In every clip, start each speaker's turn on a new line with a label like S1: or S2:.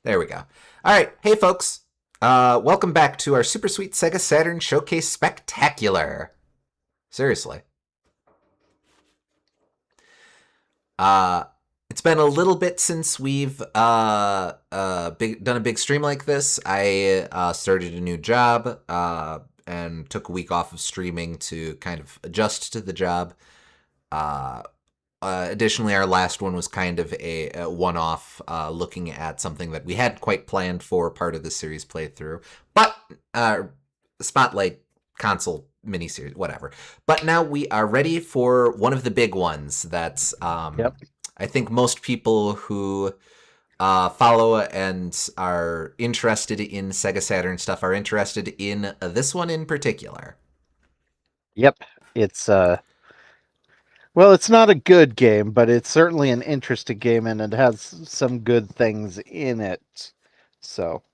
S1: There we go. All right. Hey, folks. Welcome back to our super sweet Sega Saturn Showcase Spectacular. Seriously. Uh, it's been a little bit since we've done a big stream like this. I started a new job and took a week off of streaming to kind of adjust to the job. Uh, Additionally, our last one was kind of a one-off, looking at something that we hadn't quite planned for part of the series playthrough, but spotlight console miniseries, whatever. But now we are ready for one of the big ones. That's
S2: Yep.
S1: I think most people who follow and are interested in Sega Saturn stuff are interested in this one in particular.
S2: Yep. It's well, it's not a good game, but it's certainly an interesting game and it has some good things in it. So,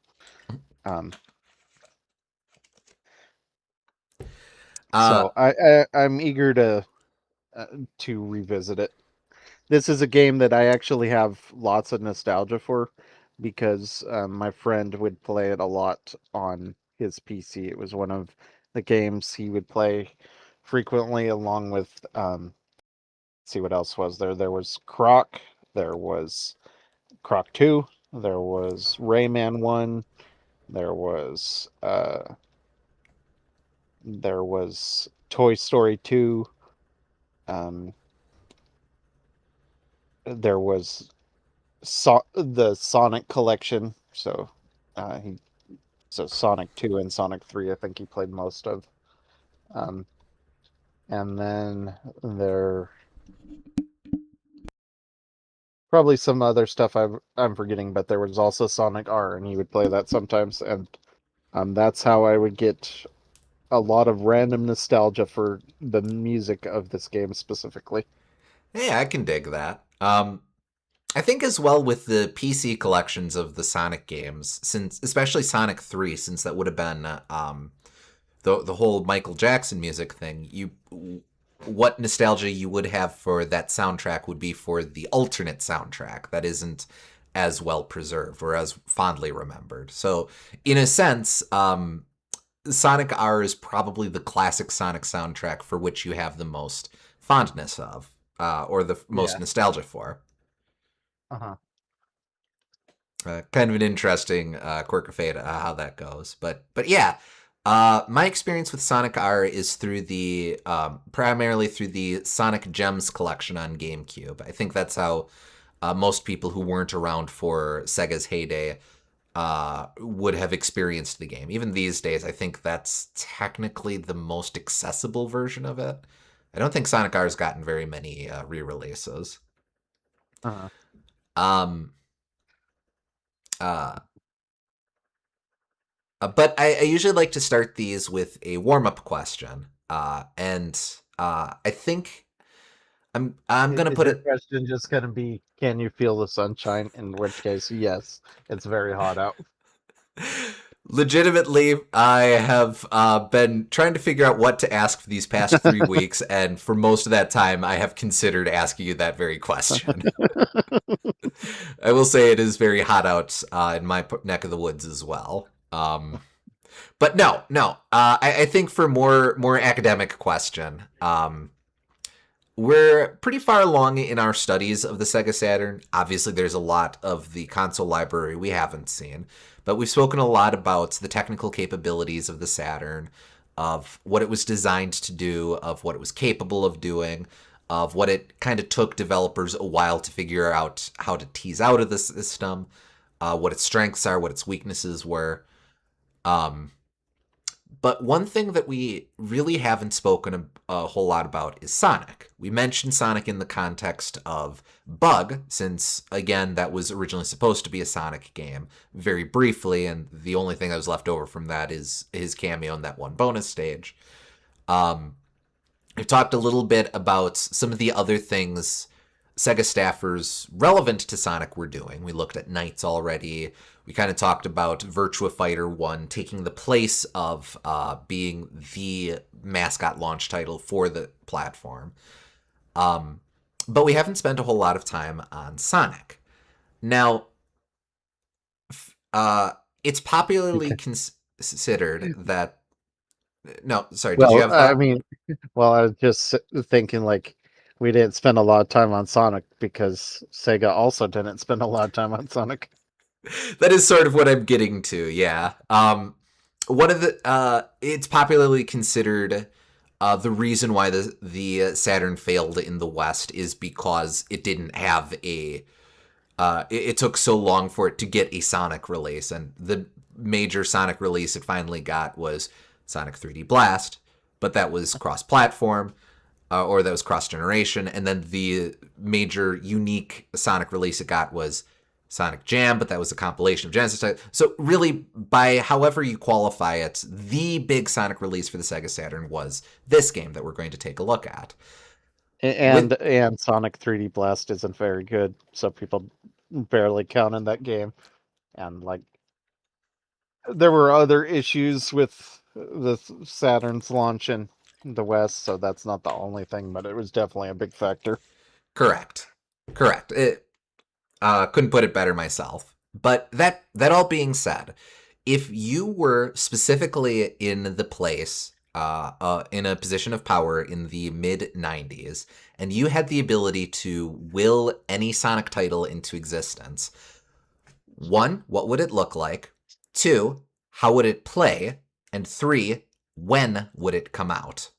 S2: um
S1: Uh,
S2: so I'm eager uh, to revisit it. This is a game that I actually have lots of nostalgia for because my friend would play it a lot on his PC. It was one of the games he would play frequently along with see what else was there. There was Croc. There was Croc 2. There was Rayman 1. There was Toy Story 2. Um, there was the Sonic collection. He so Sonic 2 and Sonic 3 I think he played most of. Um, and then there probably some other stuff I'm forgetting, but there was also Sonic R, and he would play that sometimes, and that's how I would get a lot of random nostalgia for the music of this game specifically.
S1: hey, I can dig that. I think as well with the PC collections of the Sonic games, since especially Sonic 3, since that would have been the whole Michael Jackson music thing, you what nostalgia you would have for that soundtrack would be for the alternate soundtrack that isn't as well preserved or as fondly remembered. So, in a sense, Sonic R is probably the classic Sonic soundtrack for which you have the most fondness of, or the most
S2: Yeah.
S1: nostalgia for.
S2: Uh-huh.
S1: Kind of an interesting quirk of fate, how that goes. But yeah, my experience with Sonic R is through the primarily through the Sonic Gems collection on GameCube. I think that's how most people who weren't around for Sega's heyday would have experienced the game. Even these days, I think that's technically the most accessible version of it. I don't think Sonic R has gotten very many re-releases.
S2: Uh-huh.
S1: Um, uh, but I usually like to start these with a warm up question, and I think I'm gonna
S2: Is
S1: put
S2: your
S1: it
S2: question just going to be, can you feel the sunshine? In which case, yes, it's very hot out.
S1: legitimately. I have been trying to figure out what to ask for these past 3 weeks, and for most of that time, I have considered asking you that very question. I will say it is very hot out in my neck of the woods as well. But no, no. I think for more academic question, we're pretty far along in our studies of the Sega Saturn. Obviously, there's a lot of the console library we haven't seen, but we've spoken a lot about the technical capabilities of the Saturn, of what it was designed to do, of what it was capable of doing, of what it kind of took developers a while to figure out how to tease out of the system, what its strengths are, what its weaknesses were. Um, but one thing that we really haven't spoken a whole lot about is Sonic. We mentioned Sonic in the context of Bug, since, again, that was originally supposed to be a Sonic game, very briefly, and the only thing that was left over from that is his cameo in that one bonus stage. Um, We've talked a little bit about some of the other things Sega staffers relevant to Sonic were doing. We looked at Knights already. We kind of talked about Virtua Fighter 1 taking the place of being the mascot launch title for the platform. Um, but we haven't spent a whole lot of time on Sonic. Now, Uh, it's popularly considered that. No, sorry. Did you
S2: Well,
S1: have a
S2: I
S1: thought?
S2: mean, well, I was just thinking like we didn't spend a lot of time on Sonic because Sega also didn't spend a lot of time on Sonic.
S1: That is sort of what I'm getting to. Yeah. One of the it's popularly considered the reason why the Saturn failed in the West is because it didn't have a it took so long for it to get a Sonic release, and the major Sonic release it finally got was Sonic 3D Blast, but that was cross-platform, or that was cross-generation, and then the major unique Sonic release it got was Sonic Jam, but that was a compilation of Genesis titles. So really, by however you qualify it, the big Sonic release for the Sega Saturn was this game that we're going to take a look at. With
S2: And Sonic 3D Blast isn't very good, so people barely count in that game. And like there were other issues with the Saturn's launch in the West, so that's not the only thing, but it was definitely a big factor.
S1: correct, correct. It couldn't put it better myself. But that all being said, if you were specifically in the place, in a position of power in the mid '90s, and you had the ability to will any Sonic title into existence, one, what would it look like? Two, how would it play? And three, when would it come out?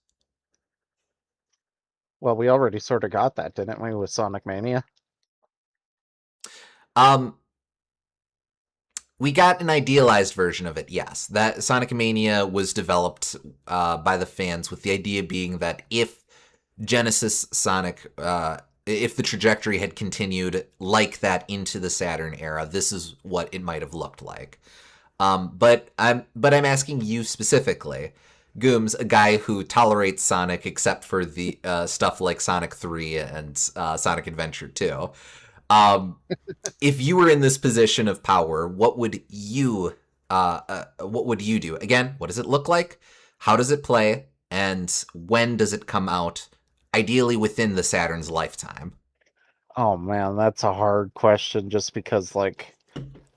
S2: Well, we already sort of got that, didn't we, with Sonic Mania?
S1: Um, we got an idealized version of it, yes. That Sonic Mania was developed by the fans with the idea being that if Genesis Sonic, if the trajectory had continued like that into the Saturn era, this is what it might have looked like. But I'm asking you specifically, Gooms, a guy who tolerates Sonic except for the stuff like Sonic 3 and Sonic Adventure 2. Um, if you were in this position of power, what would you do? Again, what does it look like? How does it play? And when does it come out? Ideally within the Saturn's lifetime.
S2: Oh man, that's a hard question just because like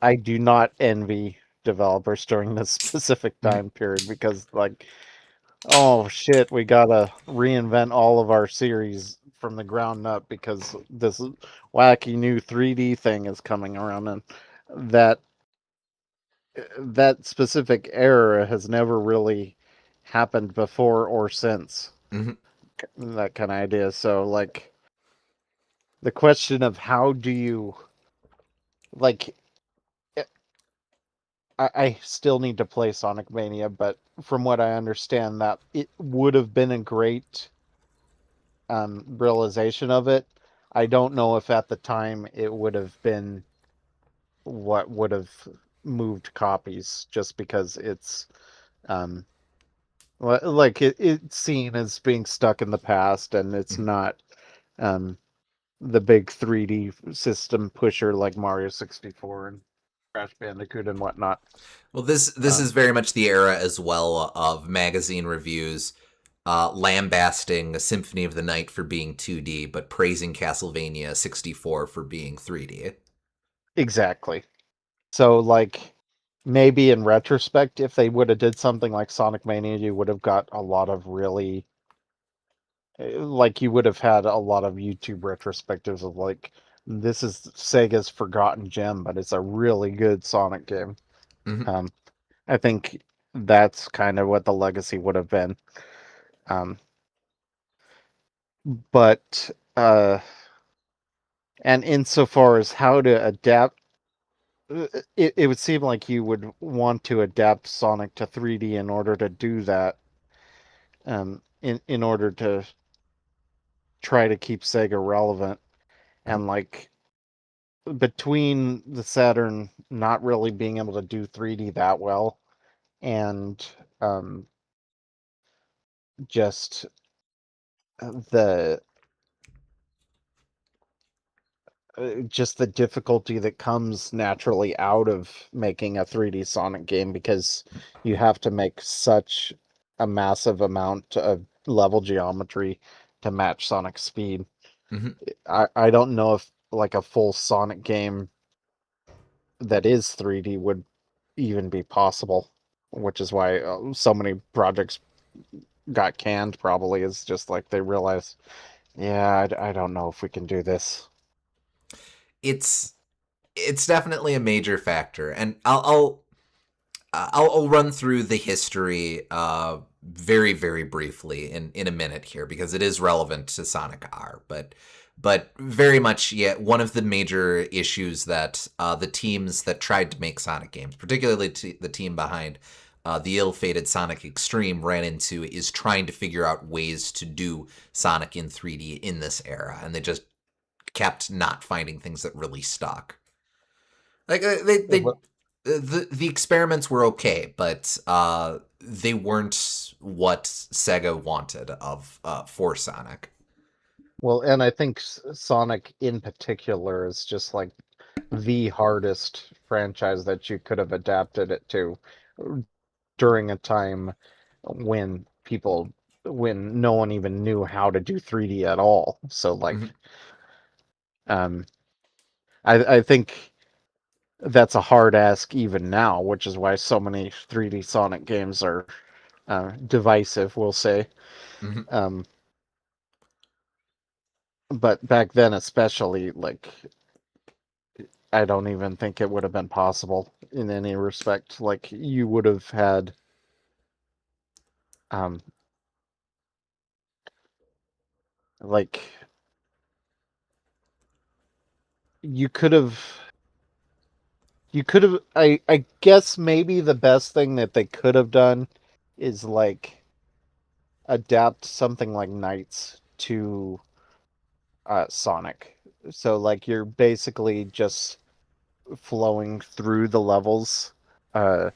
S2: I do not envy developers during this specific
S1: Mhm.
S2: time period because like oh shit, we gotta reinvent all of our series from the ground up because this wacky new 3D thing is coming around and that that specific era has never really happened before or since.
S1: Mhm.
S2: That kind of idea. So like the question of how do you like I still need to play Sonic Mania, but from what I understand, that it would have been a great realization of it. I don't know if at the time it would have been what would have moved copies, just because it's um, like it's seen as being stuck in the past, and it's
S1: Mhm.
S2: not um, the big 3D system pusher like Mario 64 and Crash Bandicoot and whatnot.
S1: Well, this
S2: Um,
S1: is very much the era as well of magazine reviews lambasting Symphony of the Night for being 2D, but praising Castlevania 64 for being 3D.
S2: exactly. So like maybe in retrospect, if they would have did something like Sonic Mania, you would have got a lot of really like you would have had a lot of YouTube retrospectives of like this is Sega's forgotten gem, but it's a really good Sonic game.
S1: Hmm.
S2: Um, I think that's kind of what the legacy would have been. Um, but and insofar as how to adapt, it would seem like you would want to adapt Sonic to 3D in order to do that. In order to try to keep Sega relevant
S1: Hmm.
S2: and like between the Saturn not really being able to do 3D that well and um, just the just the difficulty that comes naturally out of making a 3D Sonic game because you have to make such a massive amount of level geometry to match Sonic's speed.
S1: Hmm.
S2: I don't know if like a full Sonic game that is 3D would even be possible, which is why so many projects got canned. Probably is just like they realize, yeah, I don't know if we can do this.
S1: It's it's definitely a major factor, and I'll run through the history very very briefly in a minute here because it is relevant to Sonic R, but very much, yeah, one of the major issues that the teams that tried to make Sonic games, particularly the team behind the ill-fated Sonic Extreme, ran into is trying to figure out ways to do Sonic in 3D in this era, and they just kept not finding things that really stuck. Like the experiments were okay, but they weren't what Sega wanted of for Sonic.
S2: Well, and I think Sonic in particular is just like the hardest franchise that you could have adapted it to during a time when when no one even knew how to do 3D at all. So
S1: Mhm.
S2: like, um, I think that's a hard ask even now, which is why so many 3D Sonic games are divisive, we'll say.
S1: Mhm.
S2: Um, but back then, especially, like, I don't even think it would have been possible in any respect. Like, you would have had, um, like, you could have, I guess maybe the best thing that they could have done is like adapt something like Knights to Sonic. So like you're basically just flowing through the levels, uh,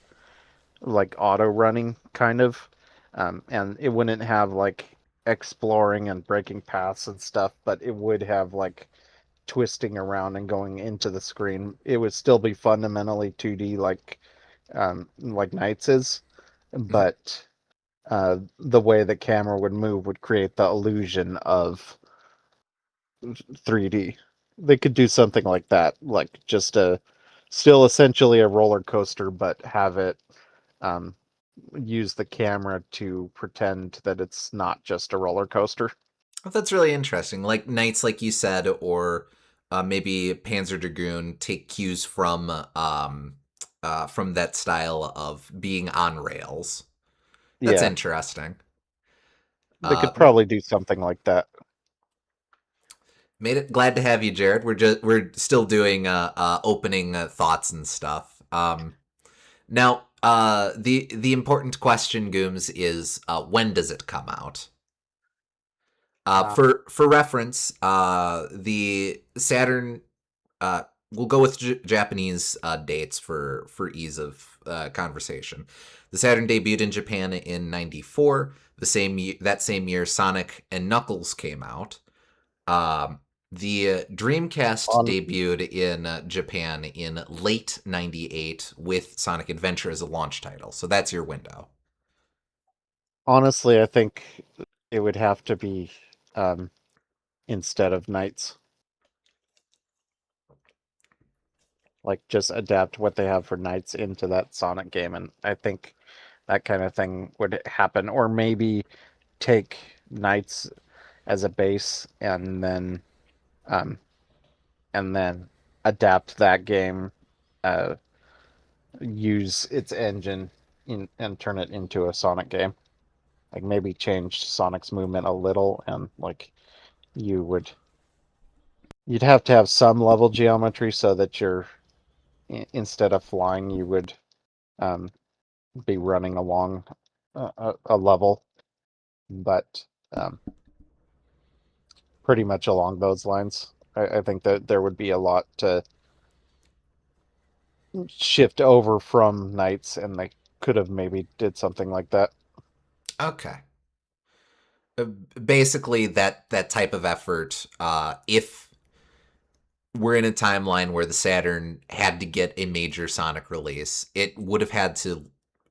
S2: like auto running kind of, and it wouldn't have like exploring and breaking paths and stuff, but it would have like twisting around and going into the screen. It would still be fundamentally 2D like Knights is,
S1: Mhm.
S2: but the way the camera would move would create the illusion of 3D. They could do something like that, like just a still essentially a roller coaster, but have it um, use the camera to pretend that it's not just a roller coaster.
S1: Well, that's really interesting. Like Knights, like you said, or maybe Panzer Dragoon take cues from that style of being on rails. That's
S2: Yeah,
S1: interesting.
S2: they could
S1: Well,
S2: probably do something like that.
S1: made it glad to have you, Jared. We're still doing opening thoughts and stuff. Now, the important question, Gooms, is when does it come out?
S2: Uh,
S1: For reference, the Saturn. Uh, we'll go with Japanese dates for ease of conversation. The Saturn debuted in Japan in '94. That same year, Sonic and Knuckles came out. Um, the Dreamcast
S2: on
S1: debuted in Japan in late '98 with Sonic Adventure as a launch title. So that's your window.
S2: Honestly, I think it would have to be um, instead of Knights. Like just adapt what they have for Knights into that Sonic game, and I think that kind of thing would happen. Or maybe take Knights as a base um, and then adapt that game, uh, use its engine and turn it into a Sonic game. Like maybe change Sonic's movement a little, and like you would you'd have to have some level geometry so that you're instead of flying, you would um, be running along a level, but pretty much along those lines. I think that there would be a lot to shift over from Knights, and they could have maybe did something like that.
S1: Okay. Uh, Basically, that type of effort. If we're in a timeline where the Saturn had to get a major Sonic release, it would have had to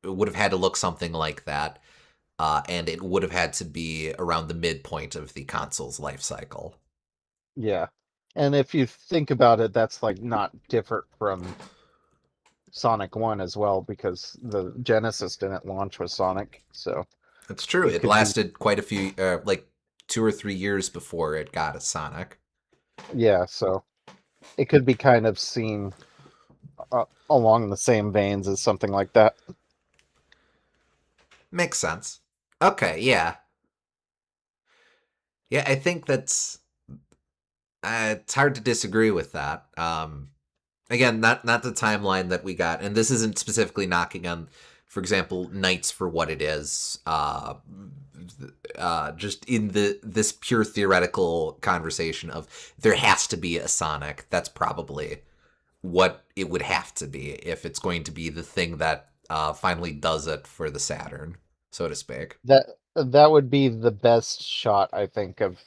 S1: look something like that, and it would have had to be around the midpoint of the console's life cycle.
S2: Yeah. And if you think about it, that's like not different from Sonic 1 as well, because the Genesis didn't launch with Sonic, so
S1: That's true.
S2: it
S1: It
S2: could be,
S1: lasted quite a few, like 2 or 3 years before it got a Sonic.
S2: yeah, so it could be kind of seen along the same veins as something like that.
S1: Makes sense. Okay, yeah. Yeah, I think that's it's hard to disagree with that. Again, not the timeline that we got, and this isn't specifically knocking on, for example, Knights for what it is. Just in this pure theoretical conversation of there has to be a Sonic. That's probably what it would have to be if it's going to be the thing that finally does it for the Saturn, so to speak.
S2: That would be the best shot, I think, of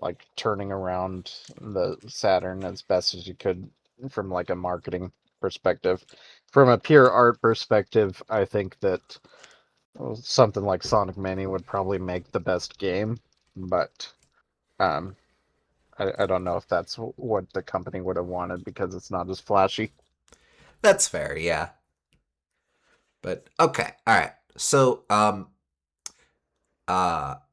S2: like turning around the Saturn as best as you could from like a marketing perspective. From a pure art perspective, I think that something like Sonic Mania would probably make the best game, but um, I don't know if that's what the company would have wanted because it's not as flashy.
S1: That's fair, yeah. But okay, all right. So,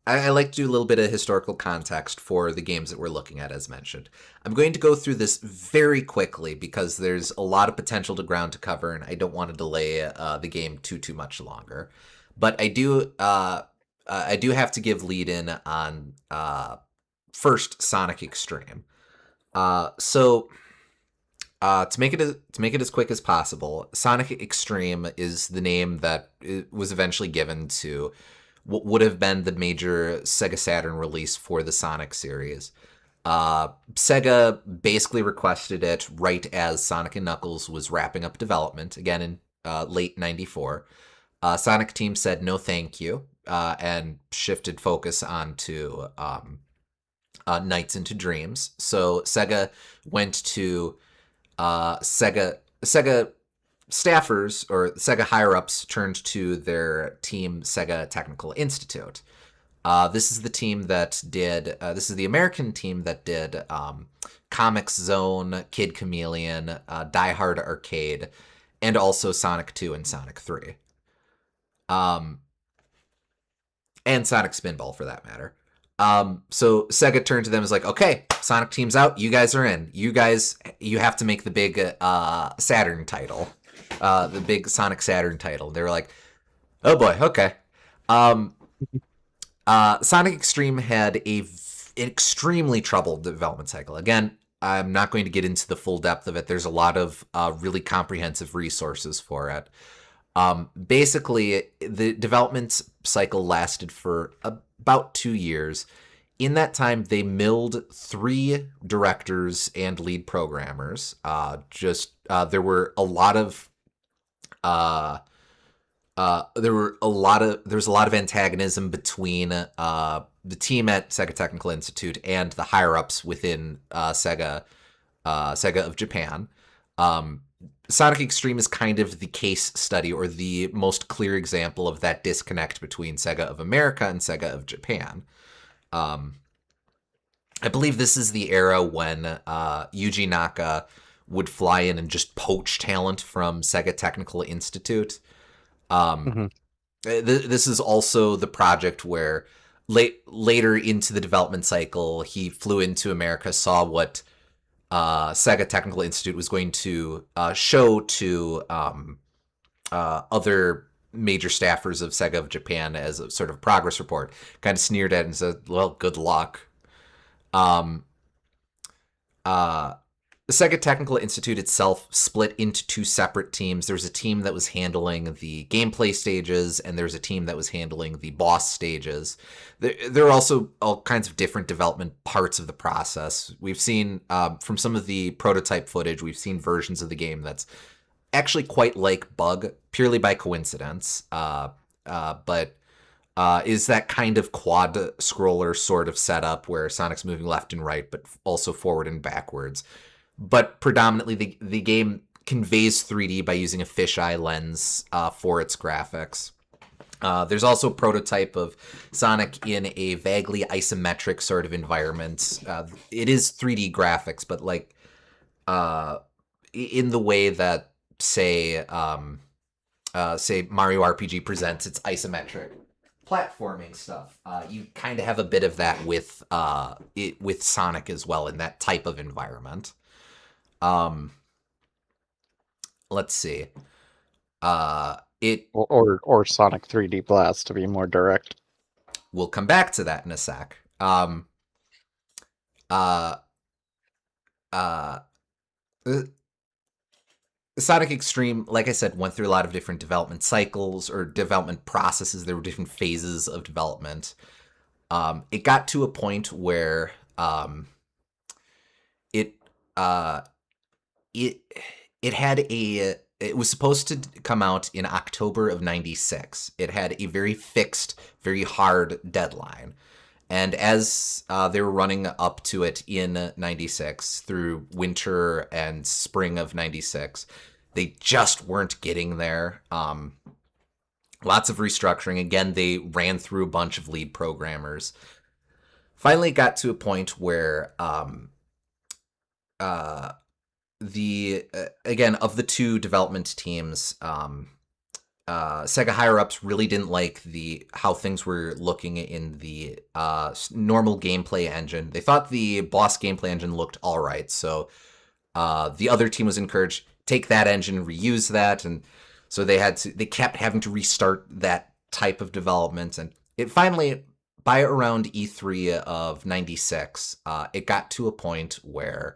S1: I like to do a little bit of historical context for the games that we're looking at, as mentioned. I'm going to go through this very quickly because there's a lot of potential to ground to cover, and I don't want to delay the game too much longer. But I do have to give lead in on first Sonic Extreme. So to make it as quick as possible, Sonic Extreme is the name that was eventually given to what would have been the major Sega Saturn release for the Sonic series. Sega basically requested it right as Sonic and Knuckles was wrapping up development, again in late '94. Sonic team said no thank you, and shifted focus onto Nights into Dreams. So Sega went to Sega staffers or Sega higher ups turned to their team Sega Technical Institute. This is the team that did. This is the American team that did Comics Zone, Kid Chameleon, Die Hard Arcade, and also Sonic 2 and Sonic 3. Um, and Sonic Spinball for that matter. So Sega turned to them as like, okay, Sonic team's out. You guys are in. You have to make the big Saturn title, the big Sonic Saturn title. They were like, oh boy, okay. Um, Sonic Extreme had an extremely troubled development cycle. Again, I'm not going to get into the full depth of it. There's a lot of really comprehensive resources for it. Basically, the development cycle lasted for about 2 years. In that time, they milled 3 directors and lead programmers. There were a lot of there was a lot of antagonism between the team at Sega Technical Institute and the higher ups within Sega of Japan. Sonic Extreme is kind of the case study or the most clear example of that disconnect between Sega of America and Sega of Japan. I believe this is the era when Yuji Naka would fly in and just poach talent from Sega Technical Institute.
S2: Mm-hmm.
S1: This is also the project where later into the development cycle, he flew into America, saw what Sega Technical Institute was going to show to other major staffers of Sega of Japan as a sort of progress report. Kind of sneered at it and said, "Well, good luck." Um, uh, the Sega Technical Institute itself split into 2 separate teams. There was a team that was handling the gameplay stages, and there was a team that was handling the boss stages. There are also all kinds of different development parts of the process. We've seen, from some of the prototype footage, we've seen versions of the game that's actually quite like Bug, purely by coincidence, but is that kind of quad scroller sort of setup where Sonic's moving left and right, but also forward and backwards. But predominantly, the game conveys 3D by using a fisheye lens for its graphics. There's also a prototype of Sonic in a vaguely isometric sort of environment. It is 3D graphics, but like in the way that say say Mario RPG presents its isometric platforming stuff. You kind of have a bit of that with with Sonic as well in that type of environment. Um, let's see. It
S2: Or Sonic 3D Blast to be more direct.
S1: We'll come back to that in a sec. Uh, uh, uh, Sonic Extreme, like I said, went through a lot of different development cycles or development processes. There were different phases of development. It got to a point where it uh, it it had a it was supposed to come out in October of 96. It had a very fixed, very hard deadline. And as they were running up to it in 96 through winter and spring of 96, they just weren't getting there. Lots of restructuring. Again, they ran through a bunch of lead programmers. Finally got to a point where the again, of the two development teams, Sega higher ups really didn't like the how things were looking in the normal gameplay engine. They thought the boss gameplay engine looked all right, so the other team was encouraged take that engine and reuse that, and so they kept having to restart that type of development, and it finally by around E3 of 96, it got to a point where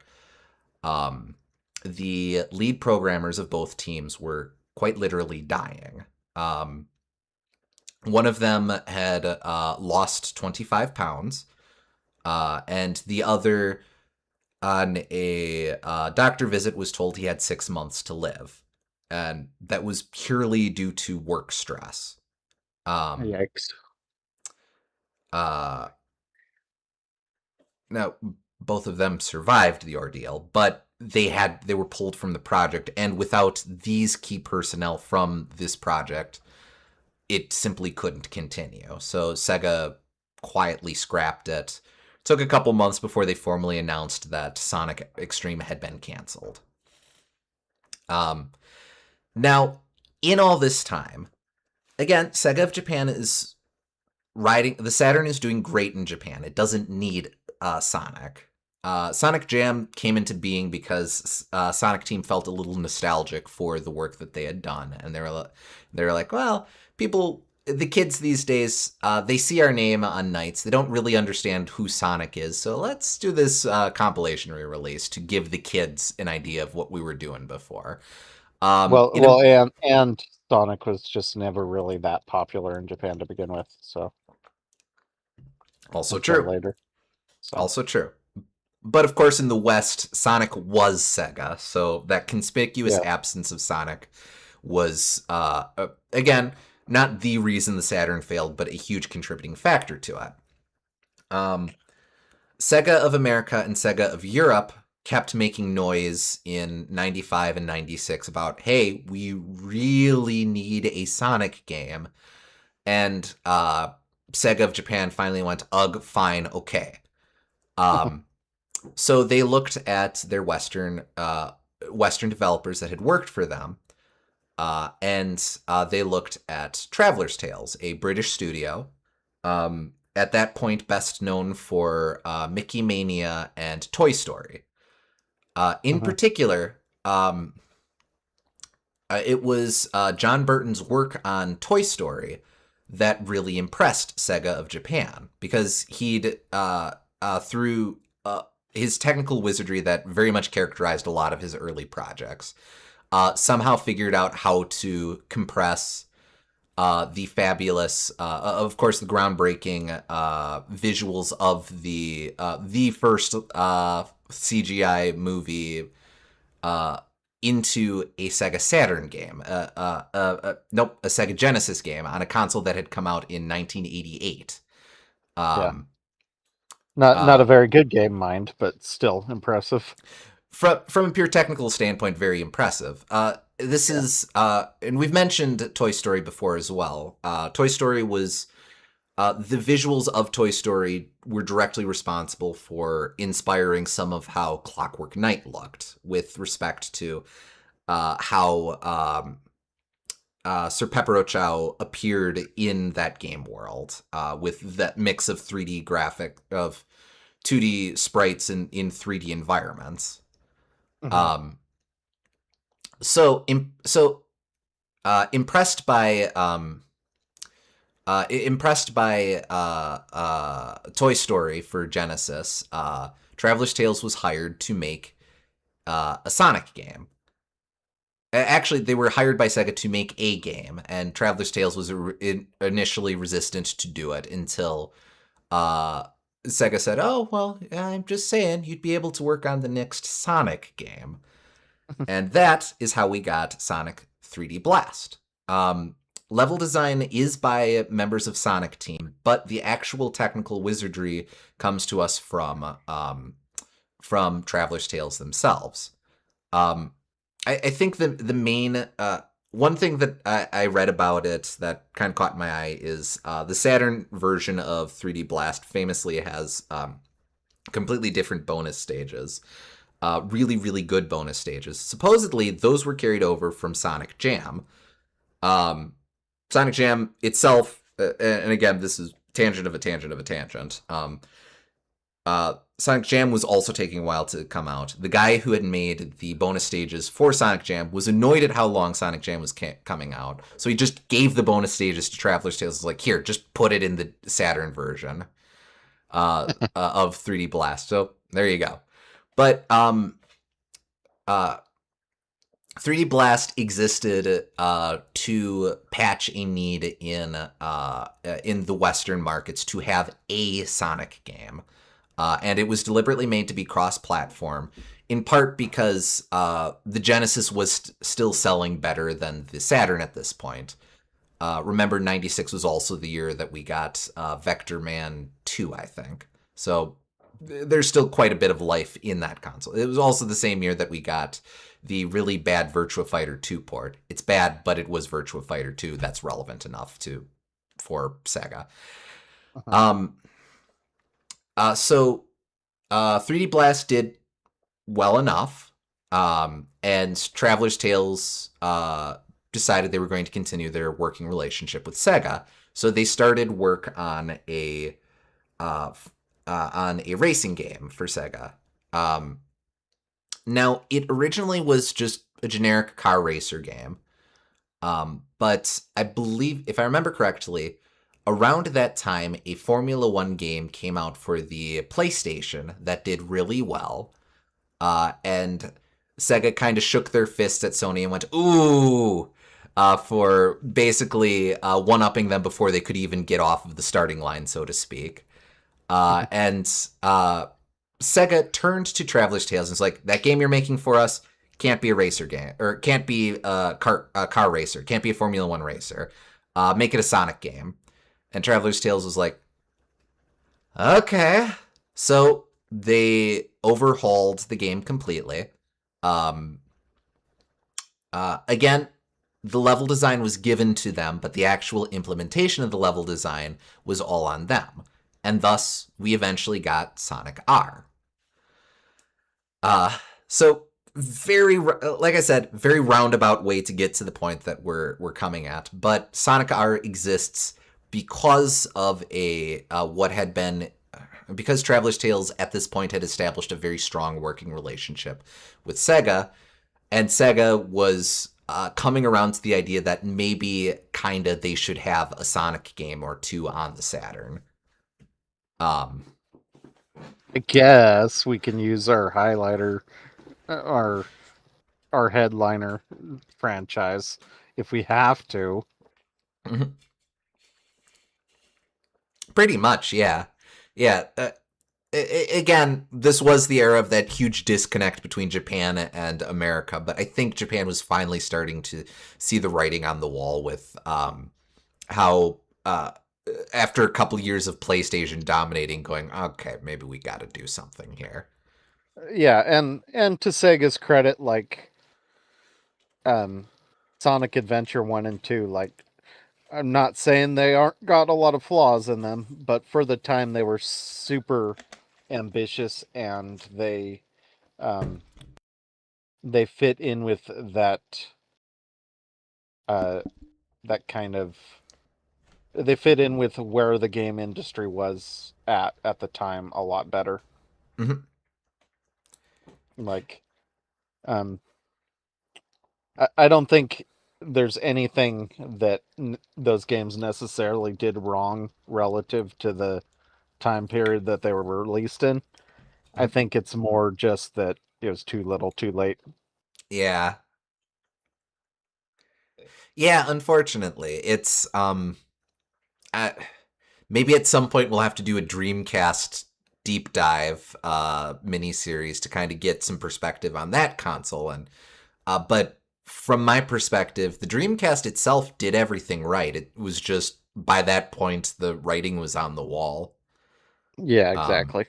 S1: the lead programmers of both teams were quite literally dying. One of them had lost 25 pounds, and the other, on a doctor visit, was told he had 6 months to live. And that was purely due to work stress.
S2: Yikes.
S1: Uh, Now, both of them survived the ordeal, but they were pulled from the project, and without these key personnel from this project, it simply couldn't continue. So Sega quietly scrapped it. Took a couple months before they formally announced that Sonic Extreme had been canceled. Now, in all this time, again, Sega of Japan is riding. The Saturn is doing great in Japan. It doesn't need Sonic. Sonic Jam came into being because Sonic Team felt a little nostalgic for the work that they had done, and they were like, well, the kids these days, they see our name on nights. They don't really understand who Sonic is, so let's do this compilation re-release to give the kids an idea of what we were doing before.
S2: And Sonic was just never really that popular in Japan to begin with, so
S1: Also
S2: until
S1: true.
S2: later. So.
S1: Also true. But of course, in the West, Sonic was Sega, so that conspicuous absence of Sonic was, again, not the reason the Saturn failed, but a huge contributing factor to it. Sega of America and Sega of Europe kept making noise in 95 and 96 about, hey, we really need a Sonic game. And Sega of Japan finally went, ugh, fine, okay. So they looked at their Western developers that had worked for them, and they looked at Traveler's Tales, a British studio, at that point best known for Mickey Mania and Toy Story. In particular, it was John Burton's work on Toy Story that really impressed Sega of Japan, because he'd, through his technical wizardry that very much characterized a lot of his early projects, somehow figured out how to compress the fabulous, of course, the groundbreaking visuals of the first CGI movie into a Sega Saturn game. Nope, a Sega Genesis game on a console that had come out in 1988.
S2: Not a very good game, mind, but still impressive.
S1: From a pure technical standpoint, very impressive. This is, and we've mentioned Toy Story before as well. Toy Story was, the visuals of Toy Story were directly responsible for inspiring some of how Clockwork Knight looked with respect to how Sir Pepperochow appeared in that game world with that mix of 3D graphic of 2D sprites in 3D environments.
S2: Mhm.
S1: Um, so impressed by Toy Story for Genesis, Traveler's Tales was hired to make a Sonic game. Actually, they were hired by Sega to make a game, and Traveler's Tales was initially resistant to do it until uh, Sega said, "Oh, well, I'm just saying, you'd be able to work on the next Sonic game." And that is how we got Sonic 3D Blast. Level design is by members of Sonic Team, but the actual technical wizardry comes to us from Traveler's Tales themselves. Um, I think the main one thing that I read about it that kind of caught my eye is the Saturn version of 3D Blast famously has completely different bonus stages. Really, really good bonus stages. Supposedly, those were carried over from Sonic Jam. Um, Sonic Jam itself, and again, this is tangent of a tangent of a tangent. Sonic Jam was also taking a while to come out. The guy who had made the bonus stages for Sonic Jam was annoyed at how long Sonic Jam was coming out, so he just gave the bonus stages to Traveler's Tales. Like, here, just put it in the Saturn version of 3D Blast. So there you go. But uh, 3D Blast existed to patch a need in the Western markets to have a Sonic game, and it was deliberately made to be cross-platform. In part because the Genesis was still selling better than the Saturn at this point. Remember, '96 was also the year that we got Vector Man 2, I think. So there's still quite a bit of life in that console. It was also the same year that we got the really bad Virtua Fighter 2 port. It's bad, but it was Virtua Fighter 2. That's relevant enough for Sega.
S2: Uh-huh.
S1: Um, so 3D Blast did well enough, and Traveler's Tales decided they were going to continue their working relationship with Sega. So they started work uh, on a racing game for Sega. Um, Now, it originally was just a generic car racer game, but I believe, if I remember correctly, around that time, a Formula One game came out for the PlayStation that did really well, and Sega kind of shook their fists at Sony and went, "Ooh," for basically one-upping them before they could even get off of the starting line, so to speak. And Sega turned to Traveler's Tales and was like, "That game you're making for us can't be a racer game, or can't be a car racer, can't be a Formula One racer. Make it a Sonic game." And Traveler's Tales was like, "Okay." So they overhauled the game completely. Um, again, the level design was given to them, but the actual implementation of the level design was all on them. And thus, we eventually got Sonic R. So very, like I said, very roundabout way to get to the point that we're coming at. But Sonic R exists because of a what had been because Traveler's Tales at this point had established a very strong working relationship with Sega, and Sega was coming around to the idea that maybe kinda they should have a Sonic game or two on the Saturn. Um,
S2: I guess we can use our highlighter, our headliner franchise if we have to.
S1: Pretty much, yeah. Yeah. Again, this was the era of that huge disconnect between Japan and America, but I think Japan was finally starting to see the writing on the wall with how, after a couple years of PlayStation dominating, going, okay, maybe we got to do something here.
S2: Yeah, and to Sega's credit, like um, Sonic Adventure 1 and 2, like I'm not saying they aren't got a lot of flaws in them, but for the time they were super ambitious and they um, they fit in with that uh that kind of they fit in with where the game industry was at the time a lot better.
S1: Hmm.
S2: Like, um, I don't think there's anything that those games necessarily did wrong relative to the time period that they were released in. I think it's more just that it was too little, too late.
S1: Yeah. Yeah, unfortunately. It's uh, maybe at some point we'll have to do a Dreamcast deep dive mini series to kind of get some perspective on that console. And but from my perspective, the Dreamcast itself did everything right. It was just by that point the writing was on the wall.
S2: Yeah,
S1: Um,
S2: exactly.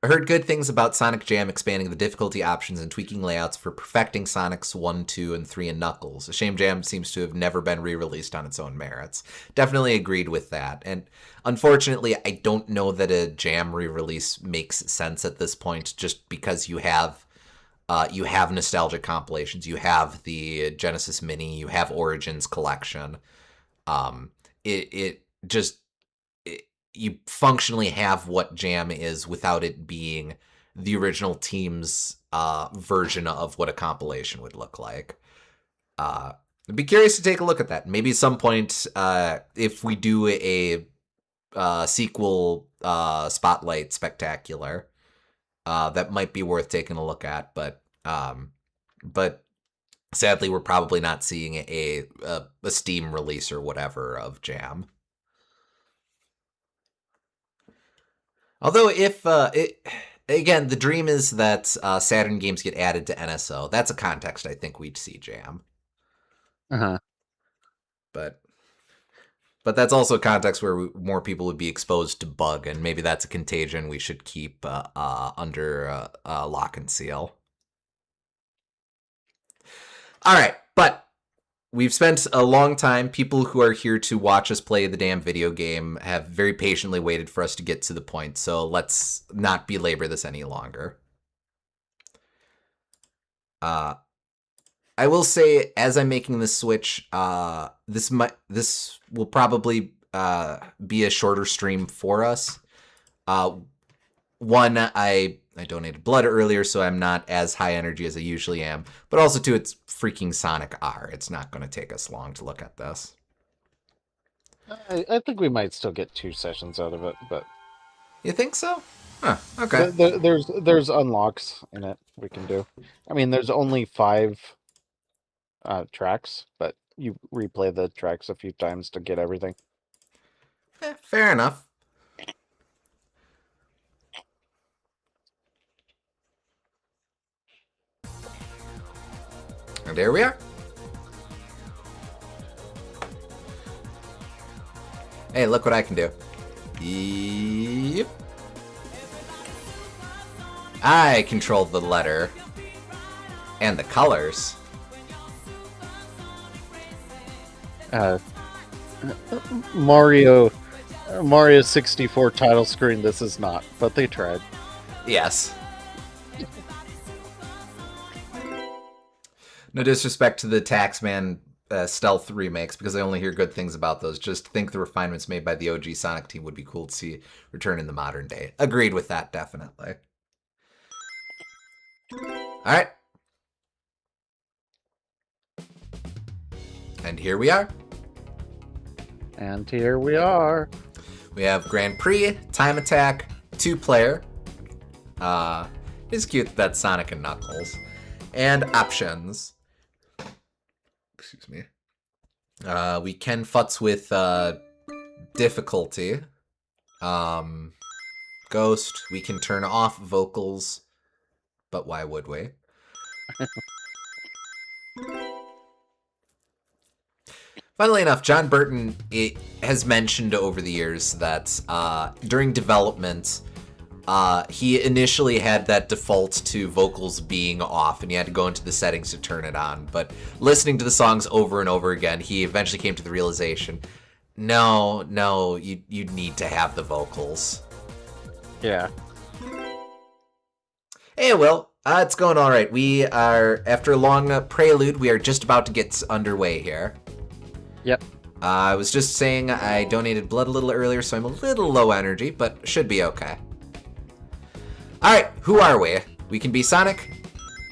S1: I heard good things about Sonic Jam expanding the difficulty options and tweaking layouts for perfecting Sonic's 1, 2, and 3 and Knuckles. A shame Jam seems to have never been re-released on its own merits. Definitely agreed with that. And unfortunately, I don't know that a Jam re-release makes sense at this point just because you have nostalgic compilations, you have the Genesis Mini, you have Origins collection. It just you functionally have what Jam is without it being the original team's version of what a compilation would look like. I'd be curious to take a look at that. Maybe at some point, if we do a sequel spotlight spectacular, that might be worth taking a look at. But sadly, we're probably not seeing a Steam release or whatever of Jam. Although, if again, the dream is that Saturn games get added to NSO. That's a context I think we'd see Jam,
S2: Uh-huh.
S1: but that's also a context where more people would be exposed to bug, and maybe that's a contagion we should keep under lock and seal. All right, but we've spent a long time. People who are here to watch us play the damn video game have very patiently waited for us to get to the point, so let's not belabor this any longer. Uh, I will say, as I'm making this switch, this will probably be a shorter stream for us. Uh, One, I donated blood earlier, so I'm not as high energy as I usually am. But also, two, it's freaking Sonic R. It's not going to take us long to look at this.
S2: I think we might still get 2 sessions out of it, but
S1: You think so? Huh. Okay.
S2: there's unlocks in it we can do. I mean, there's only 5 tracks, but you replay the tracks a few times to get everything.
S1: Fair enough. And there we are. Hey, look what I can do. Yep. I control the letter and the colors.
S2: Uh, Mario 64 title screen. This is not, but they tried.
S1: Yes. No disrespect to the Taxman Stealth remakes, because I only hear good things about those. Just think the refinements made by the OG Sonic team would be cool to see return in the modern day. Agreed with that, definitely. All right. And here we are.
S2: And here we are.
S1: We have Grand Prix, Time Attack, 2-player. It's cute that that's Sonic and Knuckles. And options. Excuse me. We can futz with difficulty. Ghost. We can turn off vocals. But why would we? Funnily enough, John Burton has mentioned over the years that during development, he initially had that default to vocals being off, and he had to go into the settings to turn it on. But listening to the songs over and over again, he eventually came to the realization, no, you need to have the vocals.
S2: Yeah.
S1: Hey, Will, It's going all right. We are, after a long prelude, we are just about to get underway here.
S2: Yep.
S1: I was just saying I donated blood a little earlier, so I'm a little low energy, but should be okay. Alright, who are we? We can be Sonic,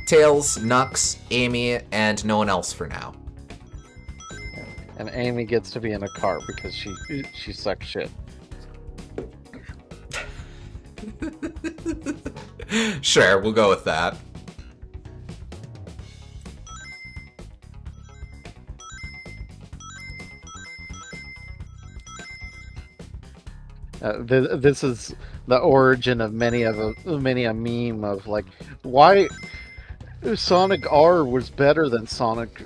S1: Tails, Nux, Amy, and no one else for now.
S2: And Amy gets to be in a car because she sucks shit.
S1: Sure, we'll go with that.
S2: This is the origin of many a meme of like, why Sonic R was better than Sonic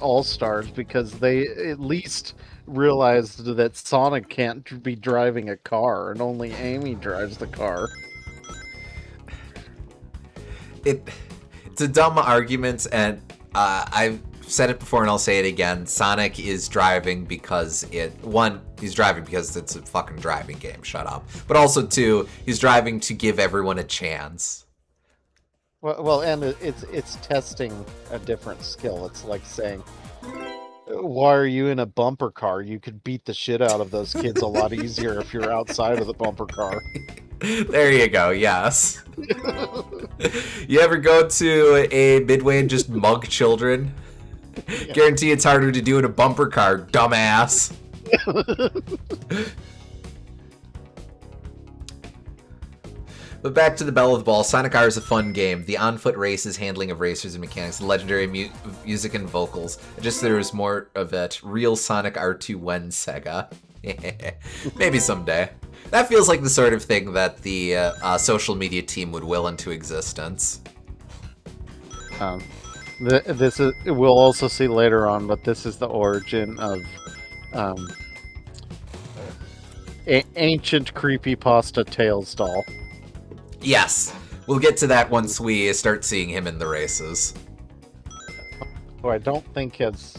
S2: All Stars, because they at least realized that Sonic can't be driving a car and only Amy drives the car.
S1: It's a dumb argument, and I've said it before and I'll say it again. Sonic is driving because he's driving because it's a fucking driving game, shut up. But also, two, he's driving to give everyone a chance.
S2: Well, and it's testing a different skill. It's like saying, why are you in a bumper car? You could beat the shit out of those kids a lot easier if you're outside of the bumper car.
S1: There you go, yes. You ever go to a Midway and just mug children? Yeah. Guarantee it's harder to do in a bumper car, dumbass. But back to the Belle of the Ball, Sonic R is a fun game. The on-foot races, handling of racers and mechanics, the legendary music and vocals. Just there was more of it. Real Sonic R2 when Sega. Maybe someday. That feels like the sort of thing that the social media team would will into existence.
S2: This is, we'll also see later on, but this is the origin of ancient creepypasta Tails doll.
S1: Yes, we'll get to that once we start seeing him in the races.
S2: Oh, I don't think it's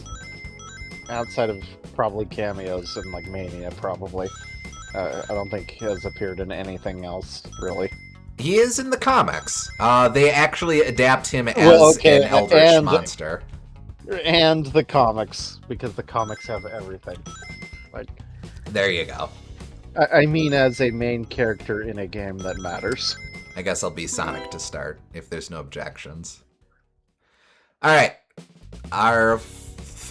S2: outside of probably cameos in like Mania, probably. I don't think he has appeared in anything else, really.
S1: He is in the comics. They actually adapt him as an eldritch monster.
S2: And the comics, because the comics have everything. Like,
S1: there you go.
S2: I mean, as a main character in a game that matters.
S1: I guess I'll be Sonic to start, if there's no objections. Alright. Our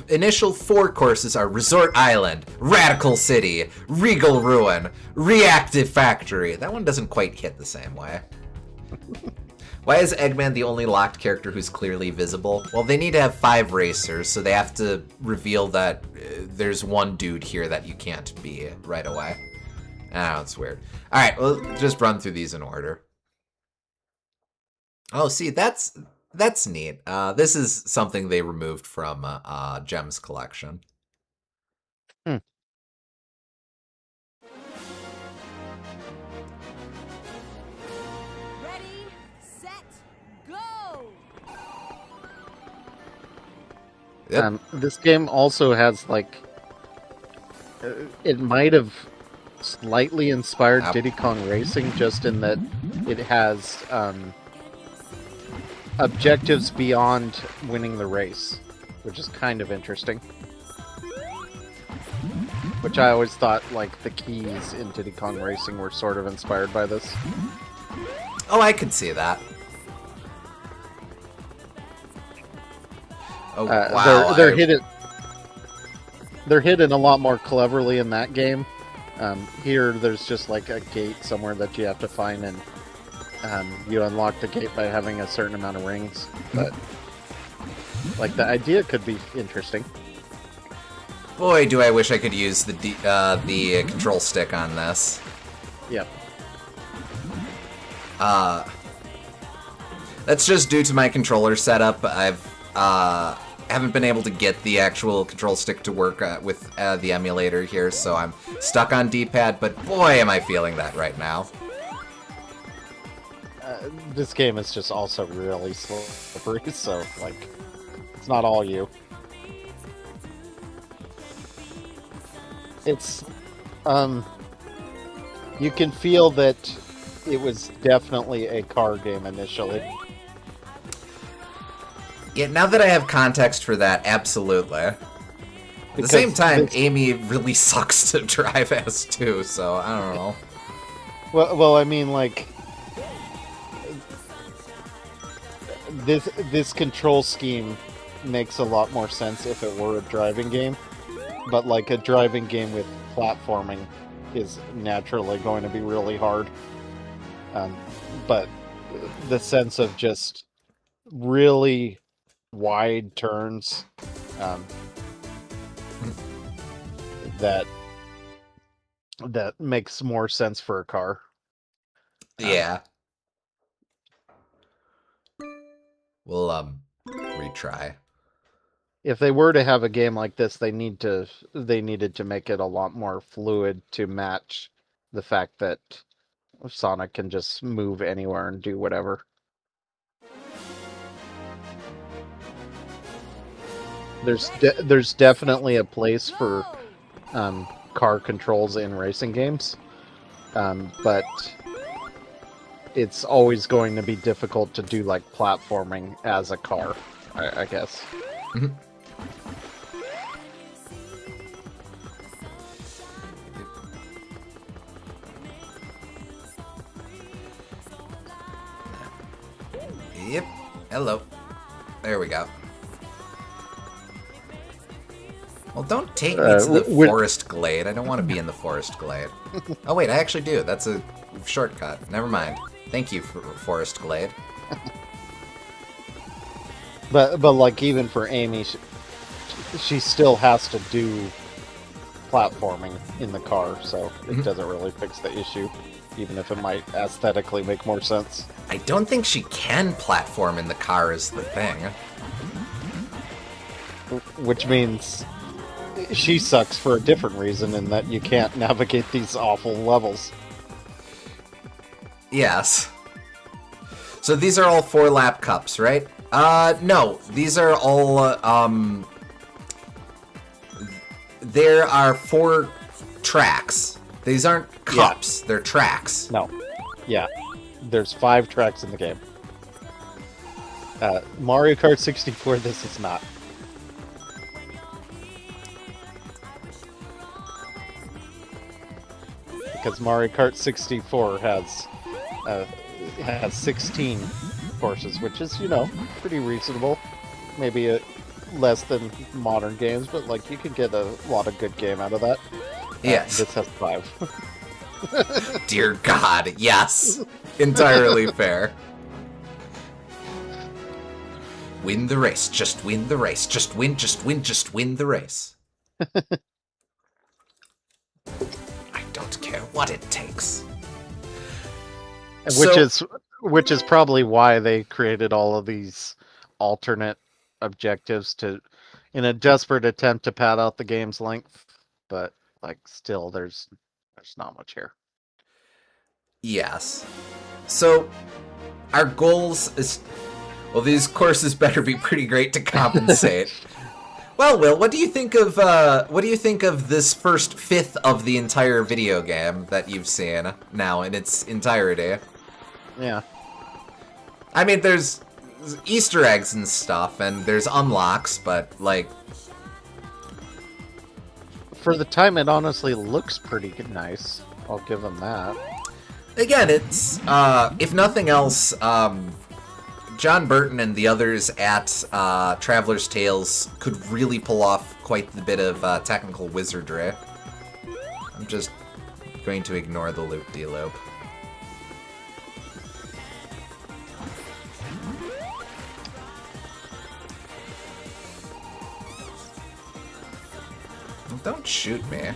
S1: initial 4 courses are Resort Island, Radical City, Regal Ruin, Reactive Factory. That one doesn't quite hit the same way. Why is Eggman the only locked character who's clearly visible? Well, they need to have 5 racers, so they have to reveal that there's one dude here that you can't be right away. Oh, it's weird. Alright, we'll just run through these in order. Oh, see, that's neat. This is something they removed from Gem's collection.
S3: Ready, set, go!
S1: Yep.
S2: This game also has, like, it might have slightly inspired Diddy Kong Racing, just in that it has objectives beyond winning the race, which is kind of interesting. Which I always thought, like, the keys in Diddy Kong Racing were sort of inspired by this.
S1: Oh, I could see that. Oh, wow.
S2: They're hidden a lot more cleverly in that game. Here, there's just like a gate somewhere that you have to find, and you unlock the gate by having a certain amount of rings. But like, the idea could be interesting.
S1: Boy, do I wish I could use the control stick on this.
S2: Yep.
S1: That's just due to my controller setup. I've haven't been able to get the actual control stick to work with the emulator here, so I'm stuck on D-pad, but boy, am I feeling that right now.
S2: This game is just also really slippery, so, like, it's not all you. It's, you can feel that it was definitely a car game initially.
S1: Yeah, now that I have context for that, absolutely. At the
S2: Because
S1: same time,
S2: this-
S1: Amy really sucks to drive as too, so I don't know.
S2: Well, I mean, like this control scheme makes a lot more sense if it were a driving game, but like a driving game with platforming is naturally going to be really hard. But the sense of just really wide turns, that makes more sense for a car.
S1: Yeah. We'll retry.
S2: If they were to have a game like this, they needed to make it a lot more fluid to match the fact that Sonic can just move anywhere and do whatever. There's definitely a place for car controls in racing games, but it's always going to be difficult to do like platforming as a car, I guess.
S1: Mhm. Yep. Hello. There we go. Well, don't take me to the forest glade. I don't want to be in the forest glade. Oh, wait, I actually do. That's a shortcut. Never mind. Thank you, for forest glade.
S2: But like even for Amy, she still has to do platforming in the car, so it doesn't really fix the issue, even if it might aesthetically make more sense.
S1: I don't think she can platform in the car is the thing.
S2: Which means she sucks for a different reason in that you can't navigate these awful levels.
S1: Yes. So these are all 4-lap cups, right? No. These are all, there are 4 tracks. These aren't cups, they're tracks.
S2: No. Yeah. There's 5 tracks in the game. Mario Kart 64, this is not. Because Mario Kart 64 has 16 courses, which is, pretty reasonable. Maybe less than modern games, but like you could get a lot of good game out of that.
S1: Yes.
S2: This has 5.
S1: Dear God, yes. Entirely fair. Win the race. Just win the race. Just win the race. I don't care what it takes.
S2: Which is probably why they created all of these alternate objectives in a desperate attempt to pad out the game's length, but like still there's not much here.
S1: Yes. So our goals is, well, these courses better be pretty great to compensate. Well, Will, what do you think of this first fifth of the entire video game that you've seen now in its entirety?
S2: Yeah.
S1: I mean, there's Easter eggs and stuff, and there's unlocks, but like,
S2: for the time, it honestly looks pretty nice. I'll give them that.
S1: Again, it's if nothing else, John Burton and the others at Traveler's Tales could really pull off quite the bit of technical wizardry. I'm just going to ignore the loop-de-loop. Don't shoot me.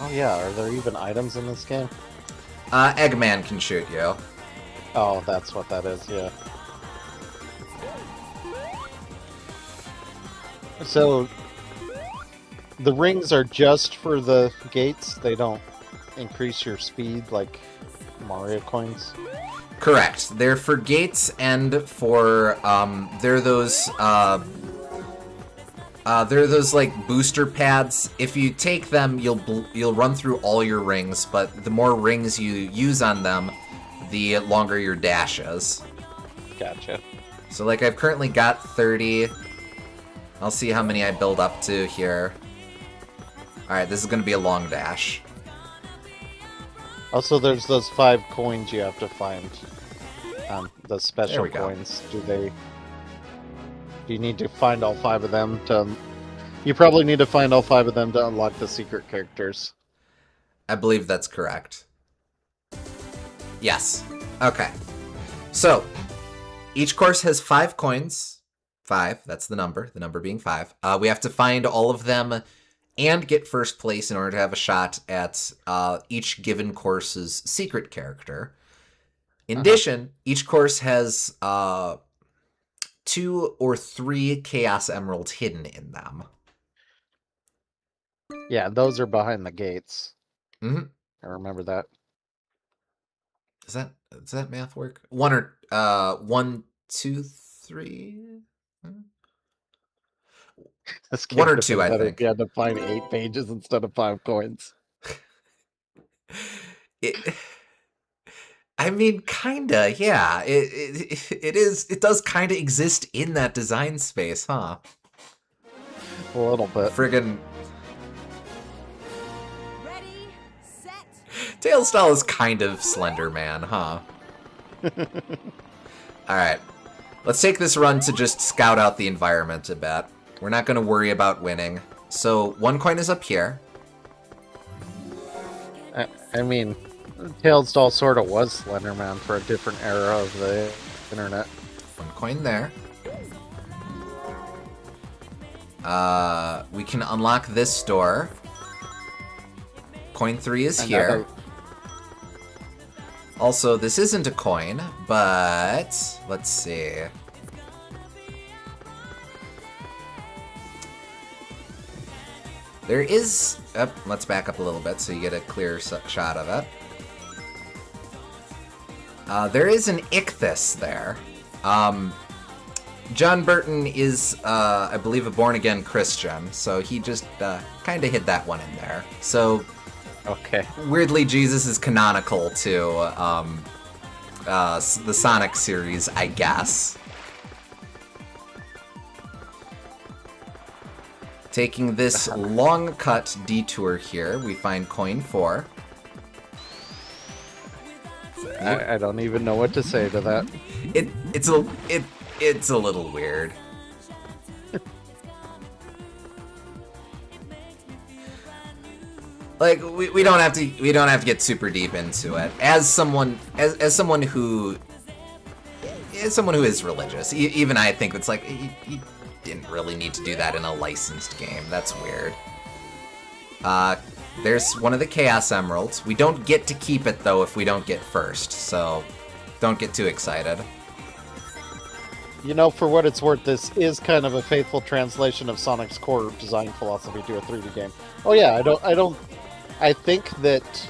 S2: Oh yeah, are there even items in this game?
S1: Eggman can shoot you.
S2: Oh, that's what that is, yeah. So, the rings are just for the gates? They don't increase your speed like Mario coins?
S1: Correct. They're for gates and for, they're those, There are those like booster pads. If you take them, you'll run through all your rings, but the more rings you use on them, the longer your dash is.
S2: Gotcha.
S1: So like I've currently got 30. I'll see how many I build up to here. Alright, this is going to be a long dash.
S2: Also, there's those 5 coins you have to find. The special
S1: we go.
S2: coins. Do you need to find all 5 of them to... You probably need to find all 5 of them to unlock the secret characters.
S1: I believe that's correct. Yes. Okay. So, each course has 5 coins. 5, that's the number being 5. We have to find all of them and get first place in order to have a shot at each given course's secret character. In addition, each course has 2 or 3 Chaos Emeralds hidden in them.
S2: Yeah, those are behind the gates.
S1: Mm-hmm.
S2: I remember that.
S1: Does that math work? 1, 2, 3.
S2: This game
S1: 1 or
S2: would've
S1: 2,
S2: been
S1: I
S2: better
S1: think.
S2: if you had to find 8 pages instead of 5 coins.
S1: I mean, kinda, yeah. It does kinda exist in that design space, huh?
S2: A little bit.
S1: Friggin'
S3: Ready, set,
S1: Tails style is kind of Slender Man, huh? Alright. Let's take this run to just scout out the environment a bit. We're not gonna worry about winning. So, 1 coin is up here.
S2: I mean, Tails doll sort of was Slenderman for a different era of the internet.
S1: 1 coin there. We can unlock this door. Coin 3 is here. Also, this isn't a coin, but let's see. There is... let's back up a little bit so you get a clear shot of it. There is an Ichthys there. John Burton is, I believe, a born-again Christian, so he just kind of hid that one in there. So,
S2: Okay.
S1: weirdly, Jesus is canonical to the Sonic series, I guess. Taking this long cut detour here, we find coin 4.
S2: I don't even know what to say to that.
S1: It's a little weird. Like we don't have to get super deep into it. As someone who is religious, even I think it's like you didn't really need to do that in a licensed game. That's weird. There's one of the Chaos Emeralds. We don't get to keep it, though, if we don't get first, so don't get too excited.
S2: You know, for what it's worth, this is kind of a faithful translation of Sonic's core design philosophy to a 3D game. Oh yeah, I think that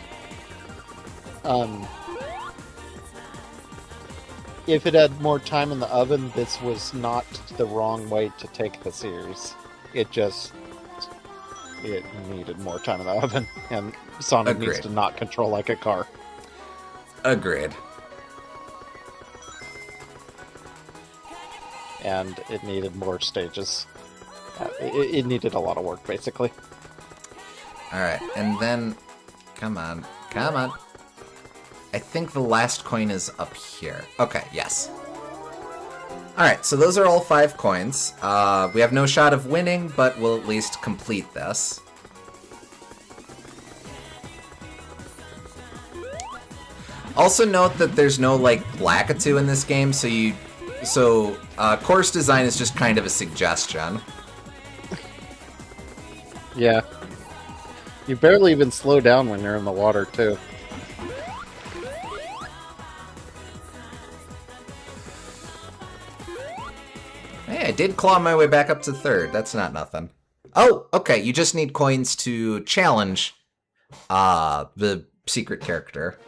S2: if it had more time in the oven, this was not the wrong way to take the series. It needed more time in the oven, and Sonic needs
S1: Agreed.
S2: to not control like a car.
S1: Agreed.
S2: And it needed more stages. It needed a lot of work, basically.
S1: Alright, and then... Come on. I think the last coin is up here. Okay, yes. Alright, so those are all 5 coins. We have no shot of winning, but we'll at least complete this. Also note that there's no, like, Lakitu in this game, so course design is just kind of a suggestion.
S2: Yeah. You barely even slow down when you're in the water, too.
S1: Hey, I did claw my way back up to 3rd. That's not nothing. Oh, okay, you just need coins to challenge the secret character.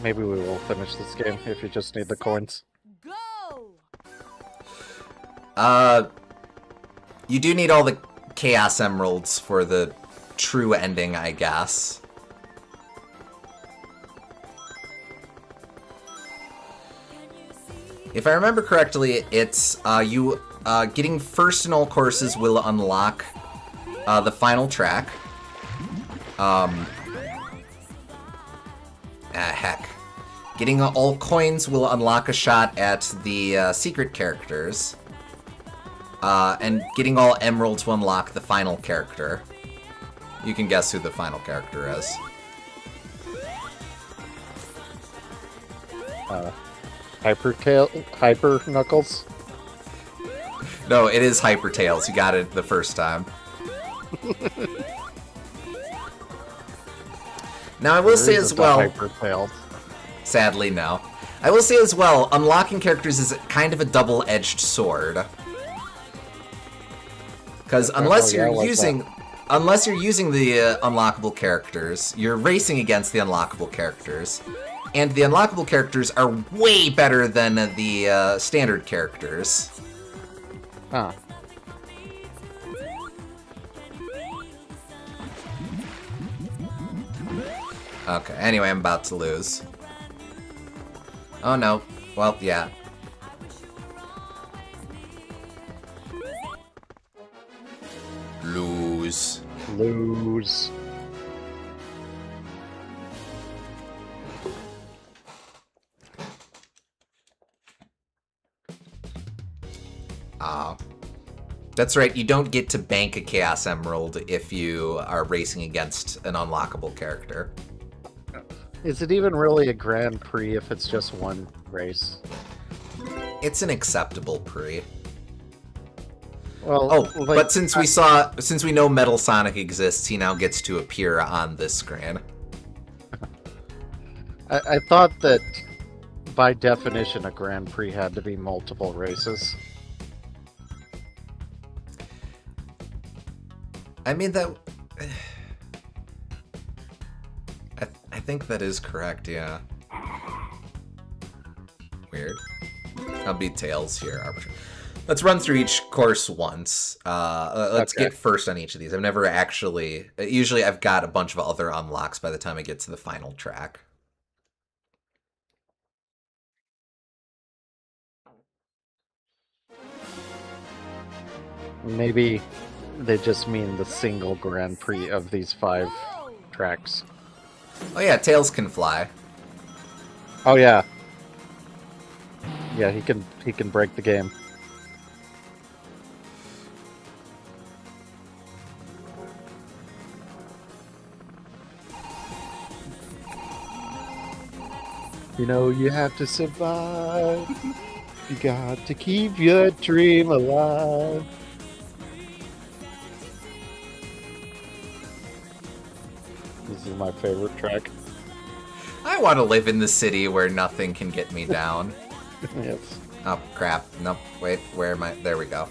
S2: Maybe we will finish this game if you just need the coins.
S3: go!
S1: You do need all the Chaos Emeralds for the true ending, I guess. If I remember correctly, it's you getting first in all courses will unlock the final track. Heck. Getting all coins will unlock a shot at the secret characters. And getting all emeralds will unlock the final character. You can guess who the final character is.
S2: Hyper Knuckles?
S1: No, it is Hyper Tails. You got it the first time. Now, I will say as well...
S2: Hyper Tails.
S1: Sadly, no. I will say as well, unlocking characters is kind of a double-edged sword. Because unless you're using the unlockable characters, you're racing against the unlockable characters. And the unlockable characters are way better than the standard characters.
S2: Huh.
S1: Okay, anyway, I'm about to lose. Oh no. Well, yeah. Lose.
S2: Lose.
S1: That's right, you don't get to bank a Chaos Emerald if you are racing against an unlockable character.
S2: Is it even really a Grand Prix if it's just one race?
S1: It's an acceptable pre.
S2: Well,
S1: Oh, but since we know Metal Sonic exists, he now gets to appear on this screen.
S2: I thought that by definition a Grand Prix had to be multiple races.
S1: I mean, that... I think that is correct, yeah. Weird. I'll be Tails here. Let's run through each course once. Let's get first on each of these. I've never actually... Usually I've got a bunch of other unlocks by the time I get to the final track.
S2: Maybe they just mean the single Grand Prix of these 5 tracks.
S1: Oh yeah, Tails can fly.
S2: Oh yeah. Yeah, he can break the game. You know you have to survive. You got to keep your dream alive. This is my favorite track.
S1: I want to live in the city where nothing can get me down.
S2: Yes.
S1: Oh, crap. Nope. Wait, where am I? There we go.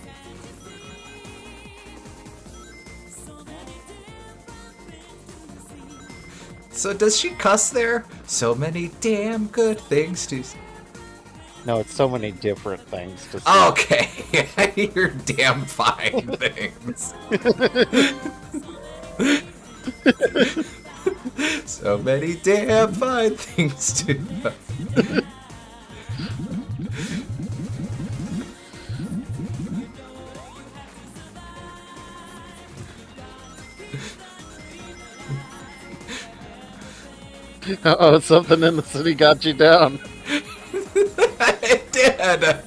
S1: So does she cuss there? So many damn good things to...
S2: No, it's so many different things to say.
S1: Okay. I hear damn fine things. So many damn fine things to...
S2: Uh-oh, something in the city got you down.
S1: It did!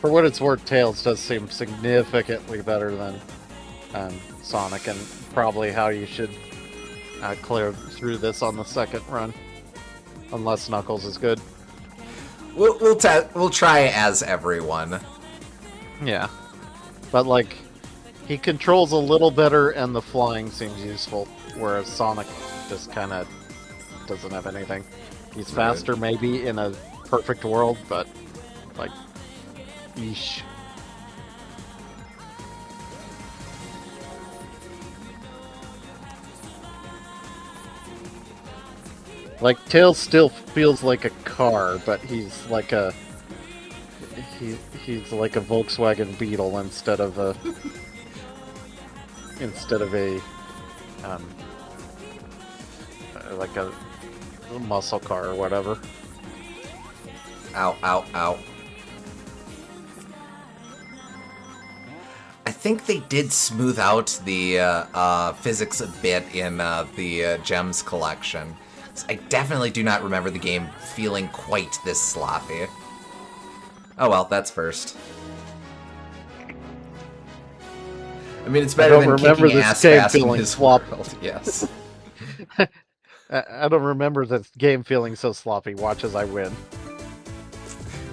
S2: For what it's worth, Tails does seem significantly better than Sonic, and probably how you should clear through this on the second run. Unless Knuckles is good.
S1: We'll try as everyone.
S2: Yeah. But, like, he controls a little better, and the flying seems useful, whereas Sonic just kind of doesn't have anything. He's faster, maybe, in a perfect world, but, like, yeesh. Like, Tails still feels like a car, but he's like a He's like a Volkswagen Beetle instead of a um, like a muscle car or whatever.
S1: Ow, ow, ow. I think they did smooth out the physics a bit in the Gems collection. I definitely do not remember the game feeling quite this sloppy. Oh well, that's first. I mean, it's better than kicking ass fast in his world. Yes.
S2: I don't remember this game feeling so sloppy. Watch as I win.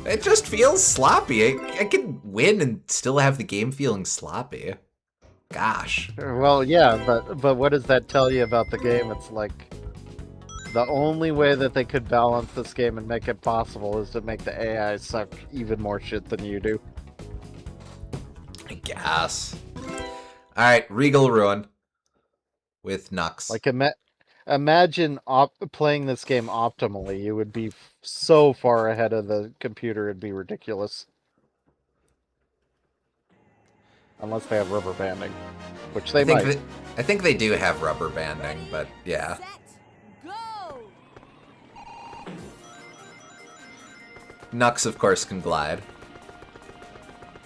S1: It just feels sloppy. I can win and still have the game feeling sloppy. Gosh.
S2: Well, yeah, but what does that tell you about the game? It's like the only way that they could balance this game and make it possible is to make the AI suck even more shit than you do.
S1: I guess. Alright, Regal Ruin. With Nux.
S2: Like, imagine playing this game optimally. You would be so far ahead of the computer, it'd be ridiculous. Unless they have rubber banding, which they might.
S1: I think they do have rubber banding, but yeah.
S3: Set, go!
S1: Nux, of course, can glide.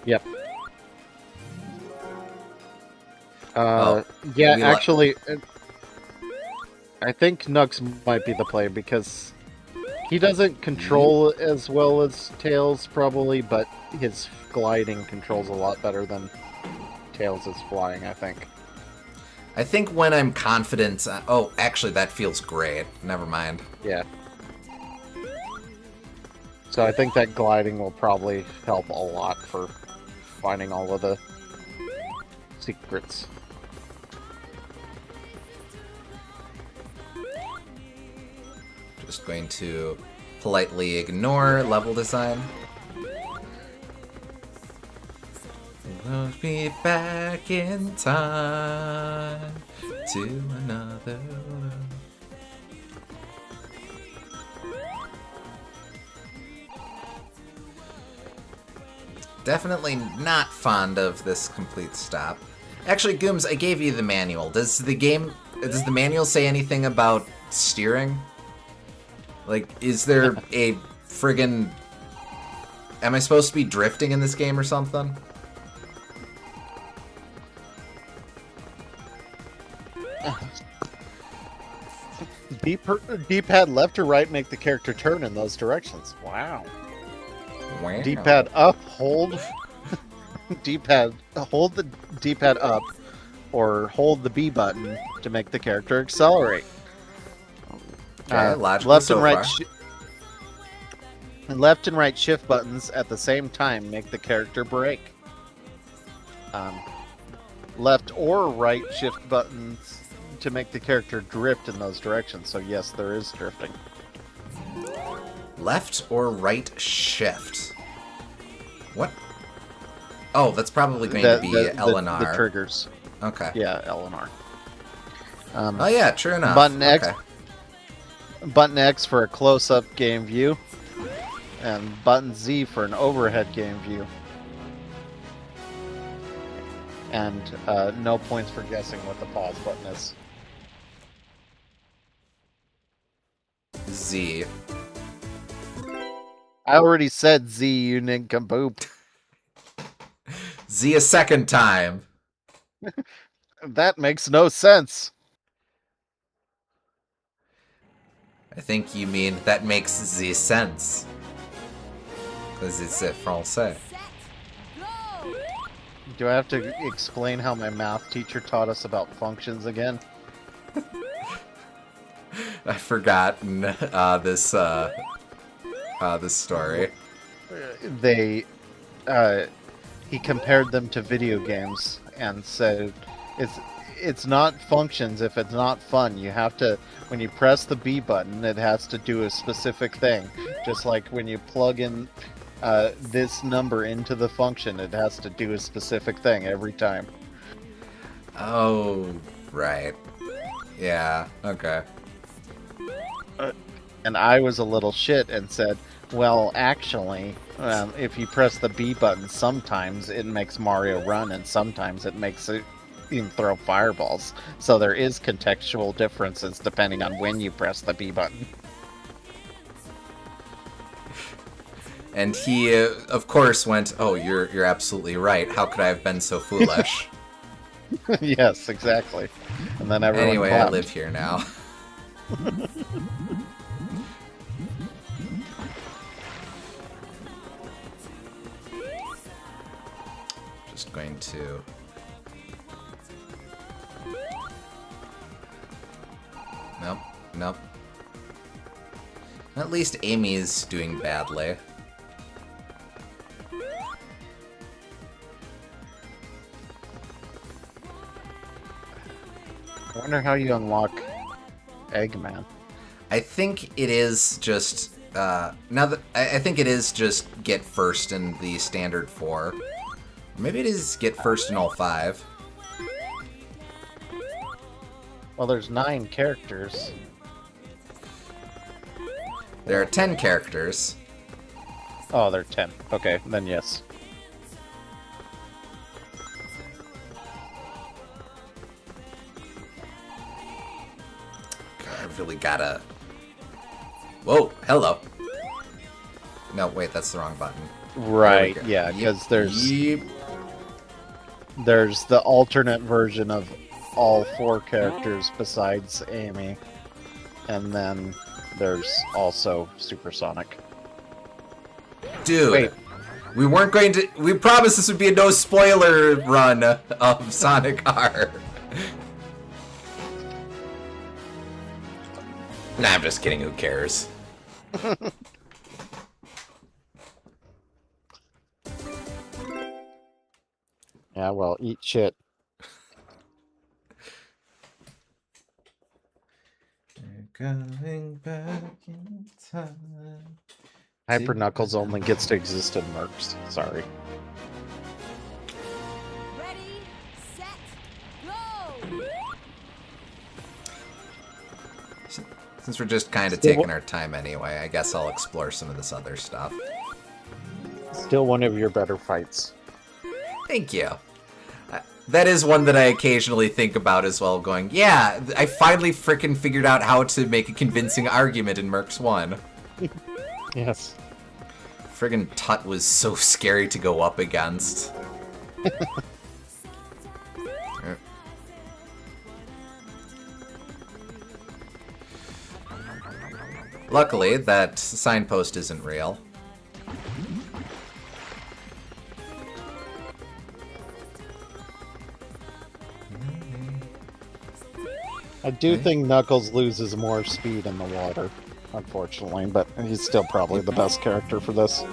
S2: Yep.
S1: Oh,
S2: yeah, actually, I think Nux might be the play because he doesn't control as well as Tails, probably, but his gliding controls a lot better than Tails' flying, I think.
S1: I think when I'm confident... oh, actually, that feels great. Never mind.
S2: Yeah. So I think that gliding will probably help a lot for finding all of the secrets.
S1: Just going to politely ignore level design. We'll be back in time to another world. Definitely not fond of this complete stop. Actually, Gooms, I gave you the manual. Does the manual say anything about steering? Like, is there a friggin... Am I supposed to be drifting in this game or something?
S2: D-pad left or right make the character turn in those directions. Wow.
S1: Wow.
S2: D-pad up, hold. D-pad, hold the D-pad up, or hold the B button to make the character accelerate.
S1: Okay, logical
S2: left
S1: so
S2: and right,
S1: far.
S2: left and right shift buttons at the same time make the character brake. Left or right shift buttons to make the character drift in those directions. So yes, there is drifting.
S1: Left or right shift? What? Oh, that's probably going to be L and R.
S2: The triggers.
S1: Okay.
S2: Yeah, L and R.
S1: Oh yeah, true enough.
S2: Button X.
S1: Okay.
S2: Button X for a close-up game view, and button Z for an overhead game view. And no points for guessing what the pause button is.
S1: Z.
S2: I already said Z, you nincompoop.
S1: Z a second time.
S2: That makes no sense.
S1: I think you mean that makes Z sense. Because it's français.
S3: Set, go!
S2: Do I have to explain how my math teacher taught us about functions again?
S1: I've forgotten this story.
S2: He compared them to video games and said it's not functions if it's not fun. You have to, when you press the B button, it has to do a specific thing. Just like when you plug in this number into the function, it has to do a specific thing every time.
S1: Oh, right. Yeah, okay.
S2: And I was a little shit and said, well, actually, if you press the B button, sometimes it makes Mario run, and sometimes it makes it even throw fireballs. So there is contextual differences depending on when you press the B button.
S1: And he, of course, went, "Oh, you're absolutely right. How could I have been so foolish?"
S2: Yes, exactly. And then everyone
S1: Anyway,
S2: clapped.
S1: I live here now. Just going to... Nope, nope. At least Amy's doing badly.
S2: I wonder how you unlock Eggman.
S1: I think it is just I think it is just get first in the standard 4. Maybe it is get first in all 5.
S2: Well, there's 9 characters.
S1: There are 10 characters.
S2: Oh, there are 10. Okay, then yes.
S1: God, I really gotta... Whoa, hello. No, wait, that's the wrong button.
S2: Right,
S1: There we go.
S2: yeah, because there's
S1: Yep.
S2: there's the alternate version of all 4 characters besides Amy, and then there's also Supersonic.
S1: Dude,
S2: Wait.
S1: we weren't going to... We promised this would be a no spoiler run of Sonic R. Nah, I'm just kidding, who cares?
S2: Yeah, well, eat shit.
S1: Going back in time.
S2: Hyper Knuckles only gets to exist in Mercs. Sorry.
S3: Ready, set, go!
S1: Since we're just kind of
S2: Still-
S1: taking our time anyway, I guess I'll explore some of this other stuff.
S2: Still one of your better fights.
S1: Thank you. That is one that I occasionally think about as well, going, yeah, I finally frickin' figured out how to make a convincing argument in Mercs 1.
S2: Yes.
S1: Friggin' Tut was so scary to go up against. Luckily, that signpost isn't real.
S2: I do think Knuckles loses more speed in the water, unfortunately, but he's still probably the best character for this.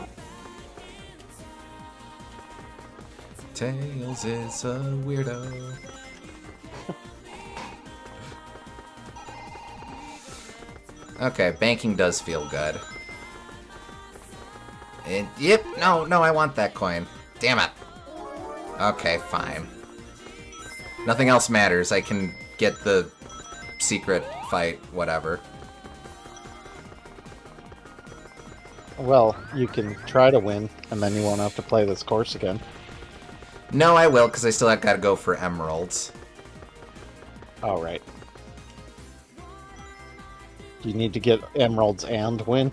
S1: Tails is a weirdo. Okay, banking does feel good. Yep, no, I want that coin. Damn it. Okay, fine. Nothing else matters. I can get the secret fight, whatever.
S2: Well, you can try to win, and then you won't have to play this course again.
S1: No, I will, because I still have got to go for emeralds.
S2: Oh, right. Do you need to get emeralds and win?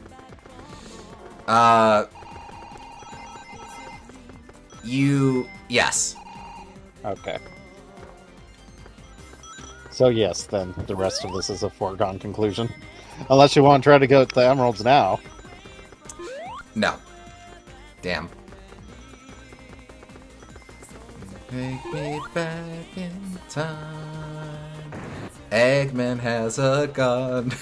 S1: Yes.
S2: Okay. So yes, then the rest of this is a foregone conclusion. Unless you want to try to go to the emeralds now.
S1: No. Damn. Take me back in time. Eggman has a gun.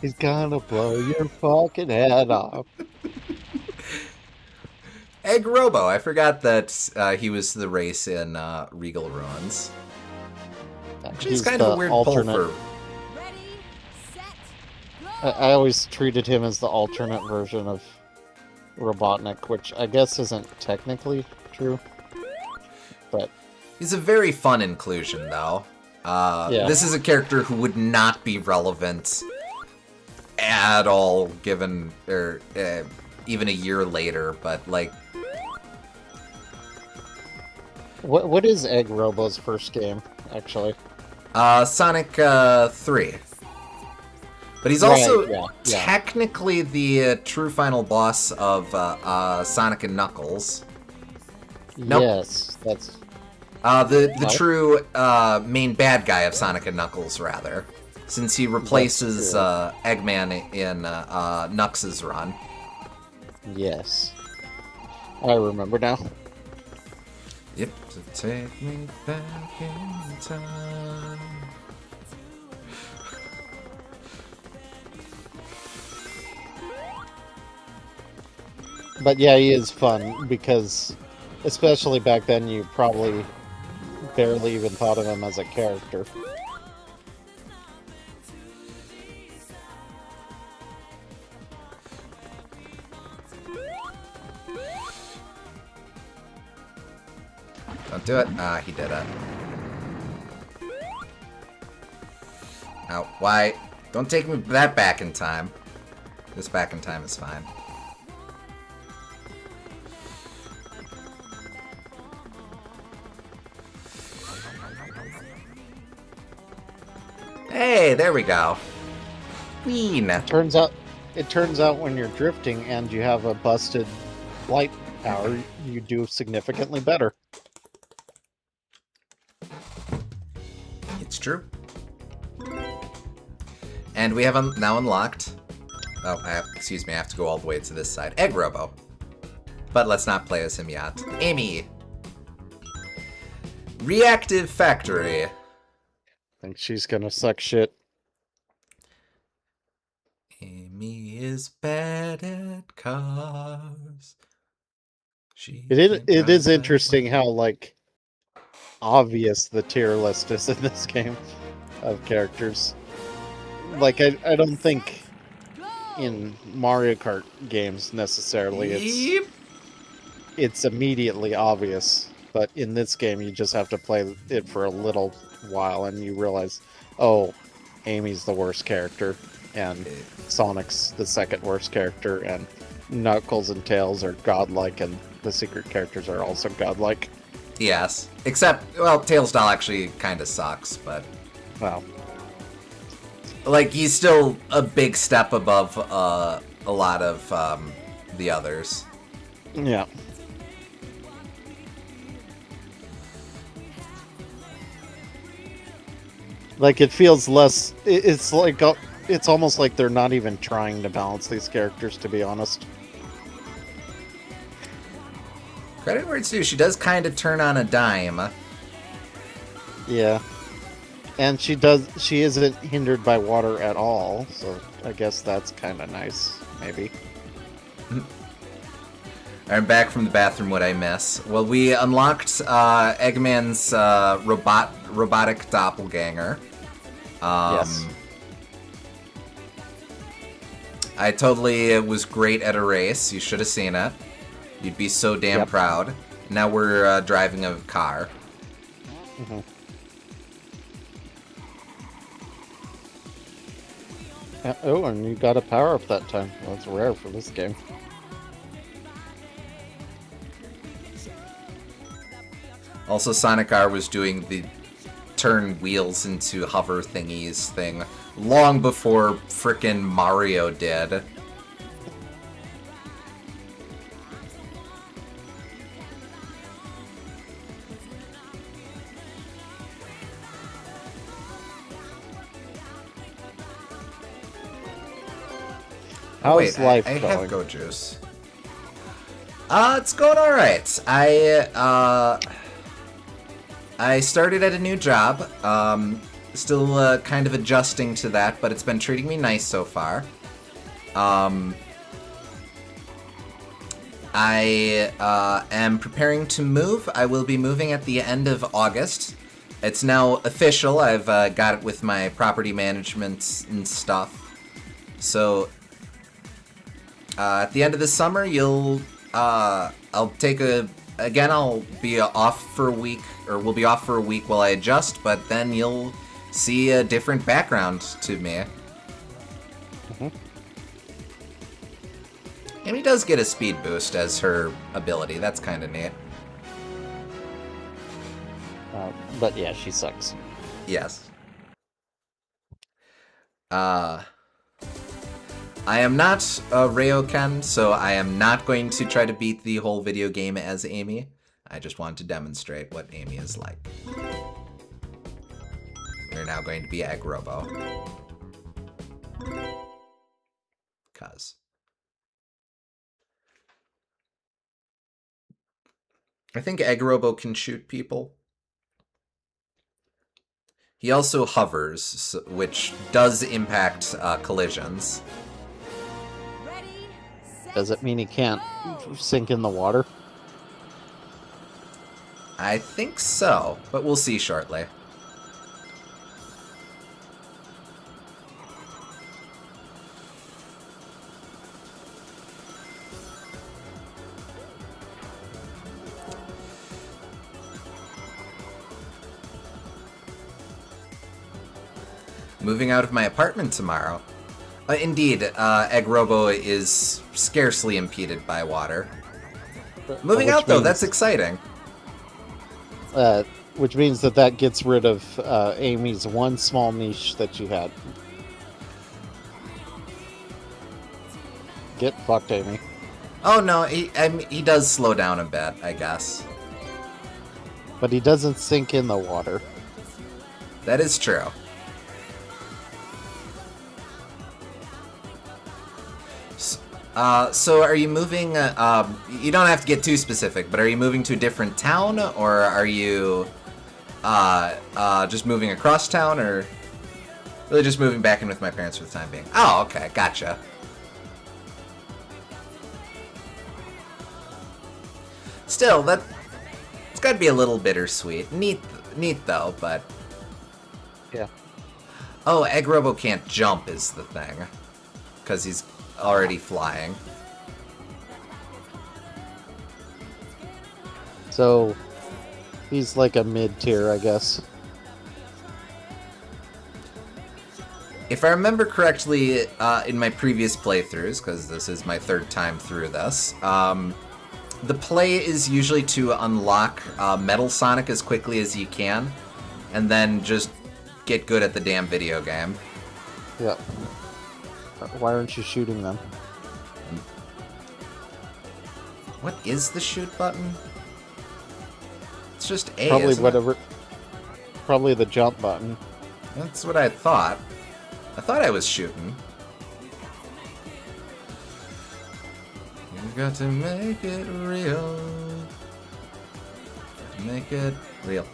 S2: He's gonna blow your fucking head off.
S1: Egg Robo. I forgot that he was the race in Regal Ruins. Actually,
S2: He's
S1: it's kind of
S2: the
S1: a weird
S2: alternate.
S1: pull for...
S3: Ready, set,
S2: I always treated him as the alternate version of Robotnik, which I guess isn't technically true. But
S1: He's a very fun inclusion, though.
S2: Yeah.
S1: This is a character who would not be relevant at all, given, or even a year later, but, like...
S2: What is Egg Robo's first game, actually?
S1: Sonic 3. But he's also
S2: yeah.
S1: technically the true final boss of Sonic and Knuckles. Nope.
S2: Yes, that's...
S1: The
S2: What?
S1: true main bad guy of Sonic and Knuckles, rather. Since he replaces Eggman in Knucks' run.
S2: Yes. I remember now.
S1: Yep, so take me back in time.
S2: But yeah, he is fun, because especially back then you probably barely even thought of him as a character.
S1: Don't do it. Ah, he did it. Ow, why? Don't take me that back in time. This back in time is fine. Hey, there we go. Ween.
S2: It turns out when you're drifting and you have a busted flight power, you do significantly better.
S1: It's true. And we have now unlocked... Oh, excuse me, I have to go all the way to this side. Egg Robo. But let's not play as him yet. Amy. Reactive Factory.
S2: Think she's gonna suck shit.
S1: Amy is bad at cars.
S2: It is interesting how, like, obvious the tier list is in this game of characters. Like, I don't think in Mario Kart games necessarily it's immediately obvious, but in this game you just have to play it for a little while and you realize, oh, Amy's the worst character and Sonic's the second worst character and Knuckles and Tails are godlike and the secret characters are also godlike.
S1: Yes. Except, well, Tails Doll actually kind of sucks, but...
S2: Well,
S1: like, he's still a big step above a lot of the others.
S2: yeah. Like, it feels less... It's like... It's almost like they're not even trying to balance these characters, to be honest.
S1: Credit where it's due, she does kind of turn on a dime.
S2: Yeah. And she isn't hindered by water at all, so I guess that's kind of nice, maybe.
S1: I'm back from the bathroom, what I miss. Well, we unlocked Eggman's robotic doppelganger.
S2: Yes.
S1: I totally was great at a race. You should have seen it. You'd be so damn proud. Now we're driving a car.
S2: Mm-hmm. Oh, and you got a power-up that time. That's rare for this game.
S1: Also, Sonic R was doing the turn wheels into hover thingies thing long before frickin' Mario did.
S2: How's life
S1: I
S2: going?
S1: have Go Juice. It's going alright. I started at a new job. Still kind of adjusting to that, but it's been treating me nice so far. I am preparing to move. I will be moving at the end of August. It's now official. I've got it with my property management and stuff. So at the end of the summer, I'll take a again, I'll be off for a week, or we'll be off for a week while I adjust, but then you'll see a different background to me.
S2: Mhm.
S1: Amy does get a speed boost as her ability. That's kind of neat.
S2: But yeah, she sucks.
S1: Yes. I am not Ryoken, so I am not going to try to beat the whole video game as Amy. I just want to demonstrate what Amy is like. We're now going to be Egg Robo. Cuz. I think Egg Robo can shoot people. He also hovers, which does impact collisions.
S3: Ready, set,
S2: Does it mean he can't
S3: go.
S2: sink in the water?
S1: I think so, but we'll see shortly. Moving out of my apartment tomorrow. Indeed, Egg Robo is scarcely impeded by water. Moving
S2: Which
S1: out, though,
S2: means-
S1: that's exciting.
S2: Which means that gets rid of Amy's one small niche that you had. Get fucked, Amy.
S1: Oh, no, he does slow down a bit, I guess.
S2: But he doesn't sink in the water.
S1: That is true. So are you moving, you don't have to get too specific, but are you moving to a different town, or are you, just moving across town, or really just moving back in with my parents for the time being? Oh, okay, gotcha. Still, it's gotta be a little bittersweet. Neat though, but...
S2: Yeah.
S1: Oh, Egg Robo can't jump is the thing. Because he's already flying.
S2: So he's like a mid-tier, I guess.
S1: If I remember correctly, in my previous playthroughs, because this is my third time through this, the play is usually to unlock Metal Sonic as quickly as you can, and then just get good at the damn video game.
S2: Yeah. Why aren't you shooting them?
S1: What is the shoot button? It's just A,
S2: Probably
S1: isn't it?
S2: whatever. Probably the jump button.
S1: That's what I thought. I thought I was shooting. You got to make it real. Make it real.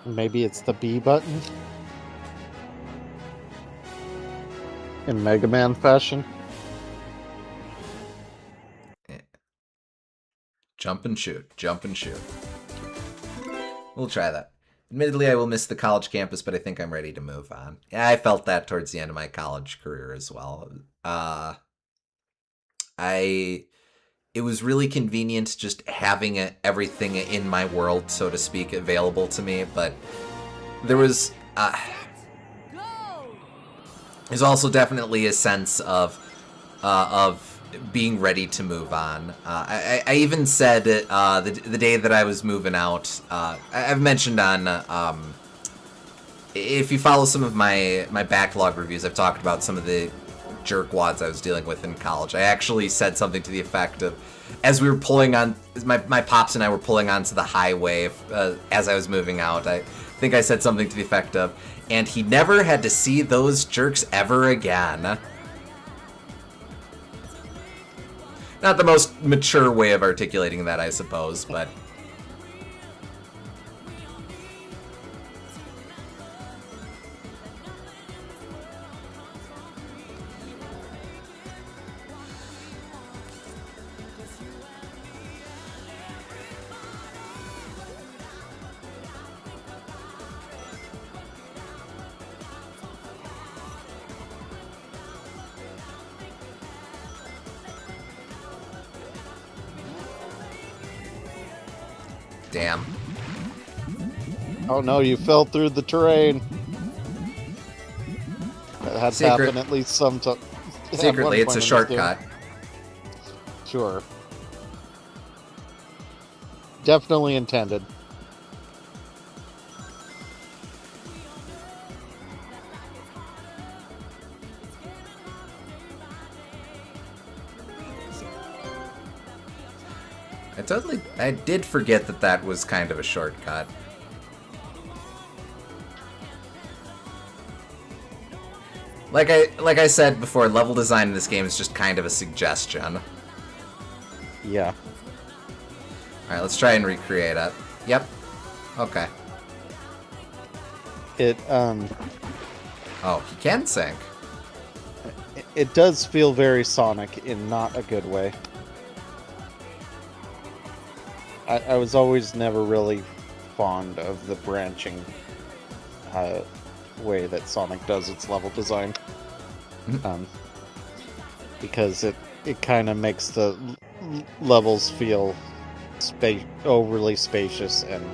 S2: Maybe it's the B button? In Mega Man fashion?
S1: Jump and shoot. Jump and shoot. We'll try that. Admittedly, I will miss the college campus, but I think I'm ready to move on. Yeah, I felt that towards the end of my college career as well. It was really convenient just having everything in my world, so to speak, available to me, but there's also definitely a sense of being ready to move on. I even said the day that I was moving out, I've mentioned on, if you follow some of my backlog reviews, I've talked about some of the jerkwads I was dealing with in college. I actually said something to the effect of, as we were pulling on, my pops and I were pulling onto the highway as I was moving out, I think I said something to the effect of, and he never had to see those jerks ever again. Not the most mature way of articulating that, I suppose, but... Damn.
S2: Oh no, you fell through the terrain. That had to
S1: Secret-
S2: happen at least some time.
S1: Secretly, it's a shortcut.
S2: Sure. Definitely intended.
S1: I did forget that that was kind of a shortcut. Like I said before, level design in this game is just kind of a suggestion.
S2: Yeah.
S1: Alright, let's try and recreate it. Yep. Okay. Oh, he can sink.
S2: It does feel very Sonic in not a good way. I was always never really fond of the branching way that Sonic does its level design. Because it kind of makes the levels feel overly spacious and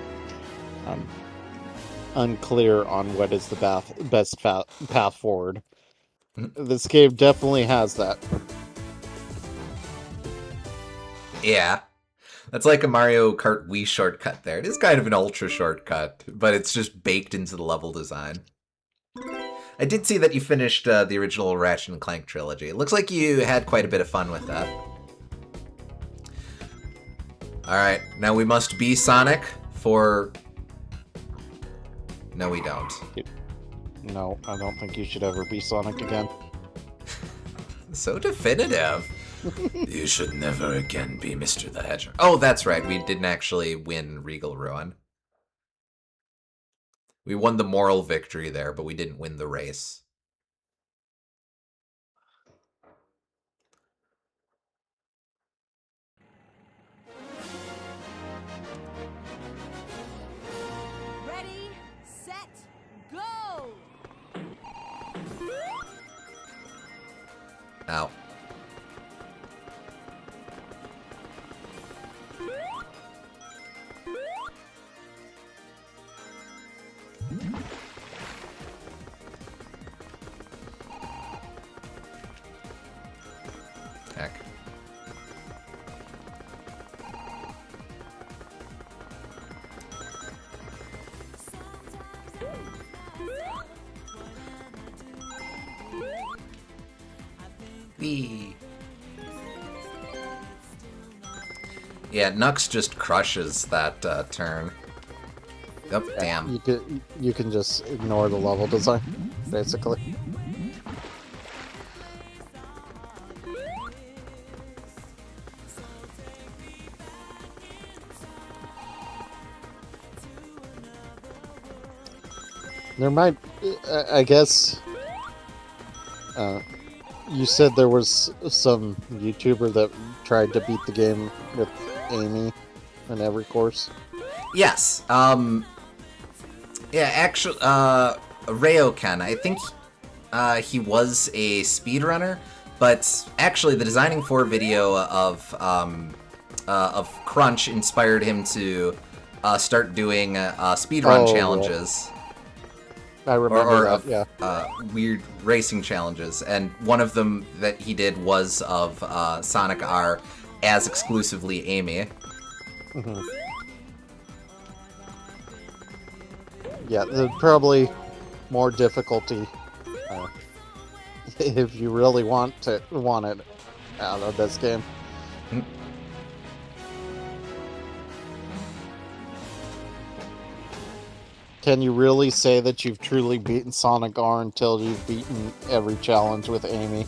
S2: unclear on what is the best path forward. This game definitely has that.
S1: Yeah. That's like a Mario Kart Wii shortcut there. It is kind of an ultra shortcut, but it's just baked into the level design. I did see that you finished the original Ratchet and Clank trilogy. It looks like you had quite a bit of fun with that. Alright, now we must be Sonic for... No, we don't.
S2: No, I don't think you should ever be Sonic again.
S1: So definitive. You should never again be Mr. the Hedgehog. Oh, that's right. We didn't actually win Regal Ruin. We won the moral victory there, but we didn't win the race.
S3: Ready, set, go!
S1: Ow. Heck. Wee. Yeah, Nux just crushes that turn. Oh, damn.
S2: You can just ignore the level design, basically. There might, I guess, you said there was some YouTuber that tried to beat the game with Amy in every course.
S1: Yes. Yeah, actually, Rayoken, I think he was a speedrunner, but actually the Designing 4 video of Crunch inspired him to start doing speedrun challenges.
S2: I remember that, yeah.
S1: Weird racing challenges, and one of them that he did was of Sonic R as exclusively Amy.
S2: Mm-hmm. Yeah, there's probably more difficulty if you really want it out of this game. Can you really say that you've truly beaten Sonic R until you've beaten every challenge with Amy?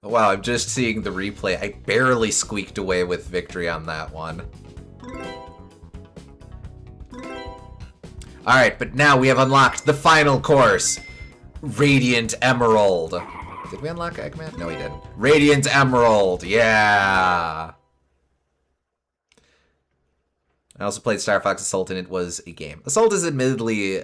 S1: Wow, I'm just seeing the replay. I barely squeaked away with victory on that one. Alright, but now we have unlocked the final course. Radiant Emerald. Did we unlock Eggman? No, we didn't. Radiant Emerald, yeah! I also played Star Fox Assault, and it was a game. Assault is admittedly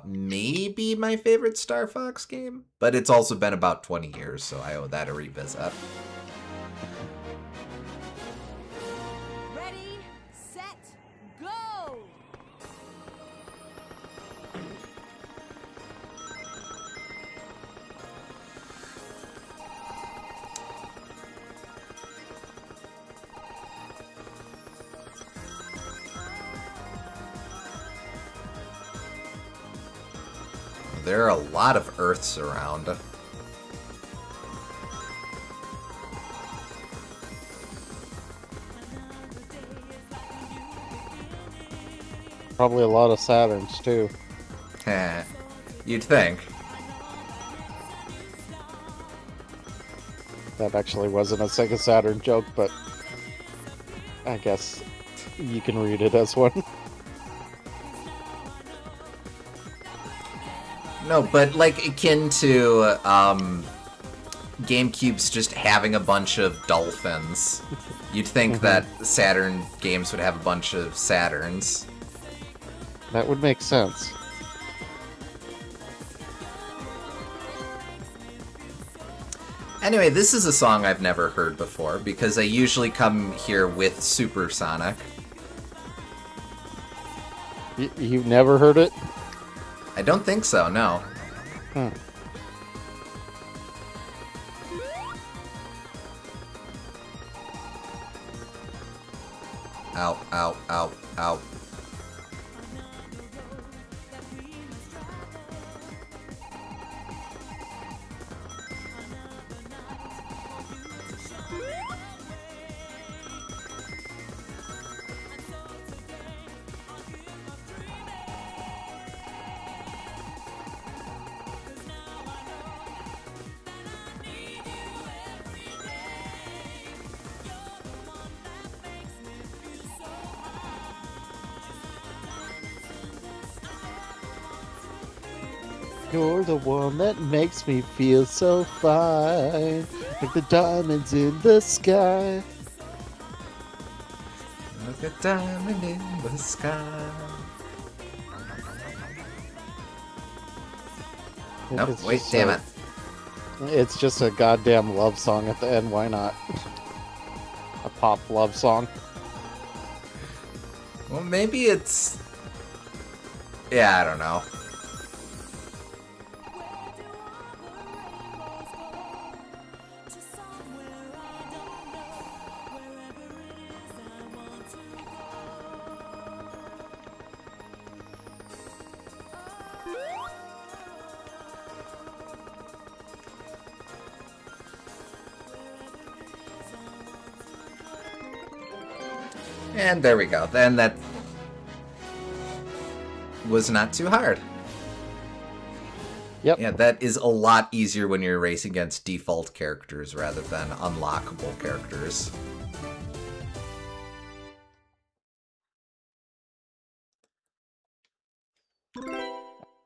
S1: maybe my favorite Star Fox game, but it's also been about 20 years, so I owe that a revisit. There are a lot of Earths around.
S2: Probably a lot of Saturns, too.
S1: Heh. You'd think.
S2: That actually wasn't a Sega Saturn joke, but I guess you can read it as one.
S1: No, but like akin to GameCube's just having a bunch of dolphins. You'd think that Saturn games would have a bunch of Saturns.
S2: That would make sense.
S1: Anyway, this is a song I've never heard before because I usually come here with Supersonic.
S2: You've never heard it?
S1: I don't think so, no.
S2: Hmm.
S1: Ow, ow, ow, ow.
S2: You're the one that makes me feel so fine, like the diamonds in the sky.
S1: Like a diamond in the sky. Nope,
S2: It's
S1: wait,
S2: just
S1: damn it.
S2: It's just a goddamn love song at the end, why not? A pop love song.
S1: Well, maybe it's... Yeah, I don't know. And there we go. Then that was not too hard.
S2: Yep.
S1: Yeah, that is a lot easier when you're racing against default characters rather than unlockable characters.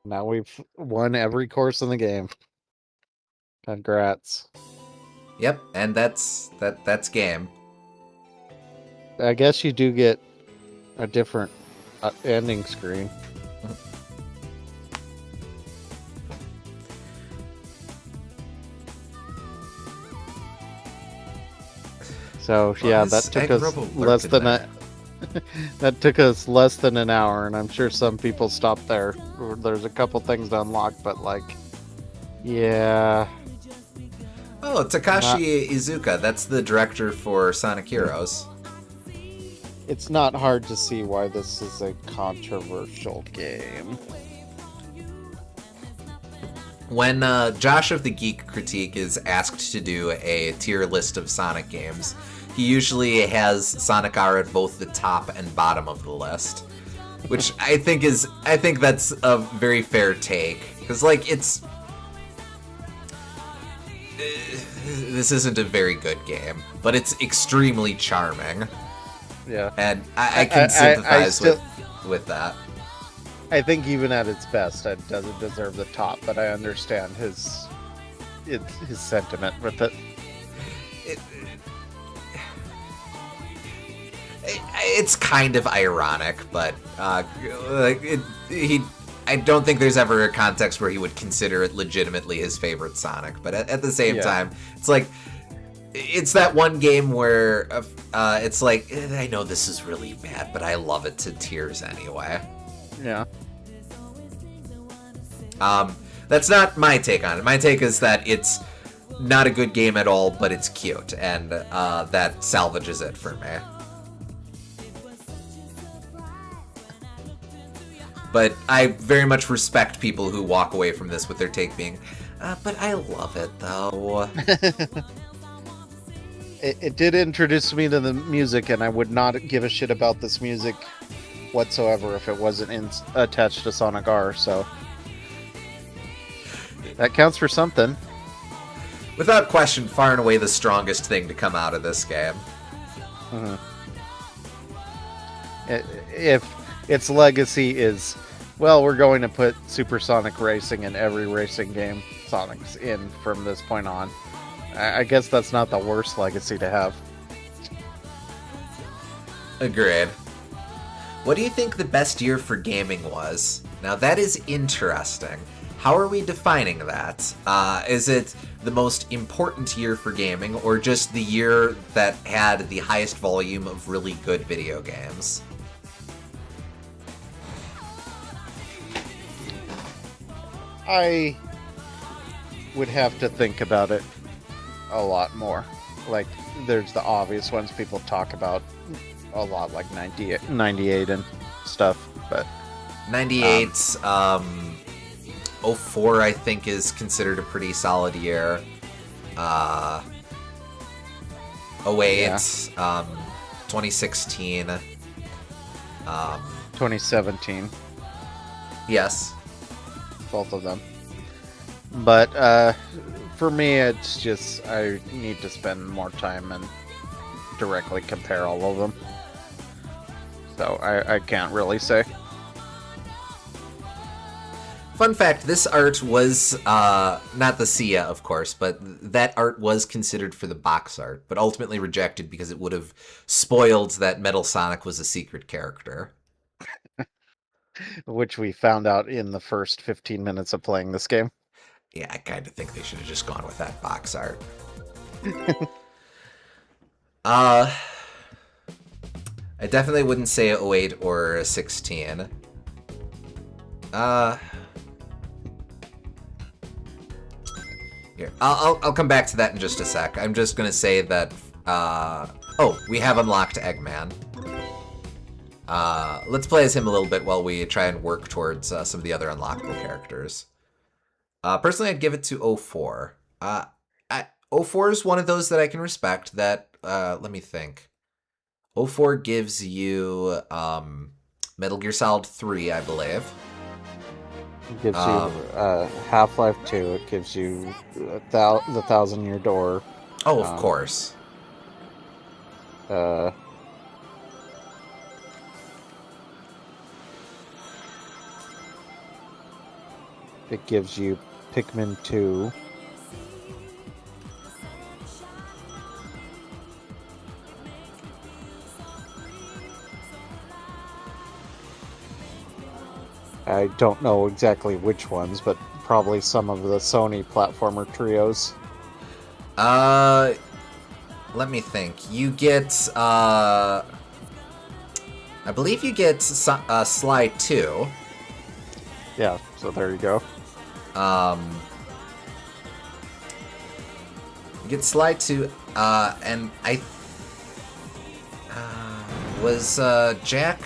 S2: Now we've won every course in the game. Congrats.
S1: Yep, and that's game.
S2: I guess you do get a different ending screen. So yeah, that took us less than that took us less than an hour, and I'm sure some people stopped there. There's a couple things to unlock, but like, yeah.
S1: Oh, Takashi Iizuka. That's the director for Sonic Heroes.
S2: It's not hard to see why this is a controversial game.
S1: When Josh of the Geek Critique is asked to do a tier list of Sonic games, he usually has Sonic R at both the top and bottom of the list, which I think that's a very fair take, because like this isn't a very good game, but it's extremely charming.
S2: Yeah,
S1: and I can sympathize with that.
S2: I think even at its best, it doesn't deserve the top, but I understand his sentiment with it.
S1: It's kind of ironic, but I don't think there's ever a context where he would consider it legitimately his favorite Sonic. But at the same time, it's like, it's that one game where it's like, I know this is really bad, but I love it to tears anyway.
S2: Yeah.
S1: That's not my take on it. My take is that it's not a good game at all, but it's cute, and that salvages it for me. but I very much respect people who walk away from this with their take being, but I love it, though.
S2: It did introduce me to the music, and I would not give a shit about this music whatsoever if it wasn't attached to Sonic R, so that counts for something.
S1: Without question, far and away the strongest thing to come out of this game.
S2: Mm-hmm. If its legacy is, well, we're going to put Supersonic Racing in every racing game Sonic's in from this point on, I guess that's not the worst legacy to have.
S1: Agreed. What do you think the best year for gaming was? Now that is interesting. How are we defining that? Is it the most important year for gaming, or just the year that had the highest volume of really good video games?
S2: I would have to think about it a lot more. Like, there's the obvious ones people talk about a lot, like 98 and stuff, but
S1: 98, 04 I think is considered a pretty solid year. 08,
S2: Yeah.
S1: 2016.
S2: 2017,
S1: Yes.
S2: both of them. But for me, it's just I need to spend more time and directly compare all of them. So I can't really say.
S1: Fun fact, this art was, not the Sia, of course, but that art was considered for the box art, but ultimately rejected because it would have spoiled that Metal Sonic was a secret character.
S2: Which we found out in the first 15 minutes of playing this game.
S1: Yeah, I kind of think they should have just gone with that box art. I definitely wouldn't say 08 or 16. Here, I'll come back to that in just a sec. I'm just gonna say that, oh, we have unlocked Eggman. Let's play as him a little bit while we try and work towards some of the other unlockable characters. Personally, I'd give it to 04. 04 is one of those that I can respect. That, let me think. 04 gives you Metal Gear Solid 3, I believe.
S2: It gives you Half-Life 2. It gives you the 1000-Year Door.
S1: Oh, of course.
S2: It gives you Pikmin 2. I don't know exactly which ones, but probably some of the Sony platformer trios.
S1: Let me think. You get, I believe you get Sly 2.
S2: Yeah, so there you go.
S1: You get Sly 2, and was Jack...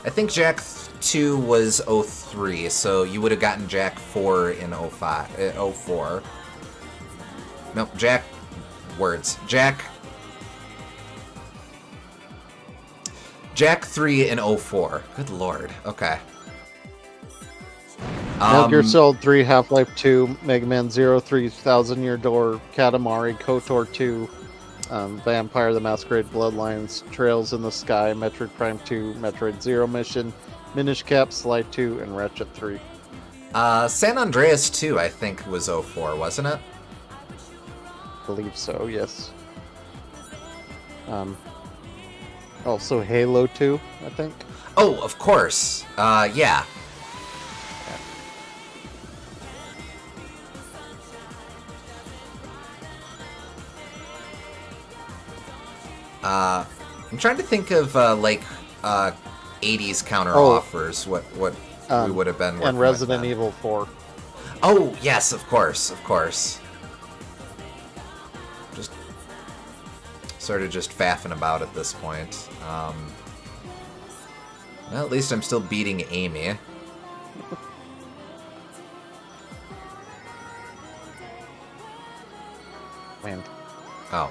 S1: I think Jack 2 was 03, so you would have gotten Jack 4 in 04. Nope, Jack... Words. Jack 3 in 04. Good lord. Okay.
S2: Metal Gear Solid 3, Half-Life 2, Mega Man 0, 3000 Year Door, Katamari, KOTOR 2, Vampire the Masquerade Bloodlines, Trails in the Sky, Metroid Prime 2, Metroid Zero Mission, Minish Cap, Sly 2, and Ratchet 3.
S1: San Andreas 2, I think, was 04, wasn't it?
S2: I believe so, yes. Also Halo 2, I think.
S1: Oh, of course. Yeah. I'm trying to think of, 80s counter offers, what we would have been working
S2: and Resident Evil 4.
S1: Oh, yes, of course, of course. Just sort of just faffing about at this point. Well, at least I'm still beating Amy.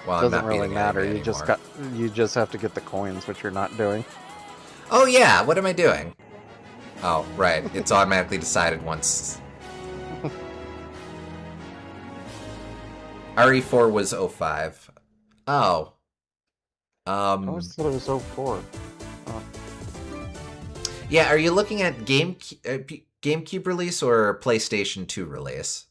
S1: well, I'm
S2: Doesn't
S1: not
S2: really
S1: beating
S2: matter.
S1: anime anymore.
S2: You just have to get the coins, which you're not doing.
S1: Oh yeah, what am I doing? Oh, right. It's automatically decided once. RE4 was 05. Oh.
S2: I always thought it was 04. Oh.
S1: Yeah, are you looking at GameCube release or PlayStation 2 release?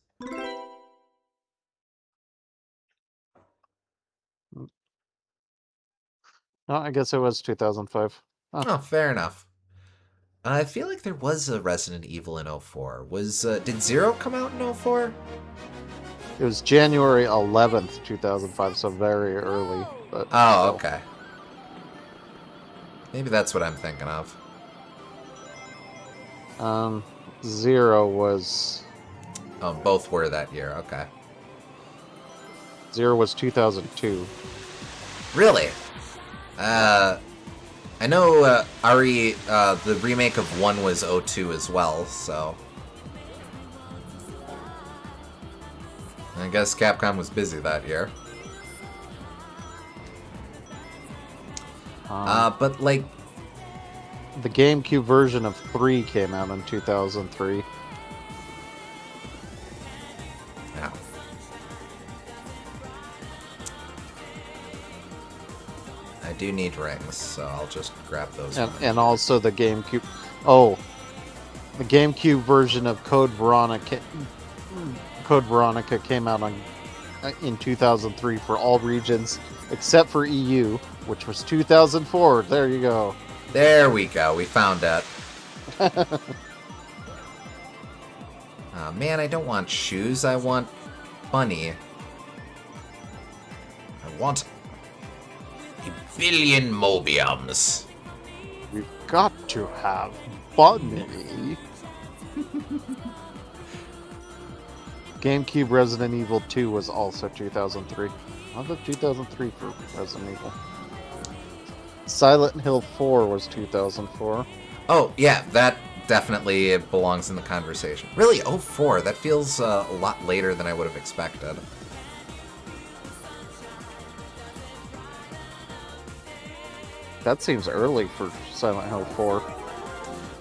S2: No, I guess it was 2005.
S1: Oh, fair enough. I feel like there was a Resident Evil in 04. Did Zero come out in 04?
S2: It was January 11th, 2005, so very early. But
S1: Oh,
S2: still.
S1: okay. Maybe that's what I'm thinking of.
S2: Zero was
S1: Oh, both were that year. Okay.
S2: 2002.
S1: Really? I know RE, the remake of 1 was 02 as well, so... I guess Capcom was busy that year. But, like...
S2: The GameCube version of 3 came out in 2003.
S1: Yeah. I do need rings, so I'll just grab those.
S2: And also the GameCube... Oh! The GameCube version of Code Veronica came out in 2003 for all regions except for EU, which was 2004. There you go.
S1: There we go. We found it. Oh, man, I don't want shoes. I want Bunny. I want a billion Mobiums.
S2: We've got to have Bunny. GameCube Resident Evil 2 was also 2003. How about 2003 for Resident Evil? Silent Hill 4 was 2004.
S1: Oh, yeah, that definitely belongs in the conversation. Really, 04? That feels a lot later than I would have expected.
S2: That seems early for Silent Hill 4.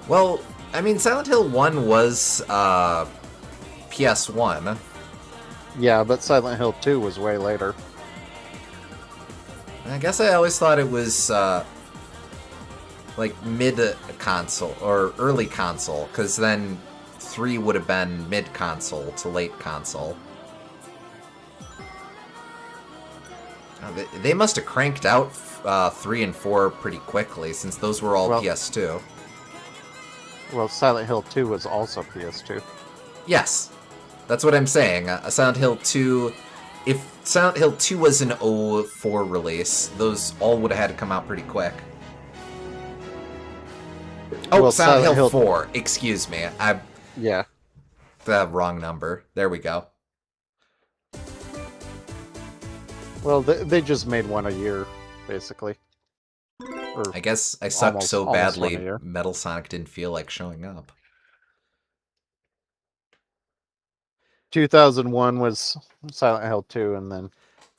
S1: Well, I mean, Silent Hill 1 was PS1.
S2: Yeah, but Silent Hill 2 was way later.
S1: I guess I always thought it was like mid-console or early console, because then 3 would have been mid-console to late console. They must have cranked out 3 and 4 pretty quickly, since those were all PS2.
S2: Well, Silent Hill 2 was also PS2.
S1: Yes, that's what I'm saying. Silent Hill 2... If Silent Hill 2 was an 04 release, those all would have had to come out pretty quick. Oh,
S2: Well,
S1: Silent Hill 4. Excuse me.
S2: Yeah.
S1: The wrong number. There we go.
S2: Well, they just made one a year, basically. Or
S1: I guess I sucked so
S2: almost
S1: badly,
S2: one a year.
S1: Metal Sonic didn't feel like showing up.
S2: 2001 was Silent Hill 2, and then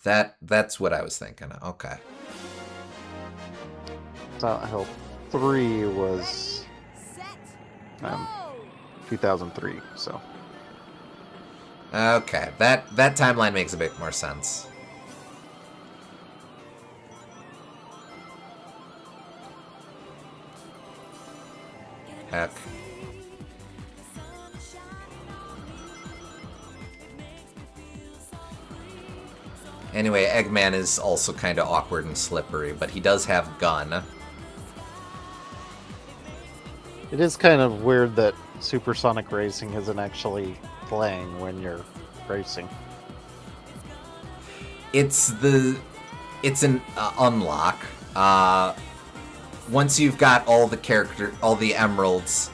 S1: That's what I was thinking. Okay.
S2: Silent Hill 3 was
S3: Set.
S2: Um,
S3: Go.
S2: 2003. So
S1: Okay. That timeline makes a bit more sense. Heck. Anyway, Eggman is also kind of awkward and slippery, but he does have gun.
S2: it is kind of weird that Supersonic Racing isn't actually playing when you're racing.
S1: It's an unlock. Once you've got all the emeralds,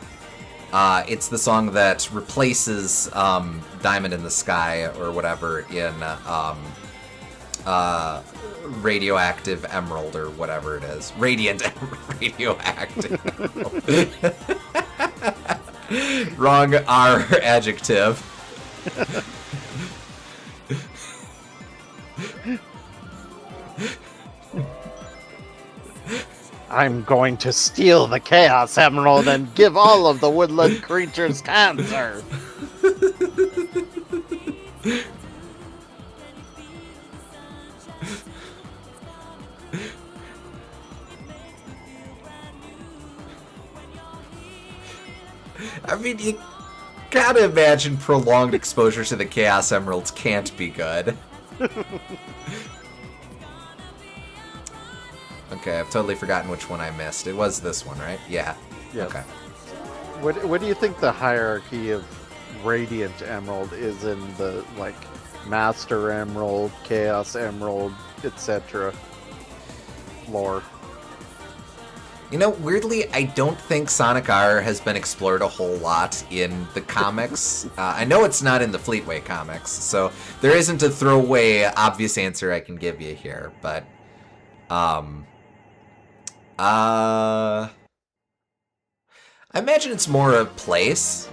S1: it's the song that replaces Diamond in the Sky or whatever in Radioactive Emerald or whatever it is. Radiant Radioactive Emerald. Wrong R adjective.
S2: I'm going to steal the Chaos Emerald and give all of the woodland creatures cancer.
S1: I mean, you gotta imagine prolonged exposure to the Chaos Emeralds can't be good. Okay, I've totally forgotten which one I missed. It was this one, right? Yeah.
S2: Yes.
S1: Okay.
S2: What do you think the hierarchy of Radiant Emerald is in the, like, Master Emerald, Chaos Emerald, etc. lore?
S1: You know, weirdly, I don't think Sonic R has been explored a whole lot in the comics. I know it's not in the Fleetway comics, so there isn't a throwaway obvious answer I can give you here, but I imagine it's more a place.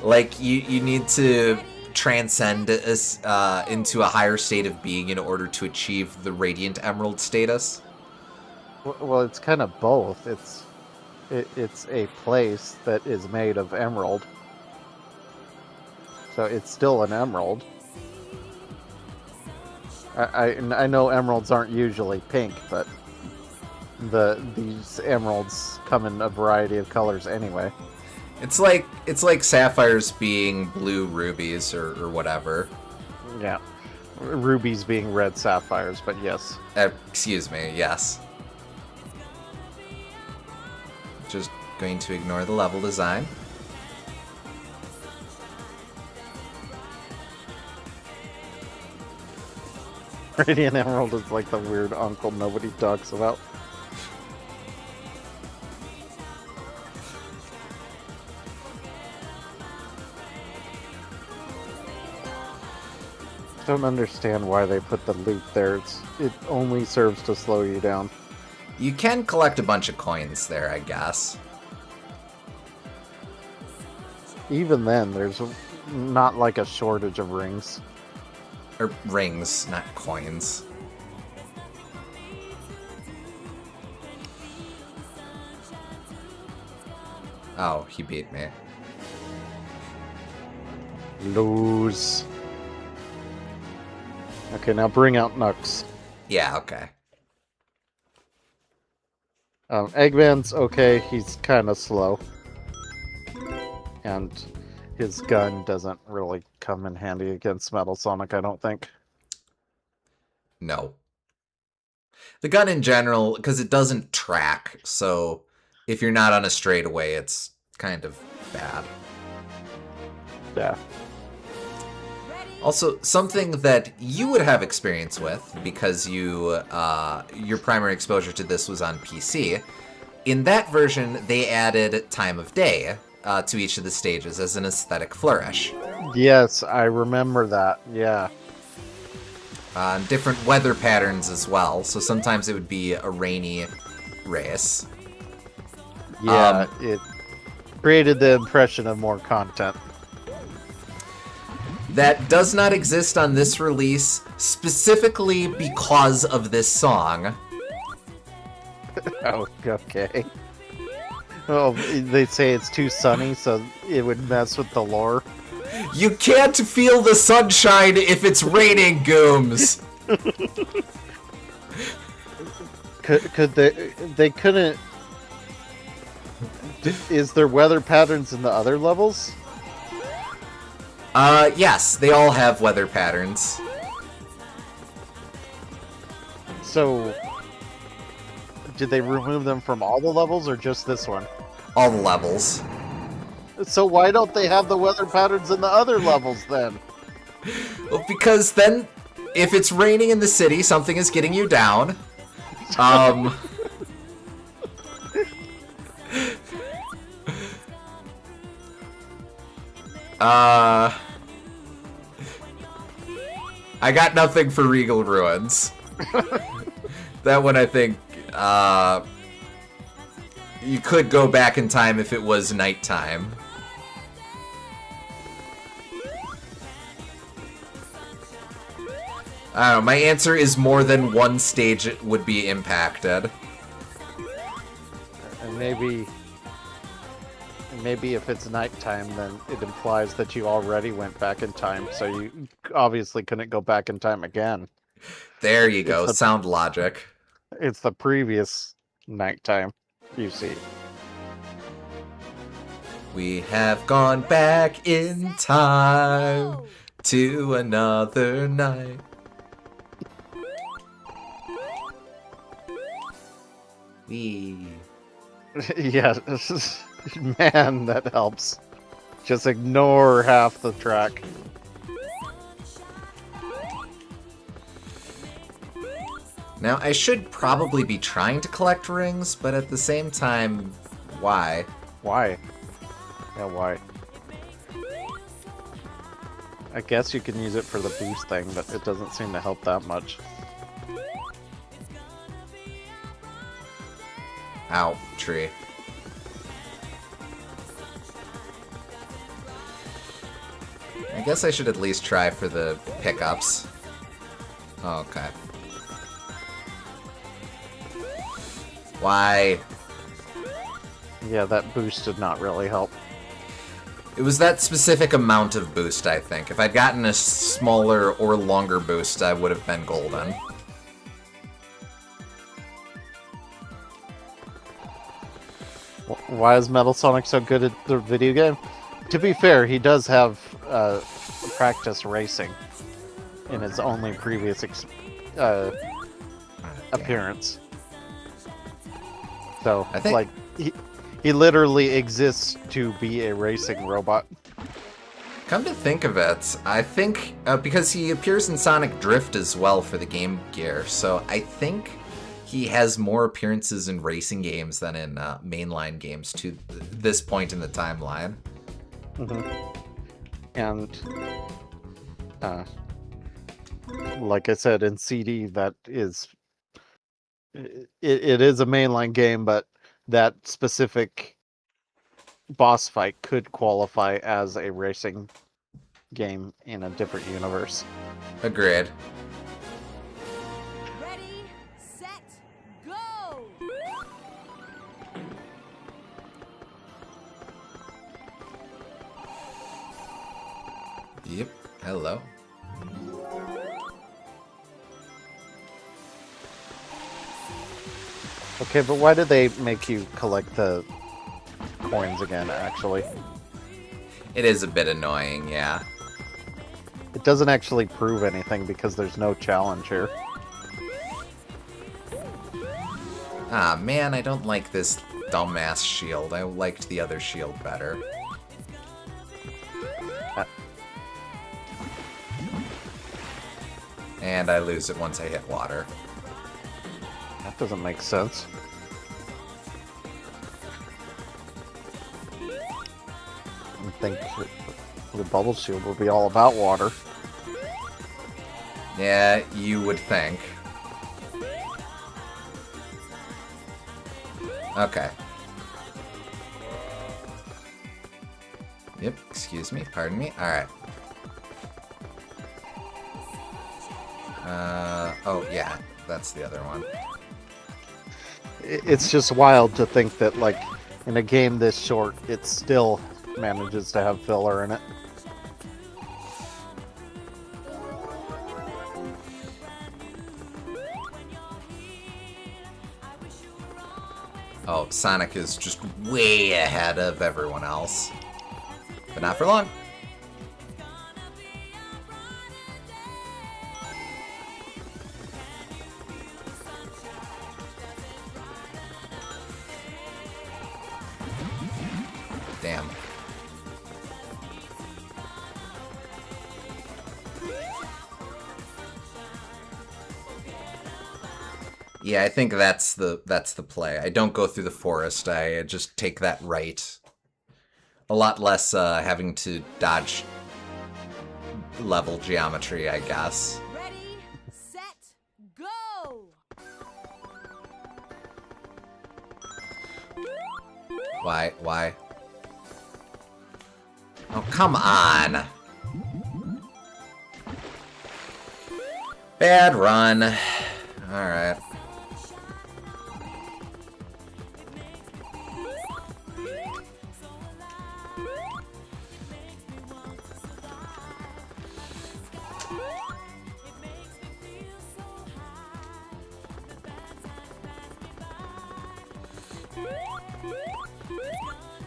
S1: Like, you need to transcend into a higher state of being in order to achieve the Radiant Emerald status.
S2: Well, it's kind of both. It's a place that is made of emerald, so it's still an emerald. I know emeralds aren't usually pink, but these emeralds come in a variety of colors anyway.
S1: It's like sapphires being blue rubies or whatever.
S2: Yeah, rubies being red sapphires, but yes.
S1: Excuse me, yes. Just going to ignore the level design.
S2: Radiant Emerald is like the weird uncle nobody talks about. Don't understand why they put the loot there. It only serves to slow you down.
S1: You can collect a bunch of coins there, I guess.
S2: Even then, there's not like a shortage of rings.
S1: Or rings, not coins. Oh, he beat me.
S2: Lose. Okay, now bring out Nux.
S1: Yeah, okay.
S2: Eggman's okay, he's kind of slow. And his gun doesn't really come in handy against Metal Sonic, I don't think.
S1: No. The gun in general, because it doesn't track, so if you're not on a straightaway, it's kind of bad.
S2: Yeah.
S1: Also, something that you would have experience with, because your primary exposure to this was on PC, in that version, they added time of day to each of the stages as an aesthetic flourish.
S2: Yes, I remember that, yeah.
S1: Different weather patterns as well, so sometimes it would be a rainy race.
S2: Yeah, it created the impression of more content.
S1: That does not exist on this release, specifically because of this song.
S2: Oh, okay. Oh, they say it's too sunny, so it would mess with the lore.
S1: You can't feel the sunshine if it's raining, Gooms!
S2: Could they couldn't... Is there weather patterns in the other levels?
S1: Yes, they all have weather patterns.
S2: So, did they remove them from all the levels or just this one?
S1: All the levels.
S2: So why don't they have the weather patterns in the other levels then?
S1: Well, because then, if it's raining in the city, something is getting you down. I got nothing for Regal Ruins. That one, I think, you could go back in time if it was nighttime. I don't know, my answer is more than one stage would be impacted.
S2: And maybe if it's nighttime, then it implies that you already went back in time, so you obviously couldn't go back in time again.
S1: There you go.
S2: It's the-
S1: Sound logic.
S2: It's the previous nighttime, you see.
S1: We have gone back in time
S3: Go!
S1: to another night. We.
S2: Yeah, man, that helps. Just ignore half the track.
S1: Now, I should probably be trying to collect rings, but at the same time, why?
S2: Why? Yeah, why? I guess you can use it for the boost thing, but it doesn't seem to help that much.
S1: Ow, tree. I guess I should at least try for the pickups. Oh, okay. Why?
S2: Yeah, that boost did not really help.
S1: It was that specific amount of boost, I think. If I'd gotten a smaller or longer boost, I would have been golden.
S2: Why is Metal Sonic so good at the video game? To be fair, he does have practice racing in his only previous appearance. So,
S1: I think-
S2: like, he literally exists to be a racing robot.
S1: Come to think of it, I think, because he appears in Sonic Drift as well for the Game Gear, so I think he has more appearances in racing games than in mainline games to this point in the timeline.
S2: And, like I said, in CD, that is... It is a mainline game, but that specific boss fight could qualify as a racing game in a different universe.
S1: Agreed.
S3: Ready, set, go!
S1: Yep, hello.
S2: Okay, but why did they make you collect the coins again, actually?
S1: It is a bit annoying, yeah.
S2: It doesn't actually prove anything because there's no challenge here.
S1: Ah, man, I don't like this dumbass shield. I liked the other shield better. And I lose it once I hit water.
S2: That doesn't make sense. I think the bubble shield will be all about water.
S1: Yeah, you would think. Okay. Yep, excuse me, pardon me. Alright. Oh, yeah, that's the other one.
S2: It's just wild to think that, like, in a game this short, it still manages to have filler in it.
S1: Oh, Sonic is just way ahead of everyone else. But not for long. Damn. Yeah, I think that's the play. I don't go through the forest. I just take that right. A lot less having to dodge level geometry, I guess.
S3: Ready, set, go!
S1: Why? Why? Oh, come on! Bad run. Alright.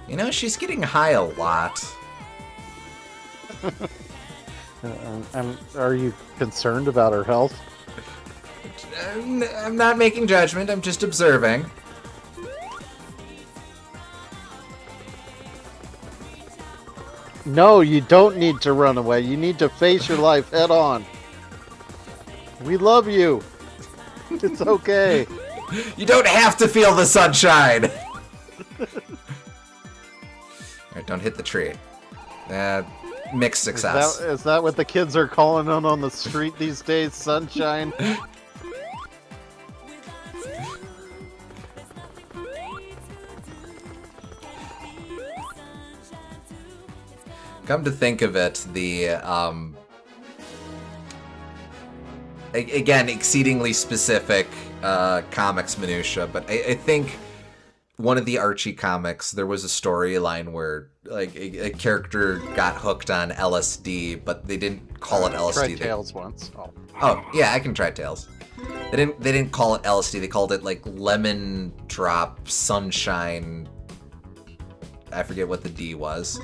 S1: You know, she's getting high a lot.
S2: Are you concerned about her health?
S1: I'm not making judgment, I'm just observing.
S2: No, you don't need to run away. You need to face your life head on. We love you. It's okay.
S1: You don't have to feel the sunshine! Alright, don't hit the tree. Mixed success.
S2: Is that what the kids are calling on the street these days? Sunshine?
S1: Come to think of it, the, again, exceedingly specific comics minutia, but I think one of the Archie comics, there was a storyline where like a character got hooked on LSD, but they didn't call it LSD.
S2: Tried Tails once.
S1: Oh, yeah, I can try Tails. They didn't call it LSD. They called it like lemon drop sunshine. I forget what the D was.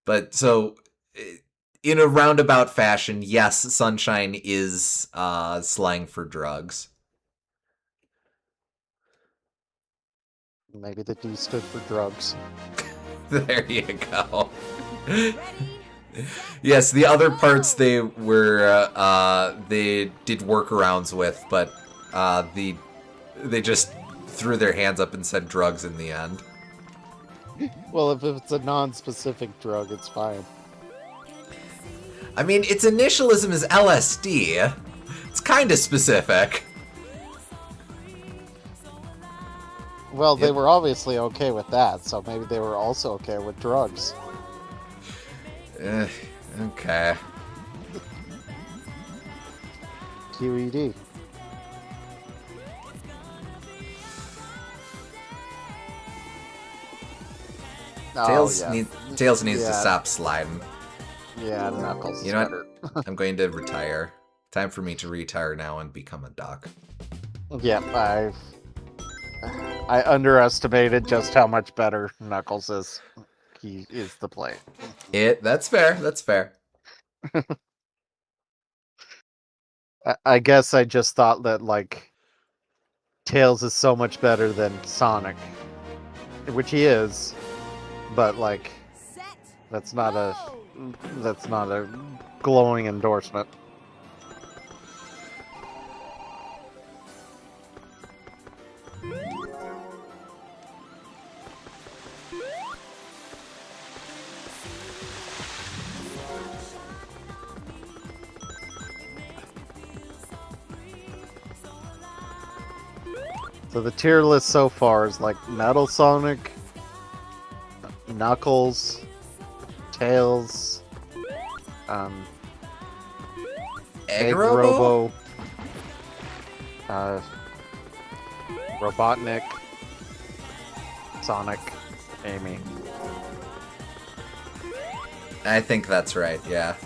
S1: But so, in a roundabout fashion, yes, sunshine is slang for drugs.
S2: Maybe the D stood for drugs.
S1: There you go. Yes, the other parts they were they did workarounds with, but they just threw their hands up and said drugs in the end.
S2: Well, if it's a non-specific drug, it's fine.
S1: I mean, its initialism is LSD. It's kind of specific.
S2: Well, they
S1: Yep.
S2: were obviously okay with that, so maybe they were also okay with drugs.
S1: Okay.
S2: QED.
S1: Tails,
S2: Oh, yeah.
S1: Tails needs to
S2: Yeah.
S1: stop sliding.
S2: Yeah, Knuckles.
S1: You know what?
S2: better.
S1: I'm going to retire. Time for me to retire now and become a duck.
S2: Yep, I underestimated just how much better Knuckles is. He is the play.
S1: That's fair. That's fair.
S2: I guess I just thought that, like, Tails is so much better than Sonic. Which he is, but, like,
S3: Set.
S2: that's not a
S3: Go.
S2: glowing endorsement. So the tier list so far is like Metal Sonic, Knuckles, Tails,
S1: Egg
S2: Robo, Robotnik, Sonic, Amy.
S1: I think that's right, yeah.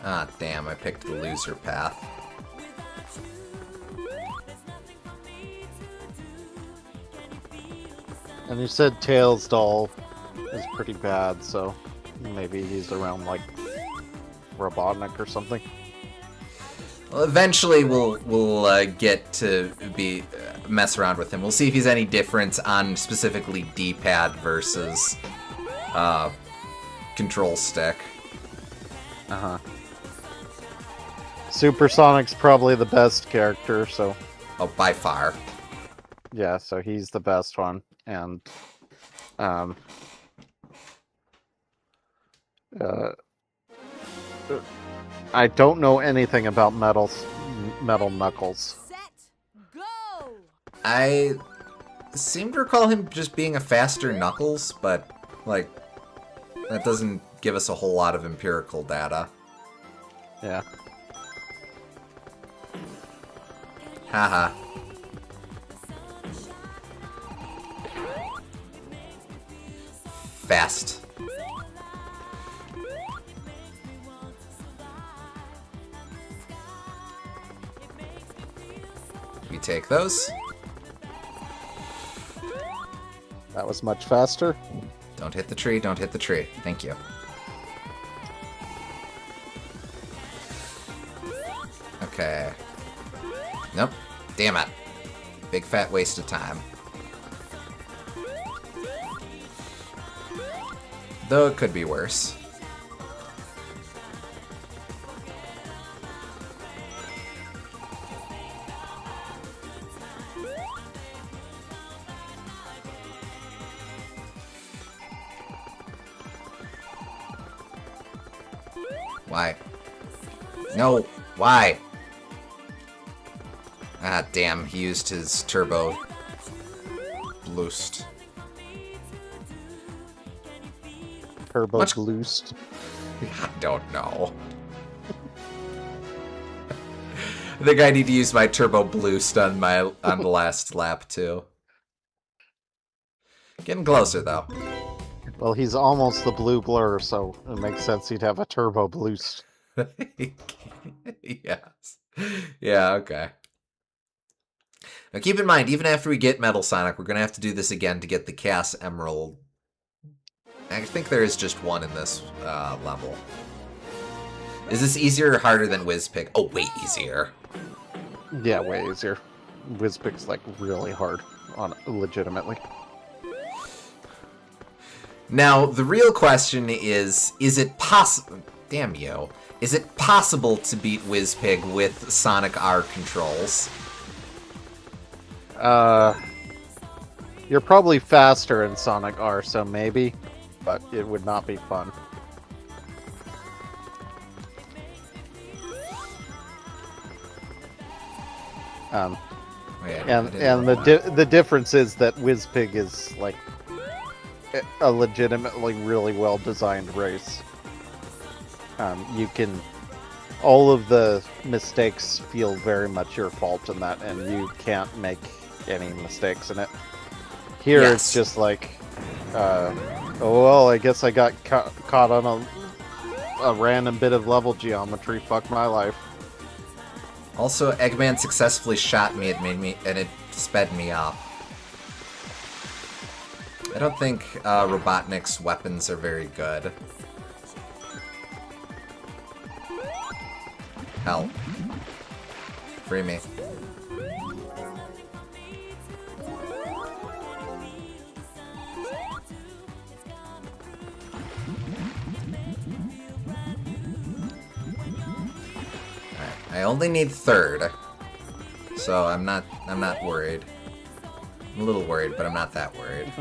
S1: Ah, damn, I picked the loser path.
S2: And you said Tails doll is pretty bad, so maybe he's around like Robotnik or something.
S1: Well, eventually we'll get to mess around with him. We'll see if he's any different on specifically D-pad versus control stick.
S2: Uh-huh. Supersonic's probably the best character, so
S1: Oh, by far.
S2: yeah, so he's the best one. And I don't know anything about Metal Knuckles.
S3: Set. Go.
S1: I seem to recall him just being a faster Knuckles, but, like, that doesn't give us a whole lot of empirical data.
S2: Yeah.
S1: Haha. Fast. We take those.
S2: That was much faster.
S1: Don't hit the tree, don't hit the tree. Thank you. Okay. Nope. Damn it. Big fat waste of time. Though it could be worse. Why? No, why? Ah, damn, he used his turbo boost.
S2: Turbo
S1: Much-
S2: boost.
S1: I don't know. I think I need to use my turbo boost on the last lap too. Getting closer though.
S2: Well, he's almost the blue blur, so it makes sense he'd have a turbo boost.
S1: Yes. Yeah, okay. Now keep in mind, even after we get Metal Sonic, we're going to have to do this again to get the Chaos Emerald. I think there is just one in this level. Is this easier or harder than Whizpig? Oh, way easier.
S2: Yeah, way easier. Whizpig's like really hard, legitimately.
S1: Now, the real question is it possible... Damn you. Is it possible to beat Whizpig with Sonic R controls?
S2: You're probably faster in Sonic R, so maybe, but it would not be fun.
S1: Wait,
S2: And the difference is that Whizpig is like a legitimately really well designed race. You can all of the mistakes feel very much your fault in that, and you can't make any mistakes in it. Here it's just like, oh well, I guess I got caught on a random bit of level geometry. Fuck my life.
S1: Also, Eggman successfully shot me. It sped me up. I don't think Robotnik's weapons are very good. Help. Free me. I only need third, so I'm not worried. I'm a little worried, but I'm not that worried.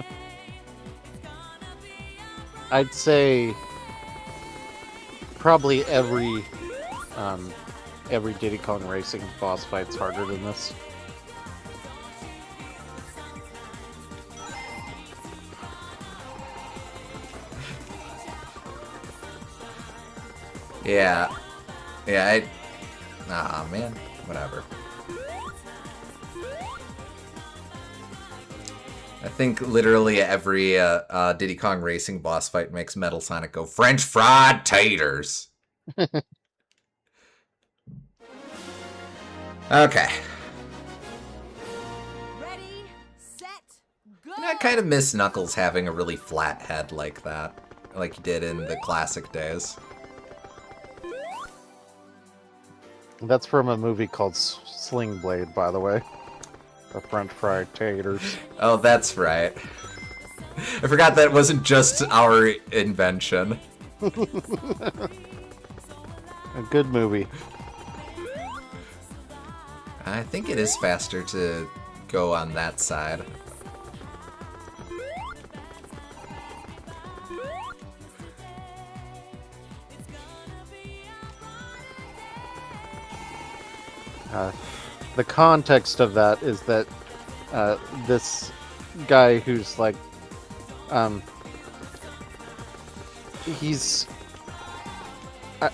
S2: I'd say probably every Diddy Kong Racing boss fight's harder than this.
S1: Yeah. Ah, man. Whatever. I think literally every Diddy Kong Racing boss fight makes Metal Sonic go, French fried taters! Okay.
S3: Ready, set, go.
S1: I kind of miss Knuckles having a really flat head like that. Like he did in the classic days.
S2: That's from a movie called Sling Blade, by the way. The French fried taters.
S1: Oh, that's right. I forgot that wasn't just our invention.
S2: A good movie.
S1: I think it is faster to go on that side.
S2: The context of that is that this guy who's like he's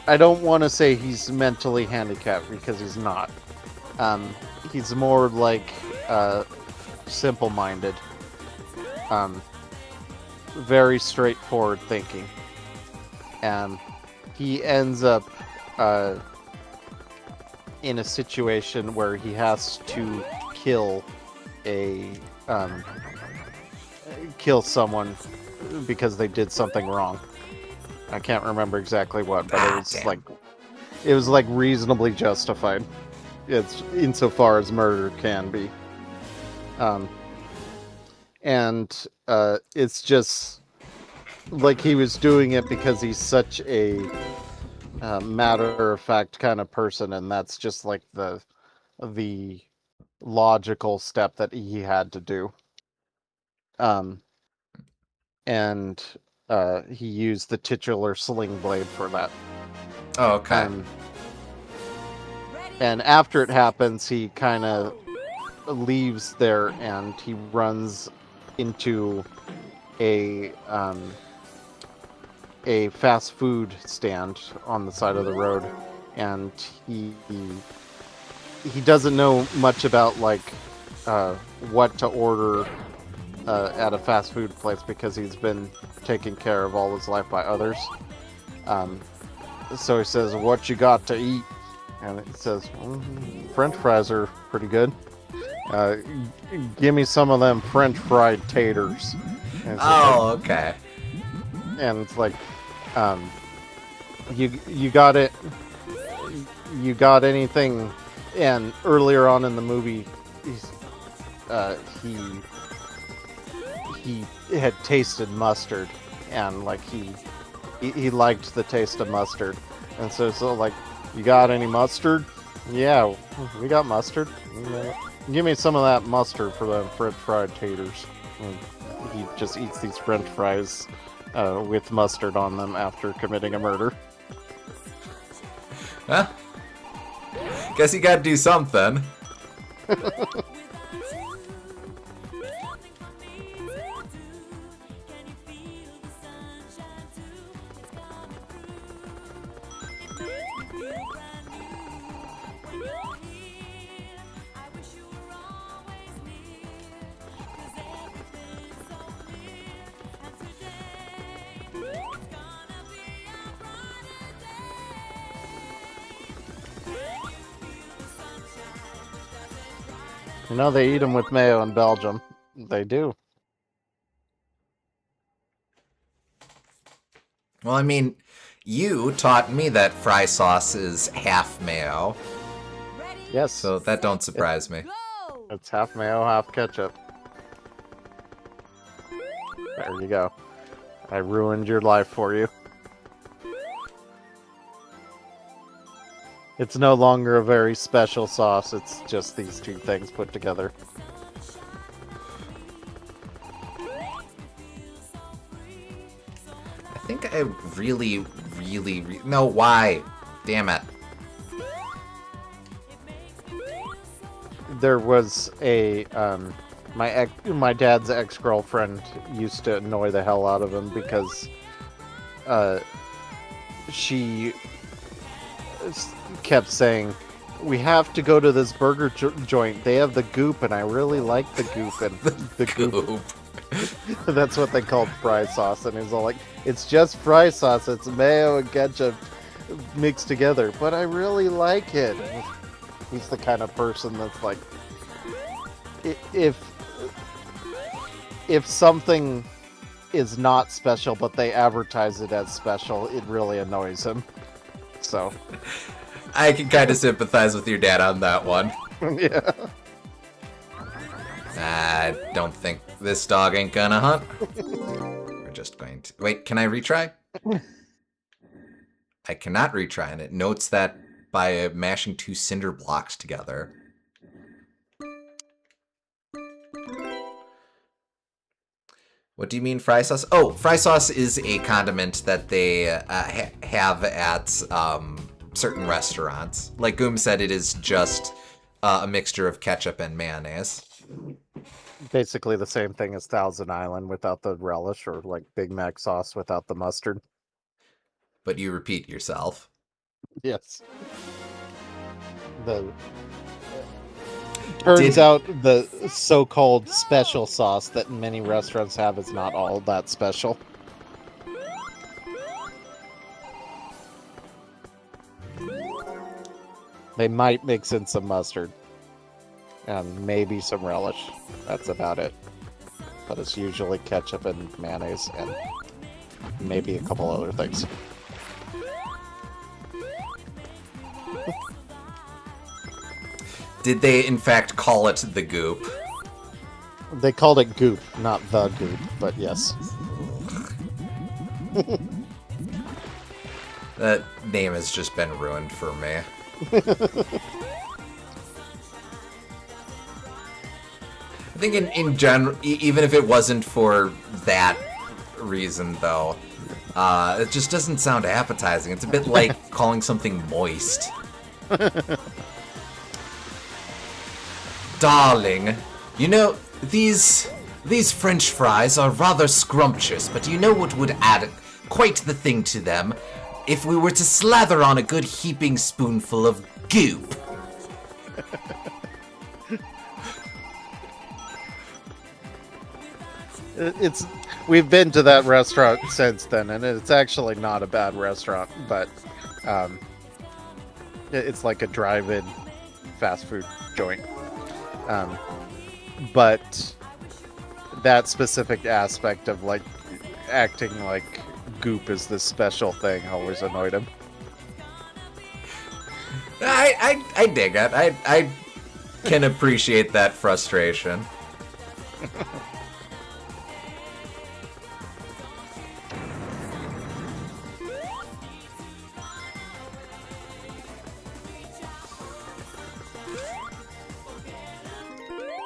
S2: I don't want to say he's mentally handicapped because he's not. He's more like simple-minded, very straightforward thinking, and he ends up in a situation where he has to kill kill someone because they did something wrong. I can't remember exactly what, but it was like reasonably justified. It's insofar as murder can be. And it's just like he was doing it because he's such a matter-of-fact kind of person, and that's just like the logical step that he had to do. And he used the titular sling blade for that.
S1: Oh, okay.
S2: And after it happens, he kind of leaves there and he runs into a fast food stand on the side of the road, and he doesn't know much about like what to order at a fast food place because he's been taken care of all his life by others. So he says, "What you got to eat?" And it says, "French fries are pretty good. Give me some of them French fried taters." And
S1: Okay.
S2: And it's like, you got it. You got anything? And earlier on in the movie, he had tasted mustard, and like he liked the taste of mustard, and so like, you got any mustard? Yeah, we got mustard. Give me some of that mustard for the French fried taters. And he just eats these French fries with mustard on them after committing a murder.
S1: Huh? Guess you gotta do something.
S2: You know, they eat them with mayo in Belgium. They do.
S1: Well, I mean, you taught me that fry sauce is half mayo,
S2: Yes.
S1: so that don't surprise me.
S3: Go!
S2: It's half mayo, half ketchup. There you go. I ruined your life for you. It's no longer a very special sauce, it's just these two things put together.
S1: I think I really, no, why? Damn it.
S2: There was a my dad's ex-girlfriend used to annoy the hell out of him because she kept saying, "We have to go to this burger joint. They have the goop, and I really like the goop." And the goop. That's what they called fry sauce. And he's all like, "It's just fry sauce. It's mayo and ketchup mixed together, but I really like it." He's the kind of person that's like, if something is not special, but they advertise it as special, it really annoys him. So
S1: I can kind of sympathize with your dad on that one.
S2: yeah.
S1: I don't think this dog ain't gonna hunt. We're just going to... Wait, can I retry? I cannot retry, and it notes that by mashing two cinder blocks together. What do you mean fry sauce? Oh, fry sauce is a condiment that they have at certain restaurants. Like Goom said, it is just a mixture of ketchup and mayonnaise.
S2: Basically the same thing as Thousand Island without the relish, or like Big Mac sauce without the mustard.
S1: But you repeat yourself.
S2: Yes. Turns out the so-called special sauce that many restaurants have is not all that special. They might mix in some mustard and maybe some relish. That's about it. But it's usually ketchup and mayonnaise and maybe a couple other things.
S1: Did they, in fact, call it the goop?
S2: They called it goop, not the goop, but yes.
S1: That name has just been ruined for me. I think in general, even if it wasn't for that reason, though, it just doesn't sound appetizing. It's a bit like calling something moist. Darling, you know, these French fries are rather scrumptious, but you know what would add quite the thing to them? If we were to slather on a good heaping spoonful of goop.
S2: We've been to that restaurant since then, and it's actually not a bad restaurant, but it's like a drive-in fast food joint. But that specific aspect of like acting like goop is this special thing always annoyed him.
S1: I dig it. I can appreciate that frustration.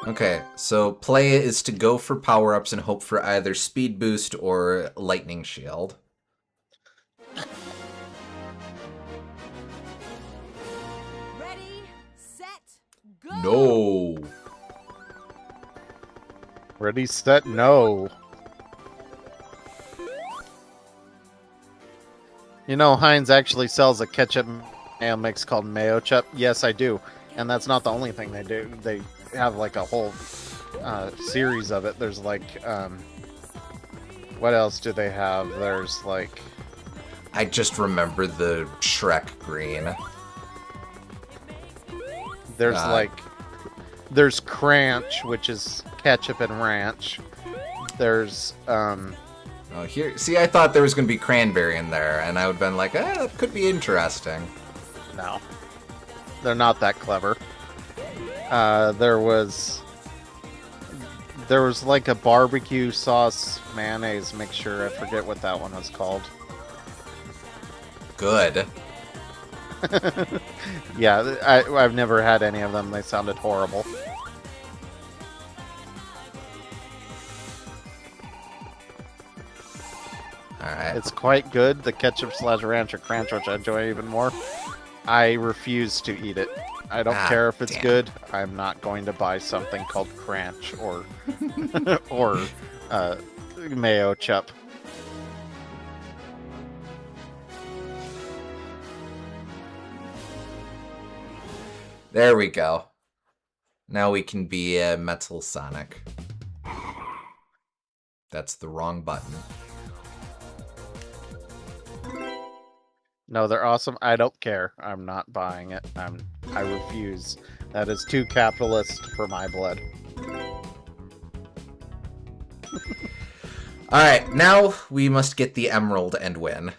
S1: Okay, so play is to go for power-ups and hope for either speed boost or lightning shield.
S3: Ready, set, go.
S1: No.
S2: Ready, set, no. You know, Heinz actually sells a ketchup mayo mix called Mayo Chup. Yes, I do. And that's not the only thing they do. They have like a whole series of it. There's like, what else do they have? There's like...
S1: I just remember the Shrek green.
S2: There's there's Cranch, which is ketchup and ranch. There's,
S1: Oh, here. See, I thought there was going to be cranberry in there, and I would have been like, that could be interesting.
S2: no. They're not that clever. There was like a barbecue sauce mayonnaise mixture. I forget what that one was called.
S1: Good.
S2: Yeah, I've never had any of them. They sounded horrible.
S1: Alright.
S2: It's quite good. The ketchup / ranch or Cranch, which I enjoy even more. I refuse to eat it. I don't care if it's
S1: damn.
S2: good. I'm not going to buy something called Cranch or or Mayo Chup.
S1: There we go. Now we can be Metal Sonic. That's the wrong button.
S2: No, they're awesome. I don't care. I'm not buying it. I refuse. That is too capitalist for my blood.
S1: Alright, now we must get the emerald and win.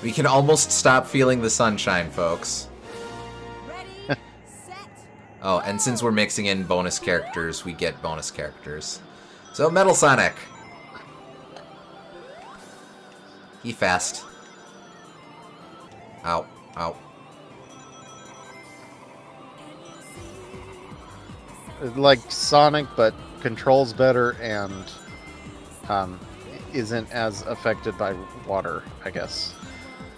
S1: We can almost stop feeling the sunshine, folks.
S3: Ready, set,
S1: Oh, and since we're mixing in bonus characters, we get bonus characters. So, Metal Sonic. He fast. Ow, ow.
S2: Like Sonic, but controls better and isn't as affected by water, I guess.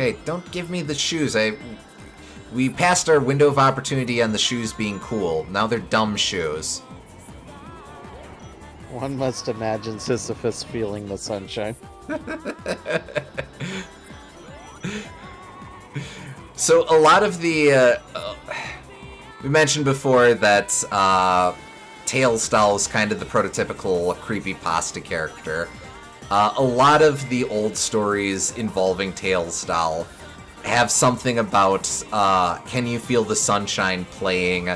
S1: Okay, don't give me the shoes. We passed our window of opportunity on the shoes being cool. Now they're dumb shoes.
S2: One must imagine Sisyphus feeling the sunshine.
S1: So a lot of the we mentioned before that Tails Doll is kind of the prototypical creepypasta character. A lot of the old stories involving Tails Doll have something about can you feel the sunshine playing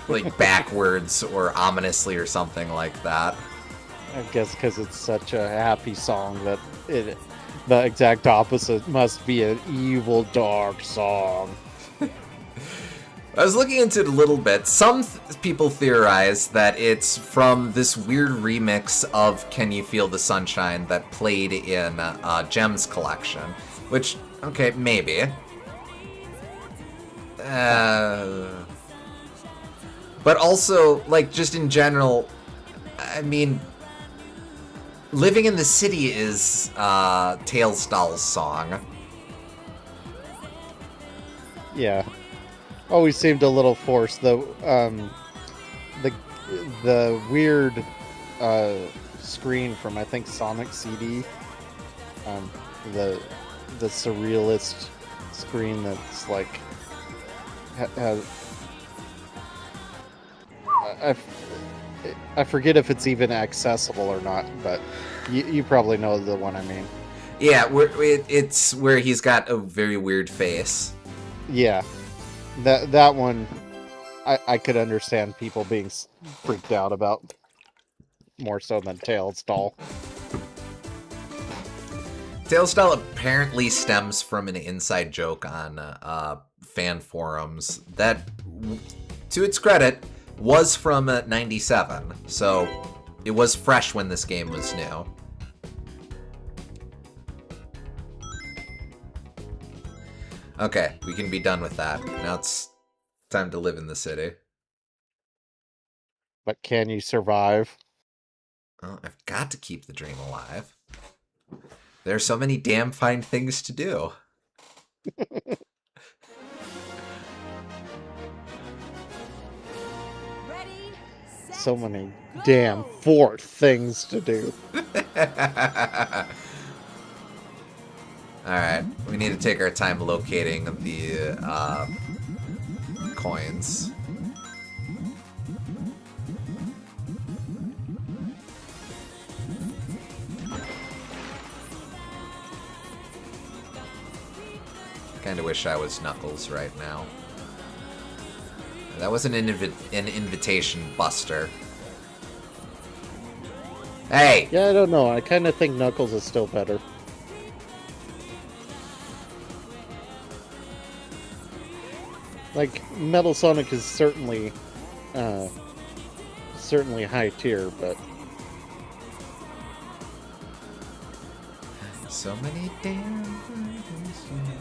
S1: like backwards or ominously or something like that.
S2: I guess because it's such a happy song that the exact opposite must be an evil, dark song.
S1: I was looking into it a little bit. Some people theorize that it's from this weird remix of Can You Feel the Sunshine that played in Gem's collection. Which, okay, maybe. But also, like, just in general, I mean, Living in the City is Tails Doll's song.
S2: Yeah. Always seemed a little forced, though. The weird screen from, I think, Sonic CD. The surrealist screen that's like has I forget if it's even accessible or not, but you probably know the one I mean.
S1: Yeah, it's where he's got a very weird face.
S2: Yeah, that one I could understand people being freaked out about more so than Tails Doll.
S1: Tails Doll apparently stems from an inside joke on fan forums that, to its credit, was from 97, so it was fresh when this game was new. Okay, we can be done with that. Now it's time to live in the city.
S2: But can you survive?
S1: Well, I've got to keep the dream alive. There are so many damn fine things to do.
S3: Ready, set,
S2: So many
S3: go.
S2: damn things to do.
S1: Alright, we need to take our time locating the coins. Kinda wish I was Knuckles right now. That was an invitation buster. Hey!
S2: Yeah, I don't know. I kind of think Knuckles is still better. Like, Metal Sonic is certainly high tier, but
S1: So many damn things to do.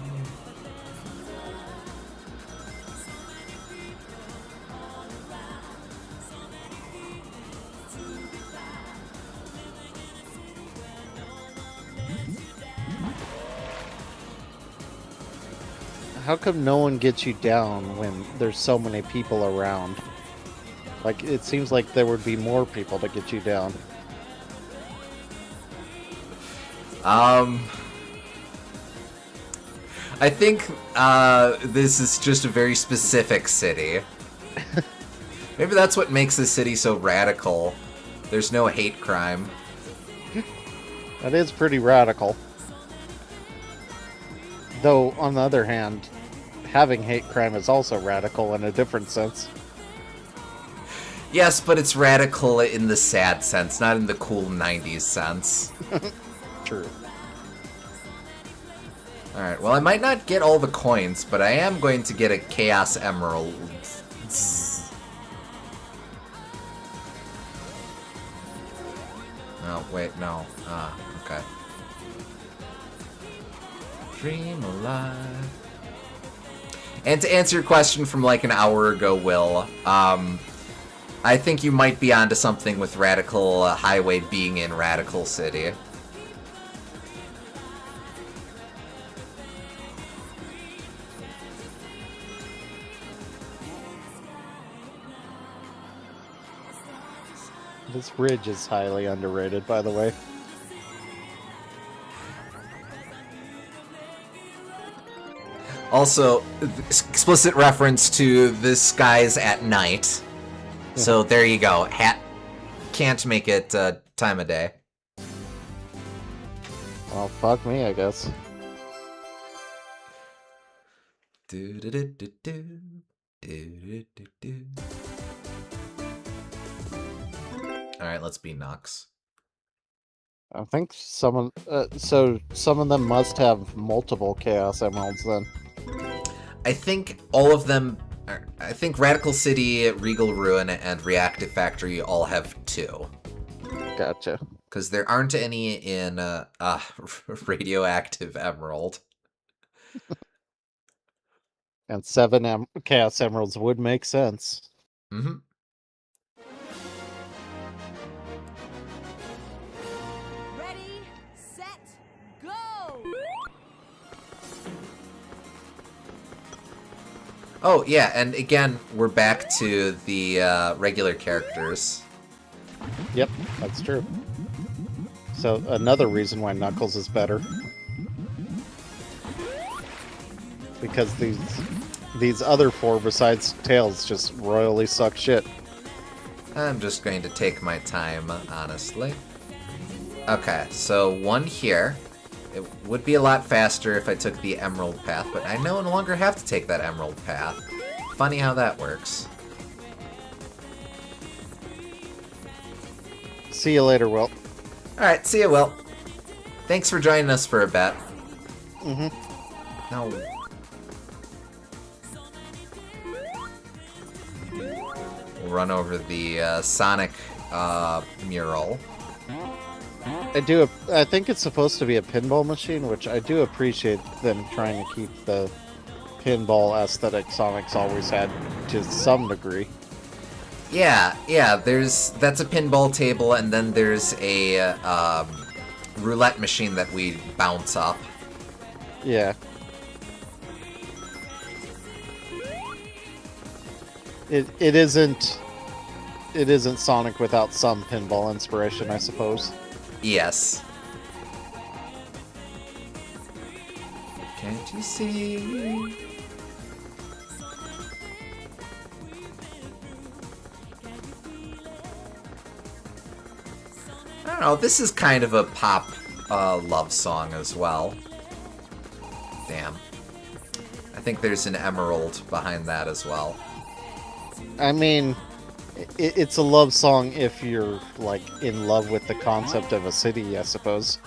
S2: how come no one gets you down when there's so many people around? Like, it seems like there would be more people to get you down.
S1: I think this is just a very specific city. Maybe that's what makes this city so radical. There's no hate crime.
S2: That is pretty radical. Though, on the other hand, having hate crime is also radical in a different sense.
S1: Yes, but it's radical in the sad sense, not in the cool 90s sense.
S2: True.
S1: Alright, well I might not get all the coins, but I am going to get a Chaos Emerald. Oh, wait, no. Okay. Dream alive. And to answer your question from like an hour ago, Will, I think you might be onto something with Radical Highway being in Radical City.
S2: This ridge is highly underrated, by the way.
S1: Also, explicit reference to the skies at night. So there you go. Can't make it time of day.
S2: Well, fuck me, I guess.
S1: Alright, let's be Nux.
S2: I think some of them must have multiple Chaos Emeralds then.
S1: I think all of them... I think Radical City, Regal Ruin, and Reactive Factory all have 2.
S2: Gotcha.
S1: Because there aren't any in Radioactive Emerald.
S2: And 7 Chaos Emeralds would make sense.
S1: Mm-hmm.
S3: Ready, set, go!
S1: Oh, yeah, and again, we're back to the regular characters.
S2: Yep, that's true. So another reason why Knuckles is better. Because these other 4 besides Tails just royally suck shit.
S1: I'm just going to take my time, honestly. Okay, so 1 here. It would be a lot faster if I took the Emerald path, but I no longer have to take that Emerald path. Funny how that works.
S2: See you later, Will.
S1: Alright, see ya, Will. Thanks for joining us for a bit.
S2: Mm-hmm.
S1: No. We'll run over the Sonic mural.
S2: I think it's supposed to be a pinball machine, which I do appreciate them trying to keep the pinball aesthetic Sonic's always had to some degree.
S1: Yeah, that's a pinball table, and then there's a roulette machine that we bounce up.
S2: Yeah. It isn't Sonic without some pinball inspiration, I suppose.
S1: Yes. Can't you see? I don't know, this is kind of a pop love song as well. Damn. I think there's an emerald behind that as well.
S2: I mean, it's a love song if you're, like, in love with the concept of a city, I suppose.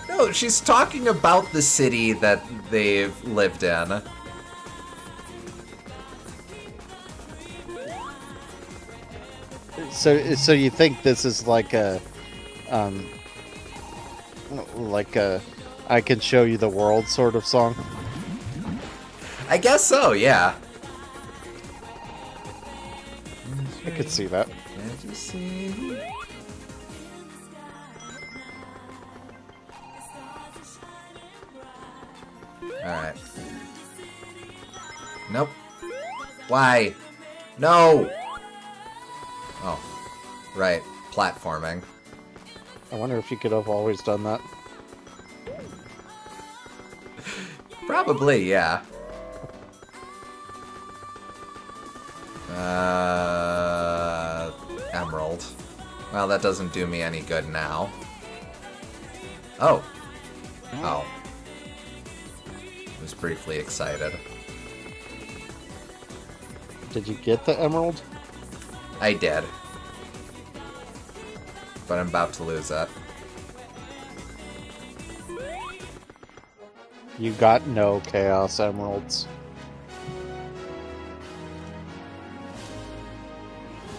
S1: No, she's talking about the city that they've lived in.
S2: So you think this is like a I can show you the world sort of song?
S1: I guess so, yeah.
S2: I could see that.
S1: Can't you see? Alright. Nope. Why? No! Oh. Right. Platforming.
S2: I wonder if you could have always done that.
S1: Probably, yeah. Emerald. Well, that doesn't do me any good now. Oh. Oh. I was briefly excited.
S2: Did you get the emerald?
S1: I did. But I'm about to lose it.
S2: You got no Chaos Emeralds.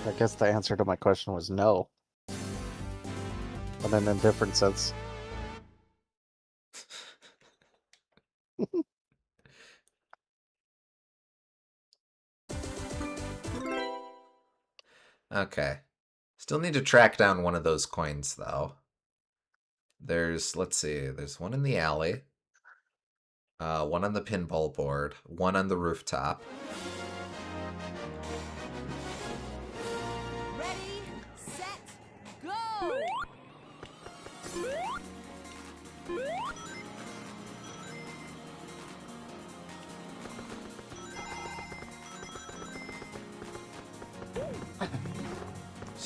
S2: I guess the answer to my question was no. But in a different sense.
S1: Okay. Still need to track down one of those coins, though. Let's see, there's one in the alley. One on the pinball board. One on the rooftop.
S3: Ready, set,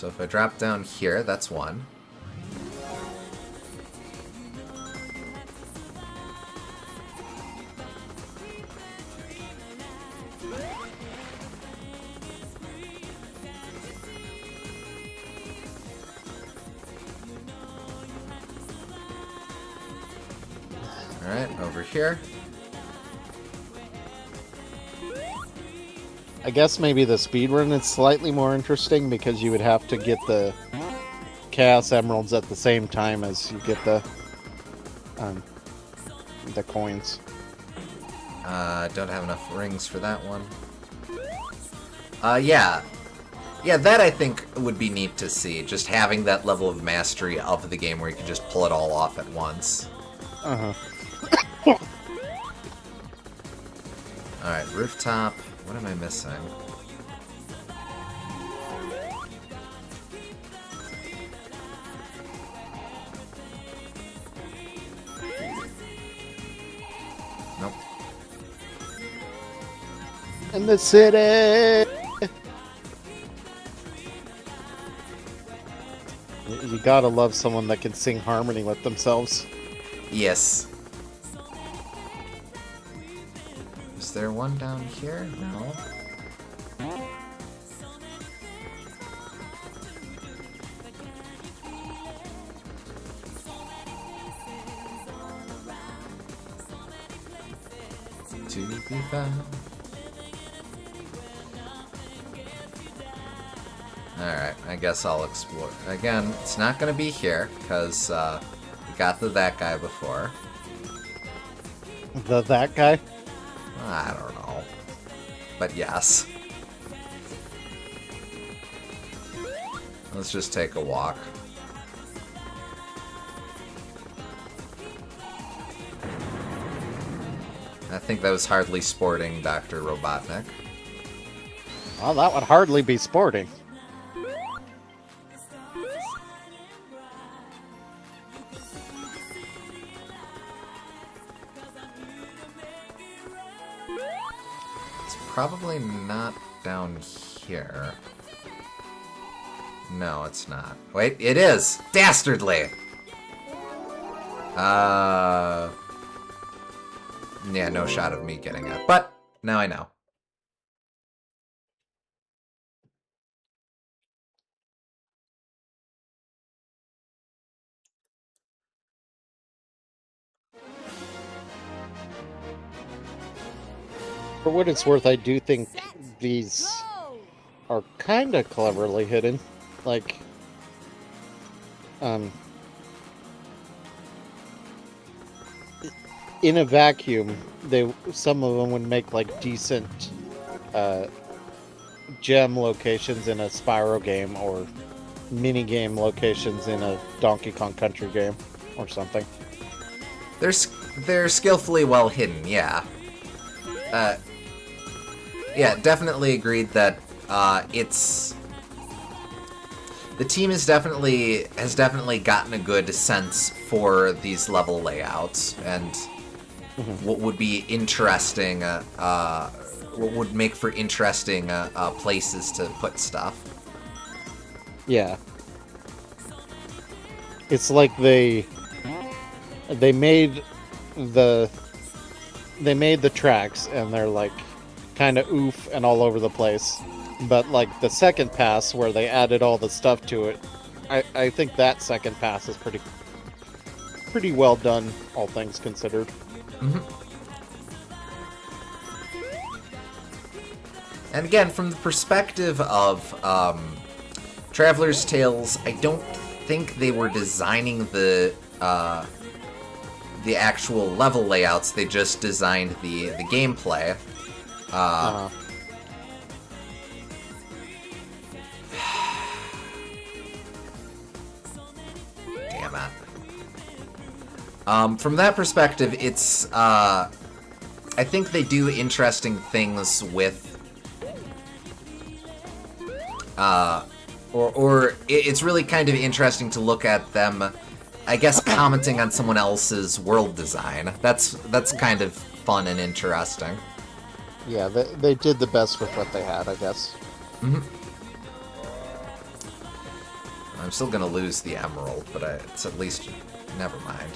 S1: So if I drop down here, that's one. Alright, over here.
S2: I guess maybe the speedrun is slightly more interesting because you would have to get the Chaos Emeralds at the same time as you get the coins.
S1: Don't have enough rings for that one. Yeah. Yeah, that I think would be neat to see. Just having that level of mastery of the game where you can just pull it all off at once.
S2: Uh-huh.
S1: Alright, rooftop. What am I missing? Nope.
S2: In the city! You gotta love someone that can sing harmony with themselves.
S1: Yes. Is there one down here? No. To be found. Alright, I guess I'll explore. Again, it's not gonna be here, because we got that guy before.
S2: That guy?
S1: I don't know. But yes. Let's just take a walk. I think that was hardly sporting, Dr. Robotnik.
S2: Well, that would hardly be sporting.
S1: It's probably not down here. No, it's not. Wait, it is! Dastardly! Yeah, no shot of me getting it. But, now I know.
S2: For what it's worth, I do think these are kind of cleverly hidden. Like, in a vacuum, some of them would make like decent gem locations in a Spyro game or mini game locations in a Donkey Kong Country game or something.
S1: They're skillfully well hidden, yeah. Yeah, definitely agreed that it's the team has definitely gotten a good sense for these level layouts and what would be interesting, what would make for interesting places to put stuff.
S2: Yeah, it's like they made the tracks and they're like kind of oof and all over the place, but like the second pass where they added all the stuff to it, I think that second pass is pretty well done, all things considered.
S1: And again, from the perspective of Traveler's Tales, I don't think they were designing the actual level layouts. They just designed the gameplay. Damn it. From that perspective, it's I think they do interesting things with or it's really kind of interesting to look at them, I guess, commenting on someone else's world design. That's kind of fun and interesting.
S2: Yeah, they did the best with what they had, I guess.
S1: I'm still gonna lose the emerald, but it's at least... Never mind.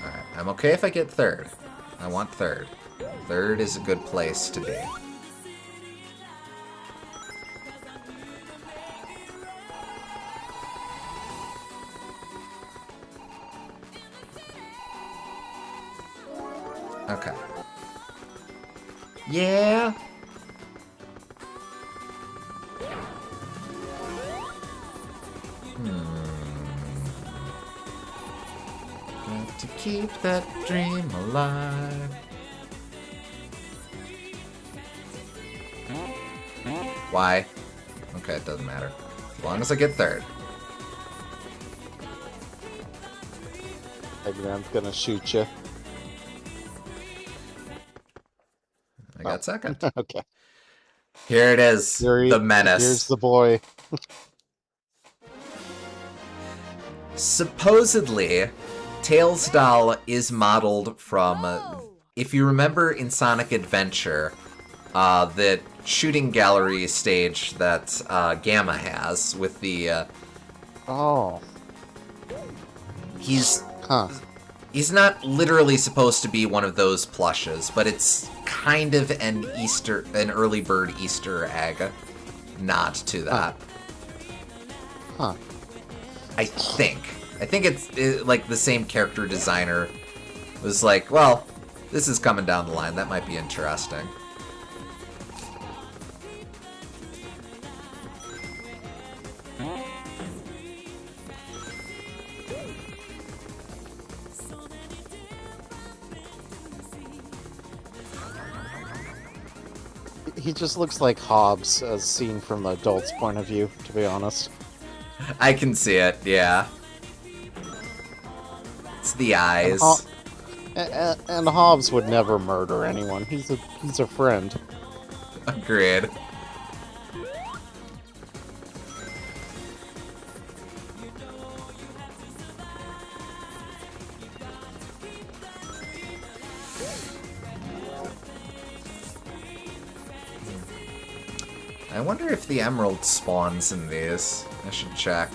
S1: Alright, I'm okay if I get third. I want third. Third is a good place to be. Okay. Yeah. Got to keep that dream alive. Why? Okay, it doesn't matter. As long as I get third.
S2: Eggman's gonna shoot you.
S1: I got second.
S2: Okay.
S1: Here it is. The menace.
S2: Here's the boy.
S1: Supposedly, Tails doll is modeled from,
S3: Go!
S1: if you remember in Sonic Adventure, the shooting gallery stage that Gamma has with the,
S2: Oh.
S1: he's
S2: Huh.
S1: not literally supposed to be one of those plushes, but it's kind of an early bird Easter egg nod to that.
S2: Huh.
S1: I think it's like the same character designer was like, well, this is coming down the line. That might be interesting.
S2: He just looks like Hobbs as seen from the adult's point of view, to be honest.
S1: I can see it, yeah. It's the eyes.
S2: And Hobbs would never murder anyone. He's a friend.
S1: Agreed. I wonder if the emerald spawns in these. I should check.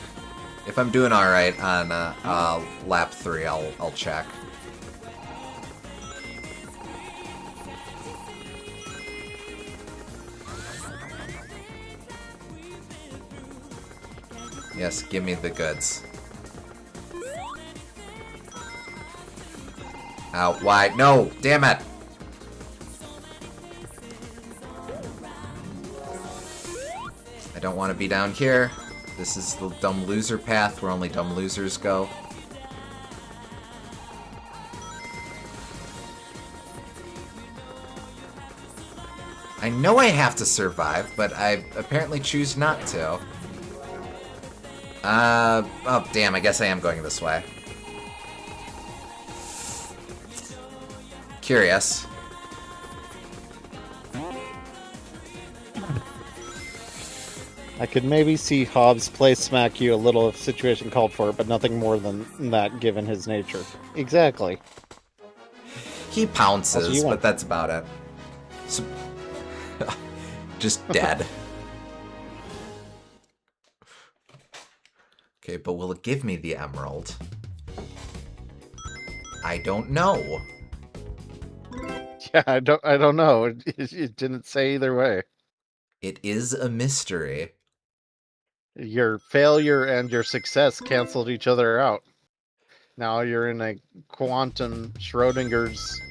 S1: If I'm doing alright on lap 3, I'll check. Yes, give me the goods. Ow, why? No! Damn it! I don't want to be down here. This is the dumb loser path where only dumb losers go. I know I have to survive, but I apparently choose not to. Oh damn, I guess I am going this way. Curious.
S2: I could maybe see Hobbs play smack you a little if situation called for it, but nothing more than that given his nature. Exactly.
S1: He
S2: That's what
S1: pounces,
S2: you
S1: but
S2: want.
S1: that's about it. Just dead. Okay, but will it give me the emerald? I don't know.
S2: Yeah, I don't know. It didn't say either way.
S1: It is a mystery.
S2: Your failure and your success canceled each other out. Now you're in a quantum Schrodinger's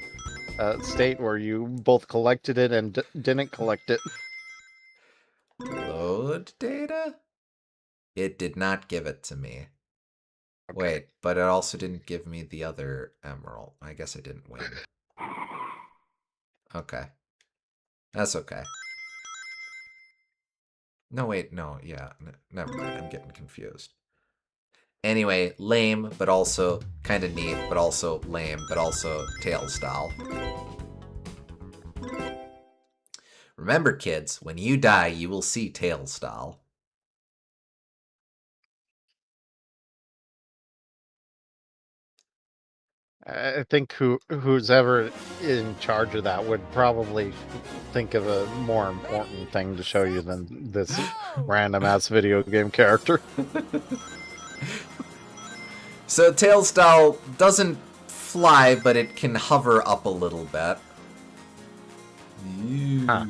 S2: state where you both collected it and didn't collect it.
S1: Load data? It did not give it to me.
S2: Okay.
S1: Wait, but it also didn't give me the other emerald. I guess I didn't win. Okay. That's okay. No, wait, no, yeah. Never mind, I'm getting confused. Anyway, lame, but also kind of neat, but also lame, but also Tails doll. Remember, kids, when you die, you will see Tails doll.
S2: I think who's ever in charge of that would probably think of a more important thing to show you than this random ass video game character.
S1: So Tails doll doesn't fly, but it can hover up a little bit.
S2: Huh.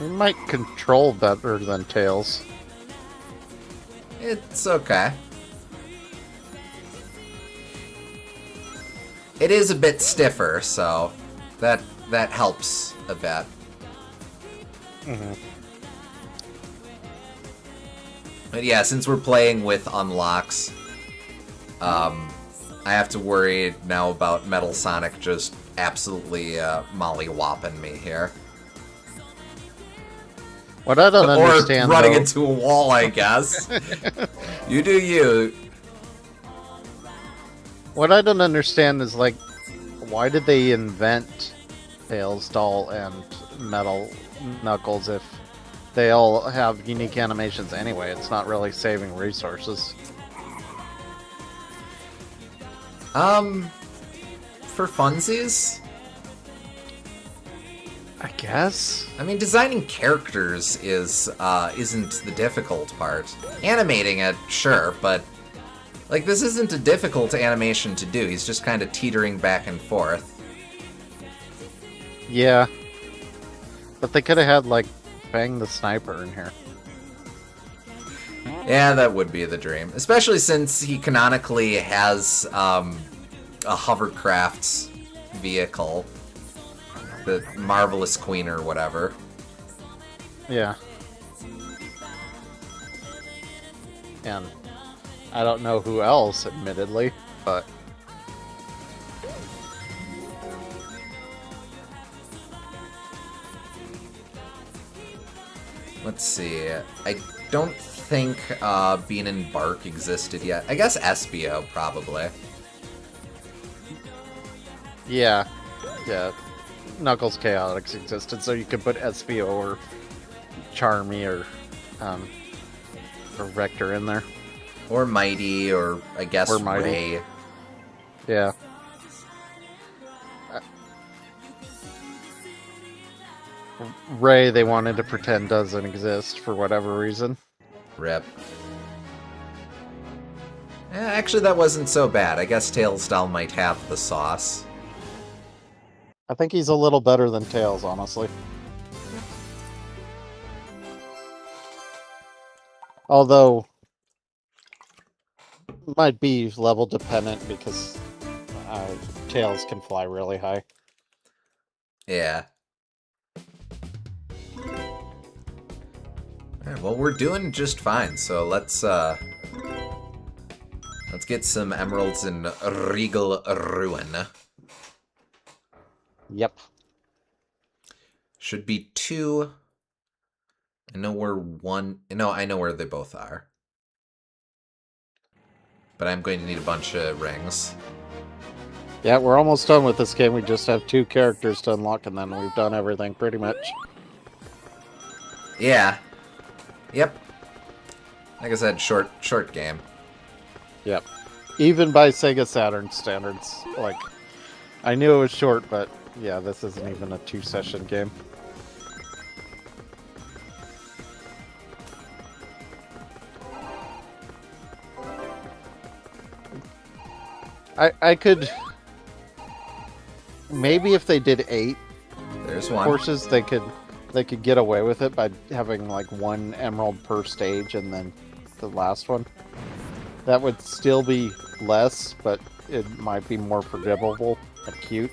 S2: You might control better than Tails.
S1: It's okay. It is a bit stiffer, so that helps a bit.
S2: Mm-hmm.
S1: But yeah, since we're playing with unlocks, I have to worry now about Metal Sonic just absolutely molly-whopping me here.
S2: What I don't understand,
S1: or running
S2: though,
S1: into a wall, I guess. You do you.
S2: what I don't understand is, like, why did they invent Tails doll and Metal Knuckles if they all have unique animations anyway? It's not really saving resources.
S1: For funsies?
S2: I guess.
S1: I mean, designing characters isn't the difficult part. Animating it, sure, but like this isn't a difficult animation to do. He's just kind of teetering back and forth.
S2: Yeah. But they could have had, like, Fang the Sniper in here.
S1: Yeah, that would be the dream, especially since he canonically has a hovercraft vehicle. The Marvelous Queen or whatever.
S2: Yeah. And I don't know who else, admittedly, but...
S1: Let's see. I don't think Bean and Bark existed yet. I guess Espio, probably.
S2: Yeah. Yeah. Knuckles Chaotix existed, so you could put SVO or Charmy or Vector in there.
S1: Or Mighty, or I guess
S2: Or Mighty.
S1: Ray.
S2: Yeah. Ray, they wanted to pretend doesn't exist for whatever reason.
S1: Rip. Actually, that wasn't so bad. I guess Tails doll might have the sauce.
S2: I think he's a little better than Tails, honestly. Although, might be level dependent because Tails can fly really high.
S1: Yeah. Alright, well, we're doing just fine, so let's get some emeralds in Regal Ruin.
S2: Yep.
S1: Should be 2. I know where 1... No, I know where they both are. But I'm going to need a bunch of rings.
S2: Yeah, we're almost done with this game. We just have 2 characters to unlock, and then we've done everything, pretty much.
S1: Yeah. Yep. Like I said, short game.
S2: Yep. Even by SEGA Saturn standards. Like, I knew it was short, but yeah, this isn't even a 2-session game. I could... Maybe if they did 8
S1: There's one.
S2: courses, they could get away with it by having like 1 emerald per stage and then the last one. That would still be less, but it might be more forgivable and cute.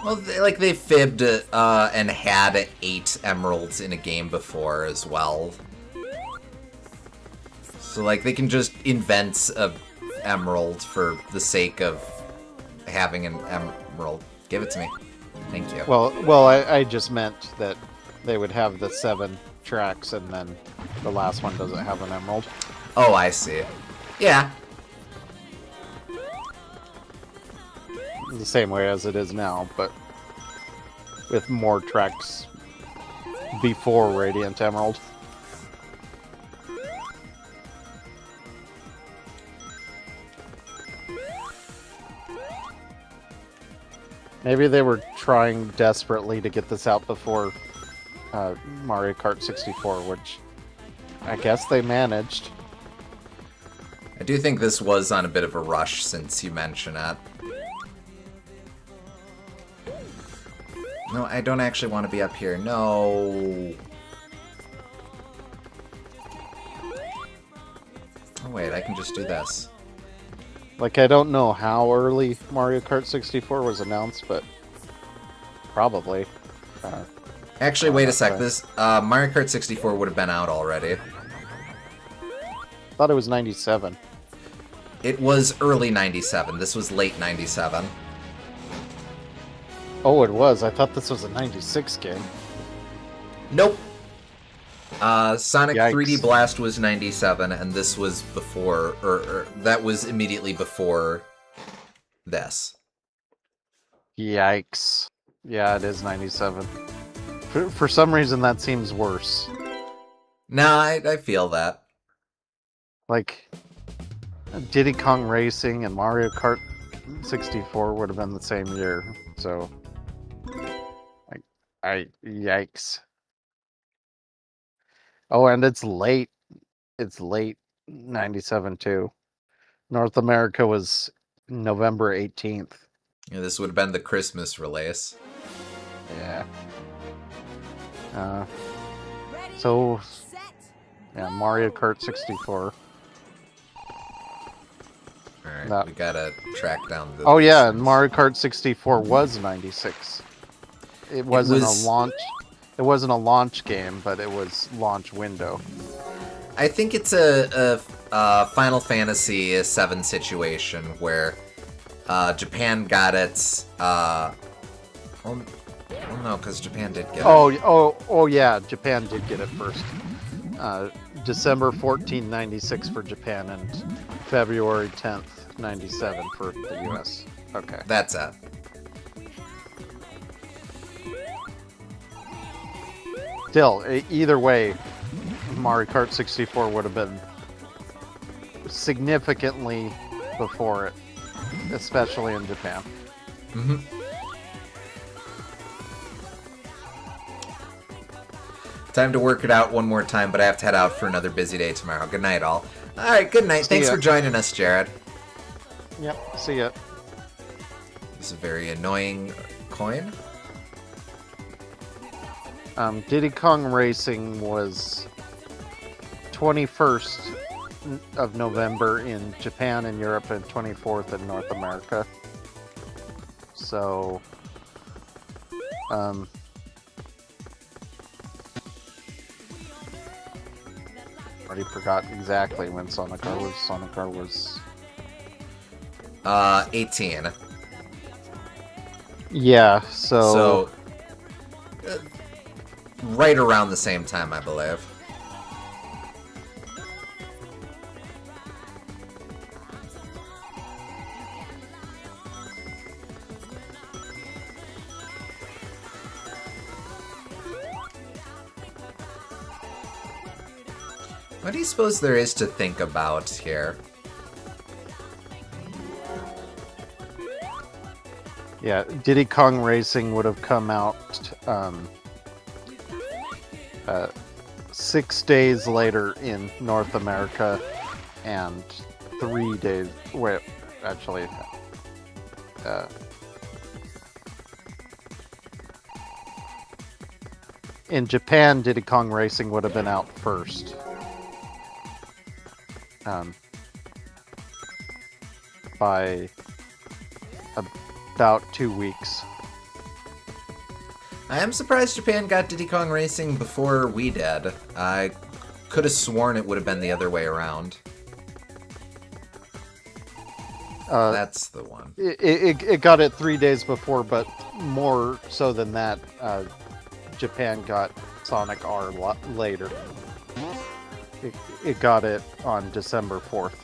S1: Well, they fibbed and had 8 emeralds in a game before as well. So, like, they can just invent a emerald for the sake of having an emerald. Give it to me. Thank you.
S2: Well, I just meant that they would have the 7 tracks and then the last one doesn't have an emerald.
S1: Oh, I see. Yeah.
S2: the same way as it is now, but with more tracks before Radiant Emerald. Maybe they were trying desperately to get this out before Mario Kart 64, which I guess they managed.
S1: I do think this was on a bit of a rush since you mention it. No, I don't actually want to be up here. No. Oh wait, I can just do this.
S2: Like, I don't know how early Mario Kart 64 was announced, but probably.
S1: Actually, wait a sec. This Mario Kart 64 would have been out already.
S2: Thought it was 97.
S1: It was early 97. This was late 97.
S2: Oh, it was. I thought this was a 96 game.
S1: Nope. Sonic
S2: Yikes.
S1: 3D Blast was 97, and this was before, or that was immediately before this.
S2: Yikes. Yeah, it is 97. For some reason, that seems worse.
S1: Nah, I feel that.
S2: Like, Diddy Kong Racing and Mario Kart 64 would have been the same year, so... Yikes. Oh, and it's late. It's late 97 too. North America was November 18th.
S1: Yeah, this would have been the Christmas release.
S2: Yeah.
S3: Ready,
S2: So,
S3: set,
S2: yeah,
S3: go.
S2: Mario Kart 64.
S1: Alright,
S2: That-
S1: we gotta track down the...
S2: Oh yeah, and
S1: distance.
S2: Mario Kart 64 was 96. It wasn't
S1: was-
S2: a launch. It wasn't a launch game, but it was launch window.
S1: I think it's a Final Fantasy VII situation where Japan got it... well, no, because Japan did get it.
S2: Oh yeah, Japan did get it first. December 14, 96 for Japan and February 10th, 97 for the US. Okay.
S1: That's it.
S2: Still, either way, Mario Kart 64 would have been significantly before it, especially in Japan.
S1: Mm-hmm. Time to work it out one more time, but I have to head out for another busy day tomorrow. Good night, all. Alright, good night. Thanks
S2: ya.
S1: for joining us, Jared.
S2: Yep, see ya.
S1: This is a very annoying coin.
S2: Diddy Kong Racing was 21st of November in Japan and Europe and 24th in North America. So, already forgot exactly when Sonic R was. Sonic R was...
S1: 18.
S2: Yeah, so...
S1: Right around the same time, I believe. What do you suppose there is to think about here?
S2: Yeah, Diddy Kong Racing would have come out 6 days later in North America and 3 days... Wait, actually... in Japan, Diddy Kong Racing would have been out first. By about 2 weeks.
S1: I am surprised Japan got Diddy Kong Racing before we did. I could have sworn it would have been the other way around. That's the one.
S2: It got it 3 days before, but more so than that, Japan got Sonic R later. It got it on December 4th.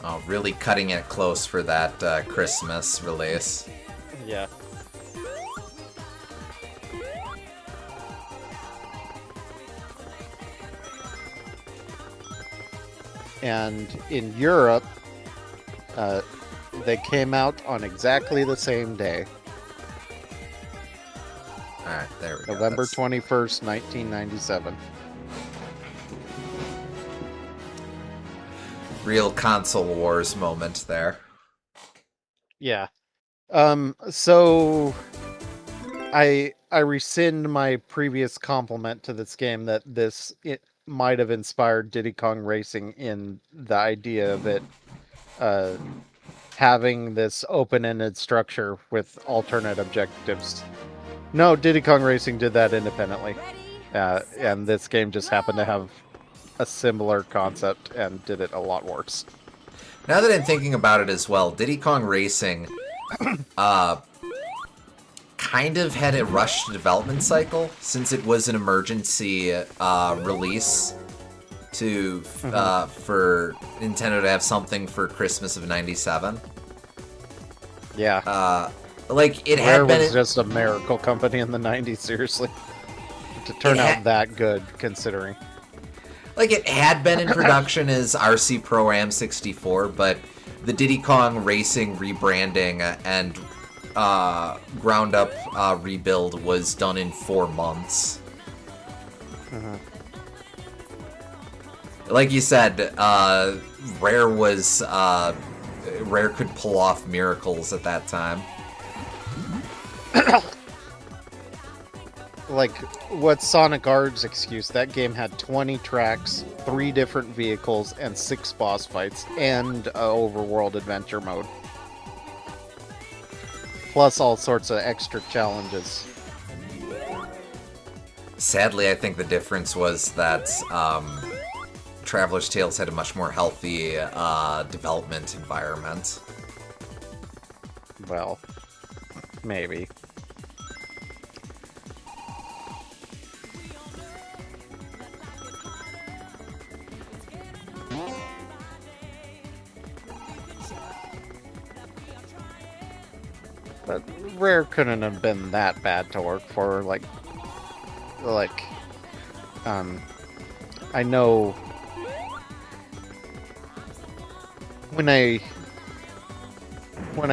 S1: Oh, really cutting it close for that Christmas release.
S2: Yeah. And in Europe, they came out on exactly the same day,
S1: Alright, there we go.
S2: November
S1: That's
S2: 21st, 1997.
S1: real console wars moment there.
S2: Yeah. So I rescind my previous compliment to this game that it might have inspired Diddy Kong Racing in the idea of it having this open-ended structure with alternate objectives. No, Diddy Kong Racing did that independently. And this game just happened to have a similar concept and did it a lot worse.
S1: Now that I'm thinking about it as well, Diddy Kong Racing kind of had a rushed development cycle since it was an emergency release to for Nintendo to have something for Christmas of '97.
S2: Yeah.
S1: Like it
S2: Rare
S1: had been
S2: was just a miracle company in the 90s, seriously. To turn out that good, considering.
S1: Like, it had been in production as RC Pro-Am 64, but the Diddy Kong Racing rebranding and ground-up rebuild was done in 4 months. Like you said, Rare could pull off miracles at that time.
S2: Like, what's Sonic R's excuse? That game had 20 tracks, 3 different vehicles, and 6 boss fights, and a overworld adventure mode. Plus all sorts of extra challenges.
S1: Sadly, I think the difference was that Traveler's Tales had a much more healthy development environment.
S2: Well, maybe. But Rare couldn't have been that bad to work for, I know when I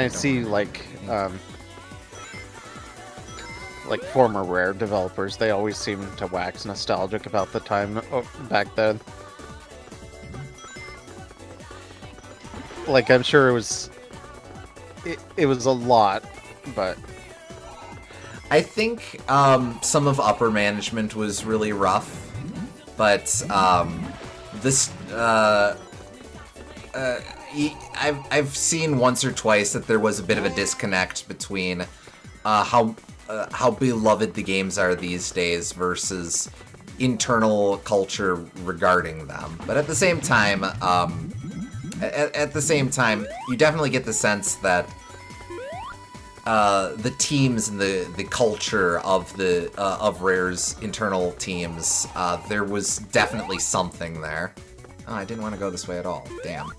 S2: see like former Rare developers, they always seem to wax nostalgic about the time back then. Like, I'm sure it was a lot, but
S1: I think some of upper management was really rough, but this I've seen once or twice that there was a bit of a disconnect between how beloved the games are these days versus internal culture regarding them. But at the same time, you definitely get the sense that the teams and the culture of Rare's internal teams, there was definitely something there. Oh, I didn't want to go this way at all. Damn.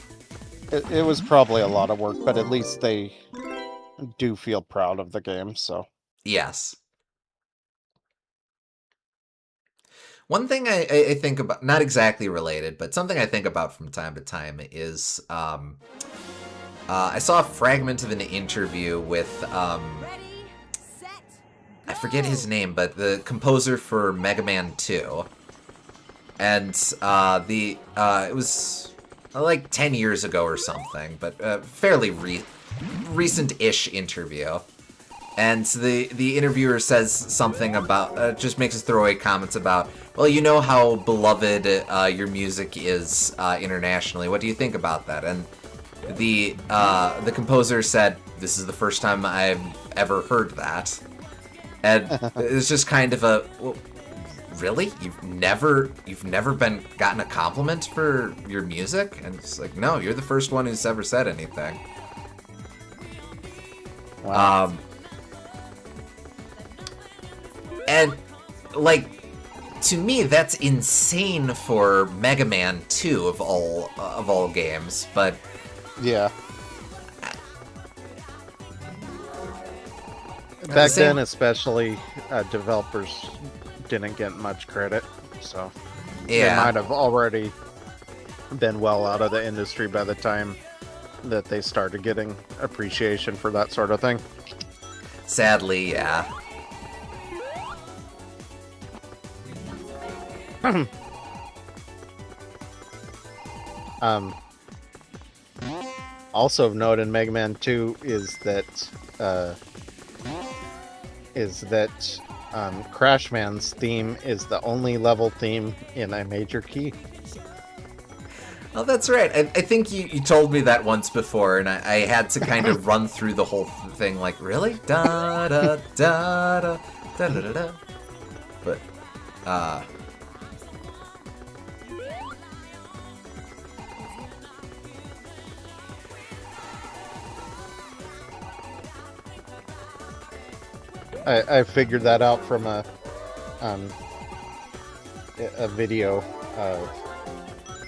S2: it was probably a lot of work, but at least they do feel proud of the game, so.
S1: Yes. One thing I think about, not exactly related, but something I think about from time to time is I saw a fragment of an interview with
S3: Ready, set,
S1: I forget his name, but the composer for Mega Man 2. And it was like 10 years ago or something, but fairly recent-ish interview. And the interviewer says something about, just makes his throwaway comments about, well, you know how beloved your music is internationally. What do you think about that? And the composer said, this is the first time I've ever heard that. And it's just kind of a, well, really? You've never gotten a compliment for your music? And it's like, no, you're the first one who's ever said anything.
S2: Wow.
S1: And, like, to me, that's insane for Mega Man 2 of all games. But
S2: Yeah.
S1: the
S2: Back
S1: same-
S2: then, especially, developers didn't get much credit, so they
S1: Yeah.
S2: might have already been well out of the industry by the time that they started getting appreciation for that sort of thing.
S1: Sadly, yeah.
S2: Also of note in Mega Man 2 is that Crash Man's theme is the only level theme in a major key.
S1: Oh, that's right. I think you told me that once before, and I had to kind of run through the whole thing like, really? Da da da da da da da da. But,
S2: I figured that out from a video of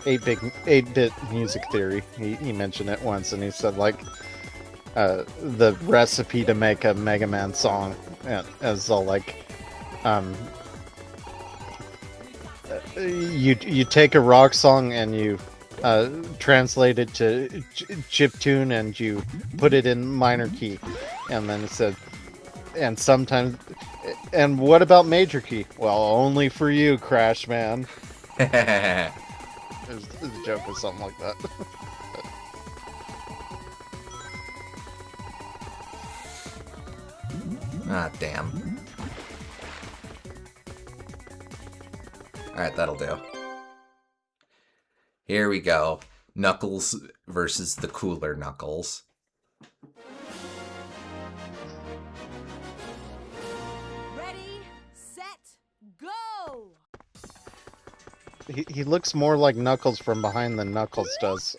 S2: 8-bit music theory. He mentioned it once, and he said like the recipe to make a Mega Man song, as all like you take a rock song and you translate it to chiptune and you put it in minor key, and then it said, and sometimes, and what about major key? Well, only for you, Crash Man. The joke was something like that.
S1: ah, damn. Alright, that'll do. Here we go. Knuckles versus the cooler Knuckles.
S3: Ready, set, go!
S2: He looks more like Knuckles from behind than Knuckles does.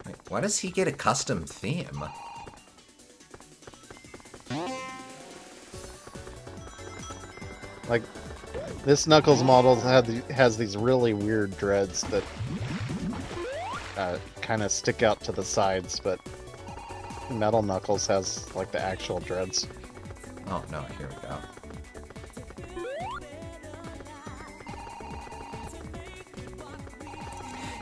S1: Wait, why does he get a custom theme?
S2: Like, this Knuckles model has these really weird dreads that kind of stick out to the sides, but Metal Knuckles has like the actual dreads.
S1: Oh no, here we go.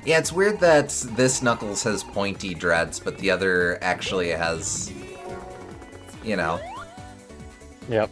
S1: Yeah, it's weird that this Knuckles has pointy dreads, but the other actually has, you know.
S2: Yep.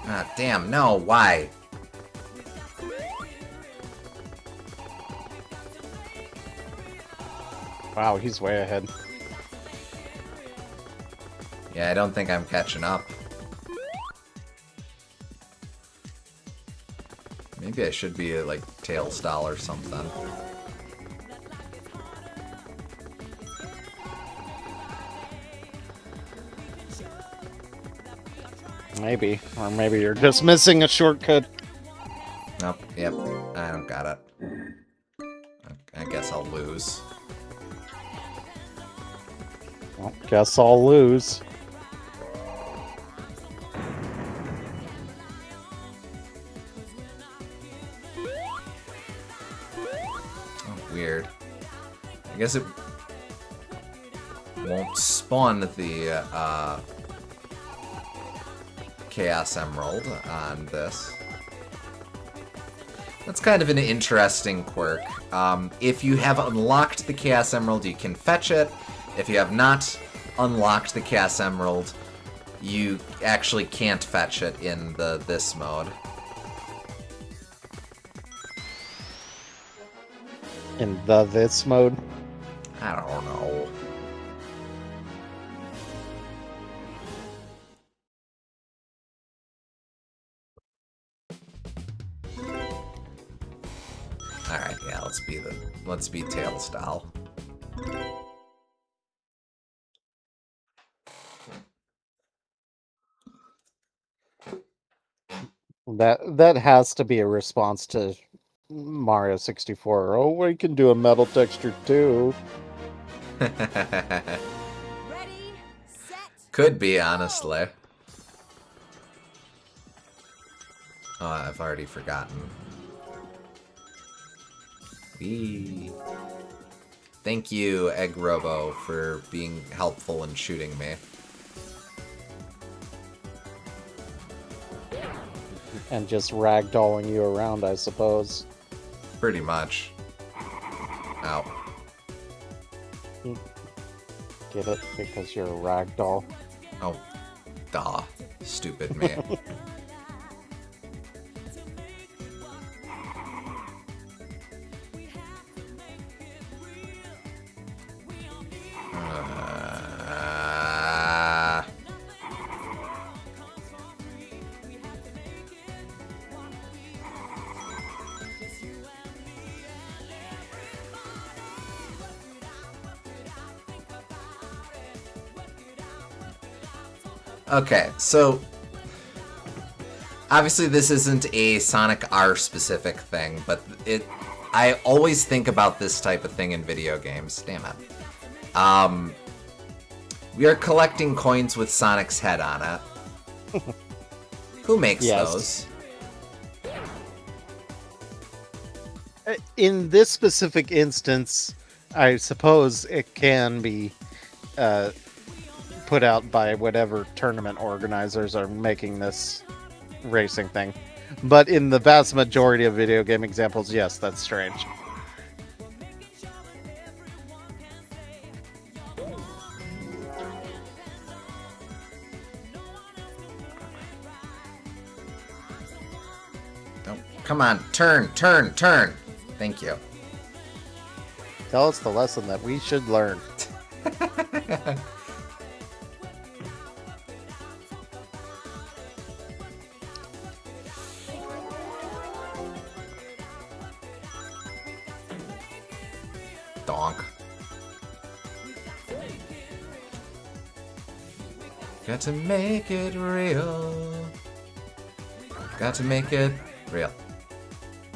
S1: Ah, damn, no, why?
S2: Wow, he's way ahead.
S1: Yeah, I don't think I'm catching up. Maybe I should be like tail style or something.
S2: Maybe. Or maybe you're just missing a shortcut.
S1: Nope, yep, I don't got it. I guess I'll lose.
S2: Well, guess I'll lose.
S1: Oh, weird. I guess it won't spawn the Chaos Emerald on this. That's kind of an interesting quirk. If you have unlocked the Chaos Emerald, you can fetch it. If you have not unlocked the Chaos Emerald, you actually can't fetch it in this mode.
S2: In this mode.
S1: I don't know. Alright, yeah, let's be tail style.
S2: That has to be a response to Mario 64. Oh, we can do a metal texture too.
S3: Ready, set,
S1: Could be, honestly. Oh, I've already forgotten. Whee. Thank you, Egg Robo, for being helpful in shooting me.
S2: And just ragdolling you around, I suppose.
S1: Pretty much. Ow.
S2: Get it? Because you're a ragdoll.
S1: Oh, duh. Stupid me. Okay, so obviously this isn't a Sonic R specific thing, but I always think about this type of thing in video games. Damn it. We are collecting coins with Sonic's head on it. Who makes
S2: Yes.
S1: those?
S2: In this specific instance, I suppose it can be put out by whatever tournament organizers are making this racing thing. But in the vast majority of video game examples, yes, that's strange.
S1: Don't, come on, turn, turn, turn. Thank you.
S2: Tell us the lesson that we should learn.
S1: Donk. Got to make it real. Got to make it real.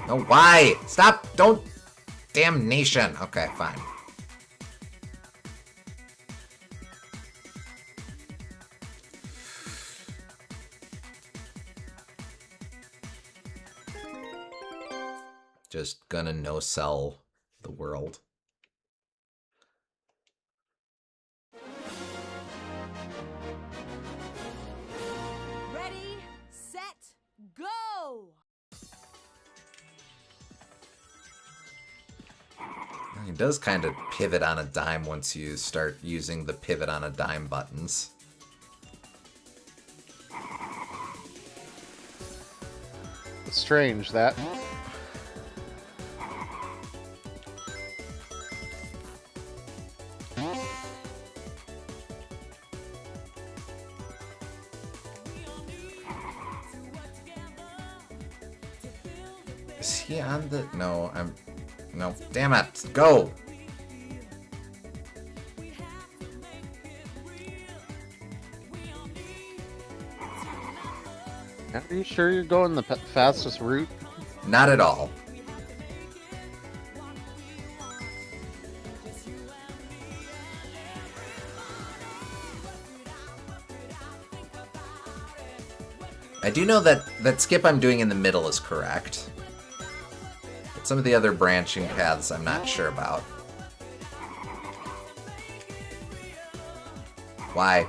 S1: No, why? Stop! Don't! Damnation! Okay, fine. Just gonna no-sell the world.
S3: ready, set, go!
S1: It does kind of pivot on a dime once you start using the pivot on a dime buttons.
S2: Strange that.
S1: Is he on the... No, I'm... No, damn it! Go!
S2: Are you sure you're going the fastest route?
S1: Not at all. I do know that that skip I'm doing in the middle is correct. But some of the other branching paths I'm not sure about. Why?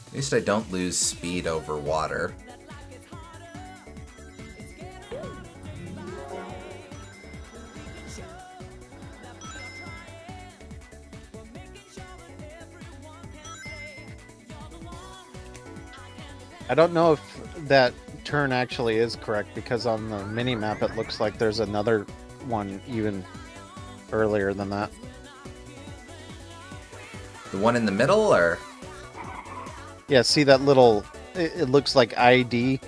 S1: At least I don't lose speed over water.
S2: I don't know if that turn actually is correct, because on the mini-map it looks like there's another one even earlier than that.
S1: The one in the middle, or?
S2: Yeah, see that little... It looks like ID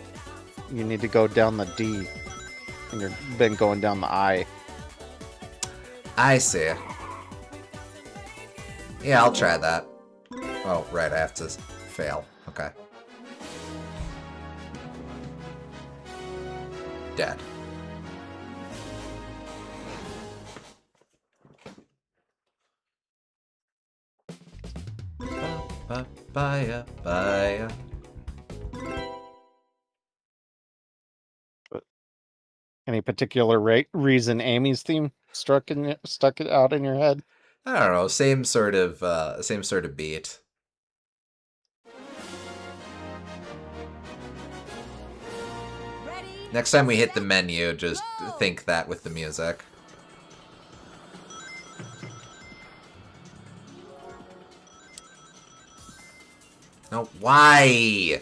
S2: You need to go down the D, and you've been going down the I.
S1: I see. Yeah, I'll try that. Oh, right, I have to fail. Okay. Dead. Bye.
S2: Any particular reason Amy's theme stuck it out in your head?
S1: I don't know, same sort of beat.
S3: Ready,
S1: Next time we hit the
S3: set,
S1: menu, just
S3: go!
S1: think that with the music. No, why?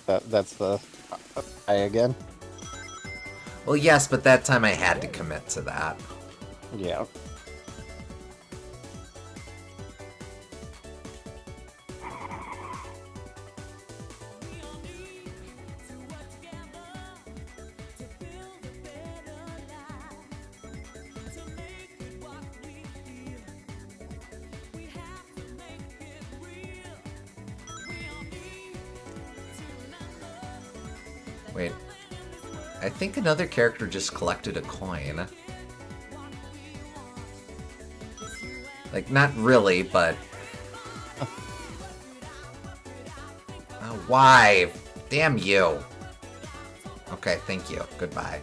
S2: That's the I again.
S1: Well, yes, but that time I had to commit to that.
S2: Yeah.
S1: Wait. I think another character just collected a coin. Like, not really, but... why? Damn you. Okay, thank you. Goodbye.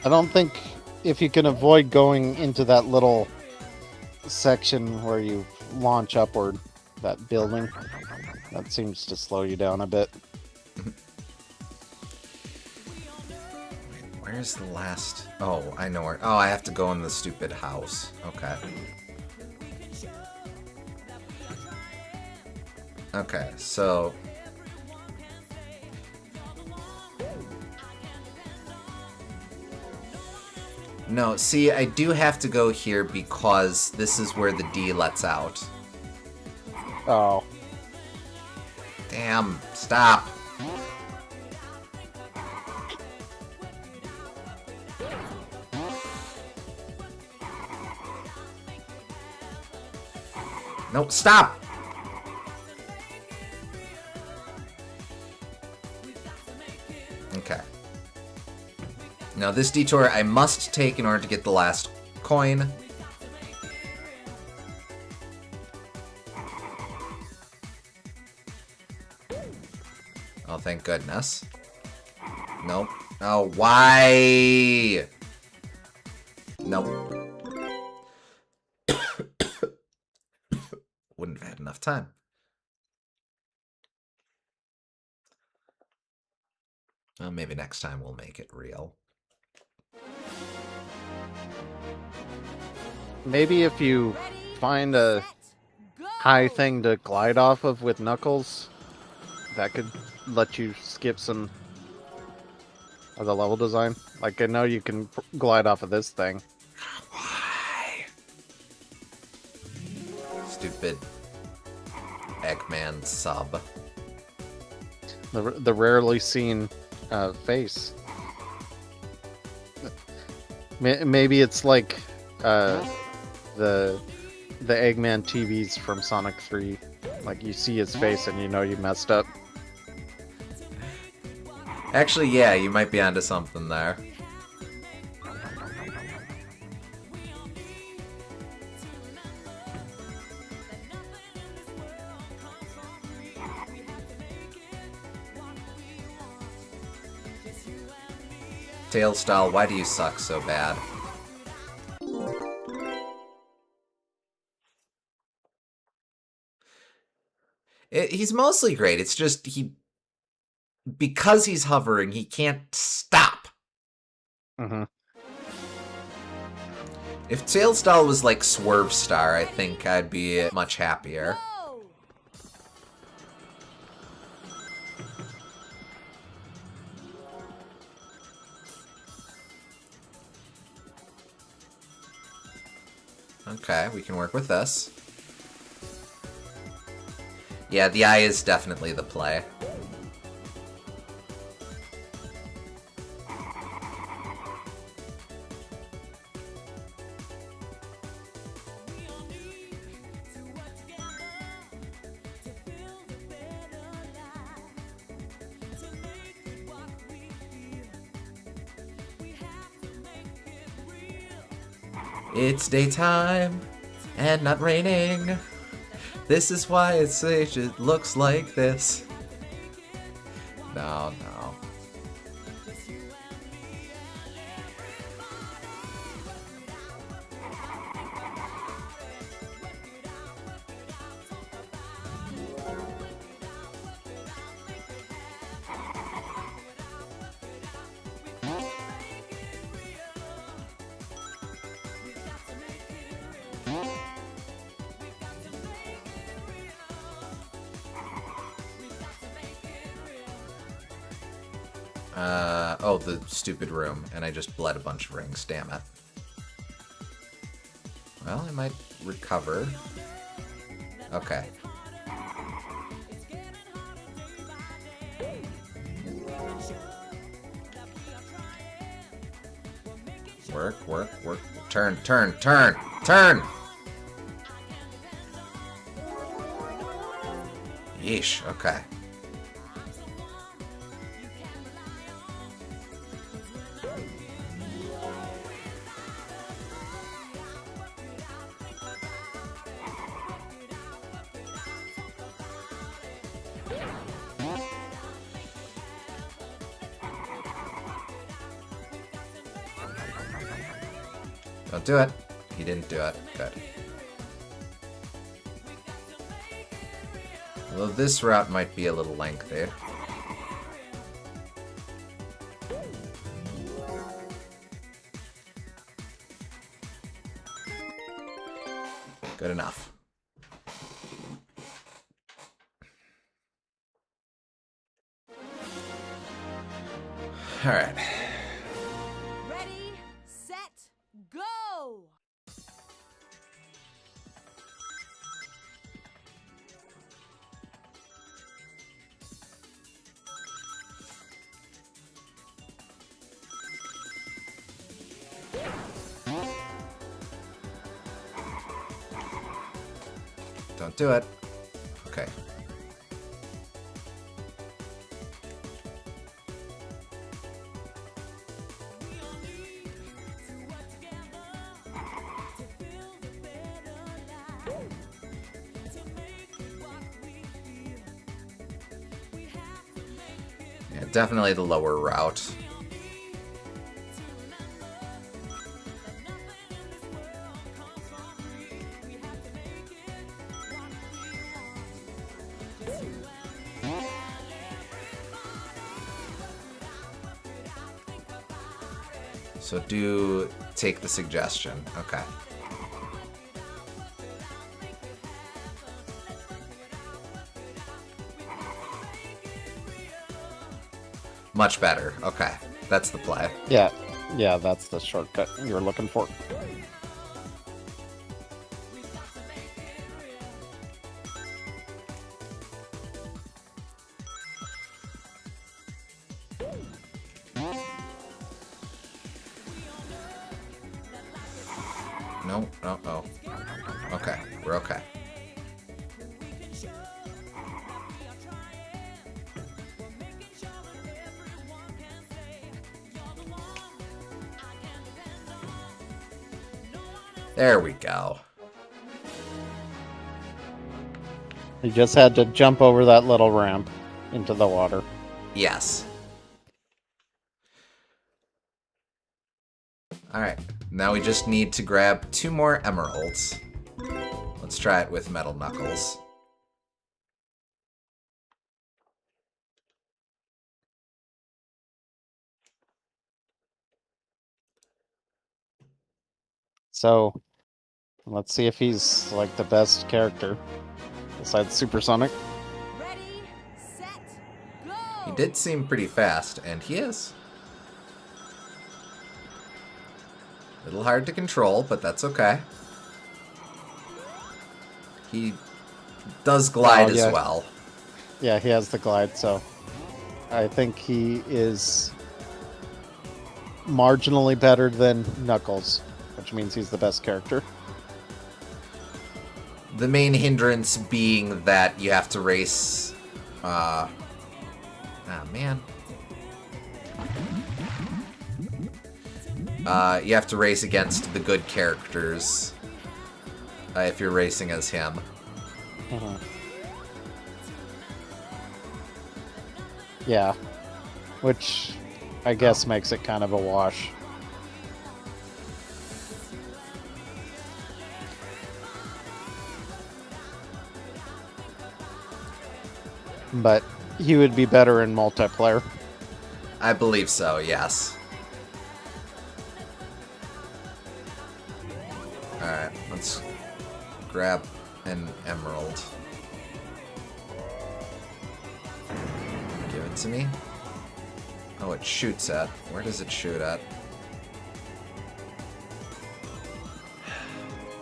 S2: I don't think if you can avoid going into that little section where you launch upward, that building, that seems to slow you down a bit.
S1: Where's the last... Oh, I know where... Oh, I have to go in the stupid house. Okay. Okay, so... No, see, I do have to go here because this is where the D lets out.
S2: Oh.
S1: Damn, stop. Nope, stop! Okay. Now this detour I must take in order to get the last coin. Oh, thank goodness. Nope. Oh, why? Nope. Wouldn't have had enough time. Well, maybe next time we'll make it real.
S2: Maybe if you
S3: Ready,
S2: find a
S3: set, go!
S2: high thing to glide off of with Knuckles, that could let you skip some of the level design. Like, I know you can glide off of this thing.
S1: Why? Stupid Eggman sub.
S2: The rarely seen face. Maybe it's like the Eggman TVs from Sonic 3. Like, you see his face and you know you messed up.
S1: Actually, yeah, you might be onto something there. Tails style, why do you suck so bad? He's mostly great. It's just because he's hovering, he can't stop.
S2: Mm-hmm.
S1: If Tails style was like Swerve Star, I think I'd be much happier.
S3: Go!
S1: Okay, we can work with this. Yeah, the eye is definitely the play. It's daytime and not raining. This is why it looks like this. No, no. Oh, the stupid room, and I just bled a bunch of rings, damn it. Well, I might recover. Okay. Work, work, work. Turn, turn, turn, turn! Yeesh, okay. Don't do it. He didn't do it. Good. Although this route might be a little lengthy. Good enough. All right.
S3: Ready, set, go!
S1: Don't do it. Okay. Yeah, definitely the lower route. So do take the suggestion. Okay. Much better. Okay. That's the play.
S2: Yeah, yeah, that's the shortcut you're looking for.
S1: No, no, no. Okay, we're okay. There we go.
S2: You just had to jump over that little ramp into the water.
S1: Yes. Alright, now we just need to grab 2 more emeralds. Let's try it with Metal Knuckles.
S2: So, let's see if he's like the best character besides Supersonic.
S3: Ready, set, go!
S1: He did seem pretty fast, and he is. A little hard to control, but that's okay. He does glide
S2: yeah.
S1: as well.
S2: Yeah, he has the glide, so I think he is marginally better than Knuckles, which means he's the best character.
S1: The main hindrance being that you have to race... Ah, man. You have to race against the good characters if you're racing as him.
S2: Mhm. Yeah, which I guess makes it kind of a wash. But he would be better in multiplayer.
S1: I believe so, yes. Alright, let's grab an emerald. Give it to me. Oh, it shoots at. Where does it shoot at?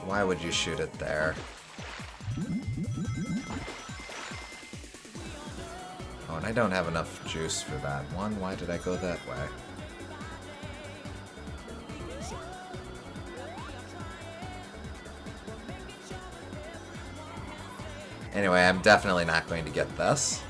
S1: Why would you shoot it there? Oh, and I don't have enough juice for that one. Why did I go that way? Anyway, I'm definitely not going to get this.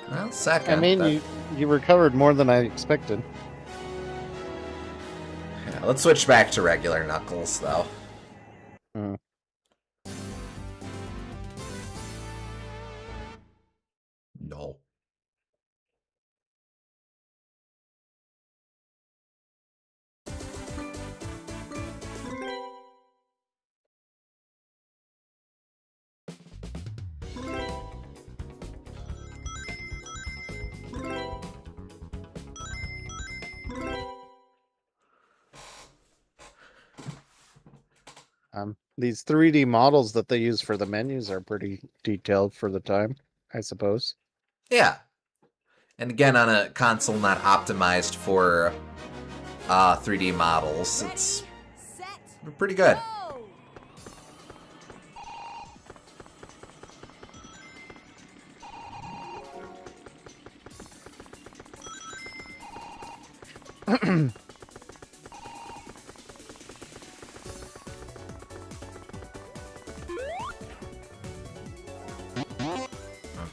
S1: Well, second.
S2: I mean, you recovered more than I expected.
S1: Yeah, let's switch back to regular Knuckles, though.
S2: Mm.
S1: No.
S2: These 3D models that they use for the menus are pretty detailed for the time, I suppose.
S1: Yeah. And again, on a console not optimized for 3D models, it's
S3: Set,
S1: pretty good.
S3: go!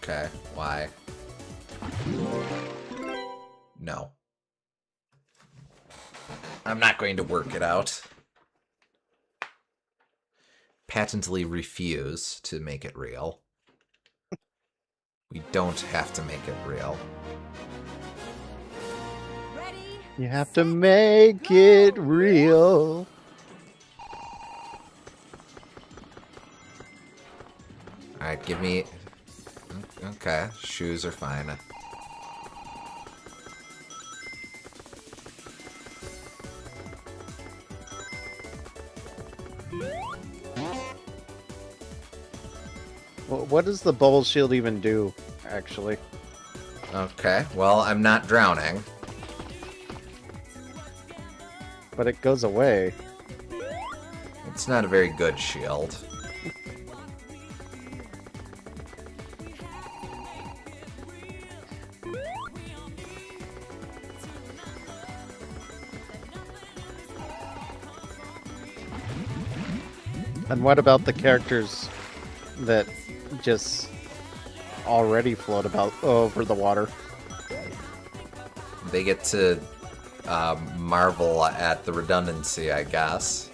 S1: Okay, why? No. I'm not going to work it out. Patently refuse to make it real. We don't have to make it real.
S3: Ready,
S2: You have to make it real.
S1: Alright, give me... Okay, shoes are fine.
S2: What does the bubble shield even do, actually?
S1: Okay, well, I'm not drowning.
S2: But it goes away.
S1: It's not a very good shield.
S2: And what about the characters that just already float about over the water?
S1: They get to marvel at the redundancy, I guess.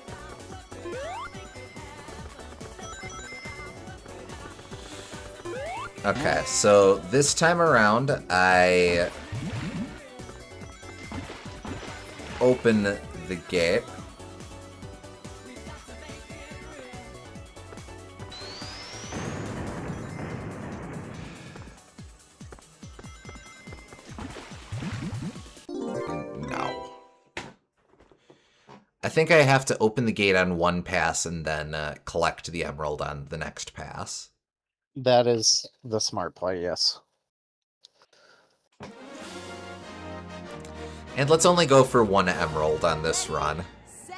S1: Okay, so this time around, I open the gate. No. I think I have to open the gate on one pass and then collect the emerald on the next pass.
S2: That is the smart play, yes.
S1: And let's only go for one emerald on this run.
S3: Set.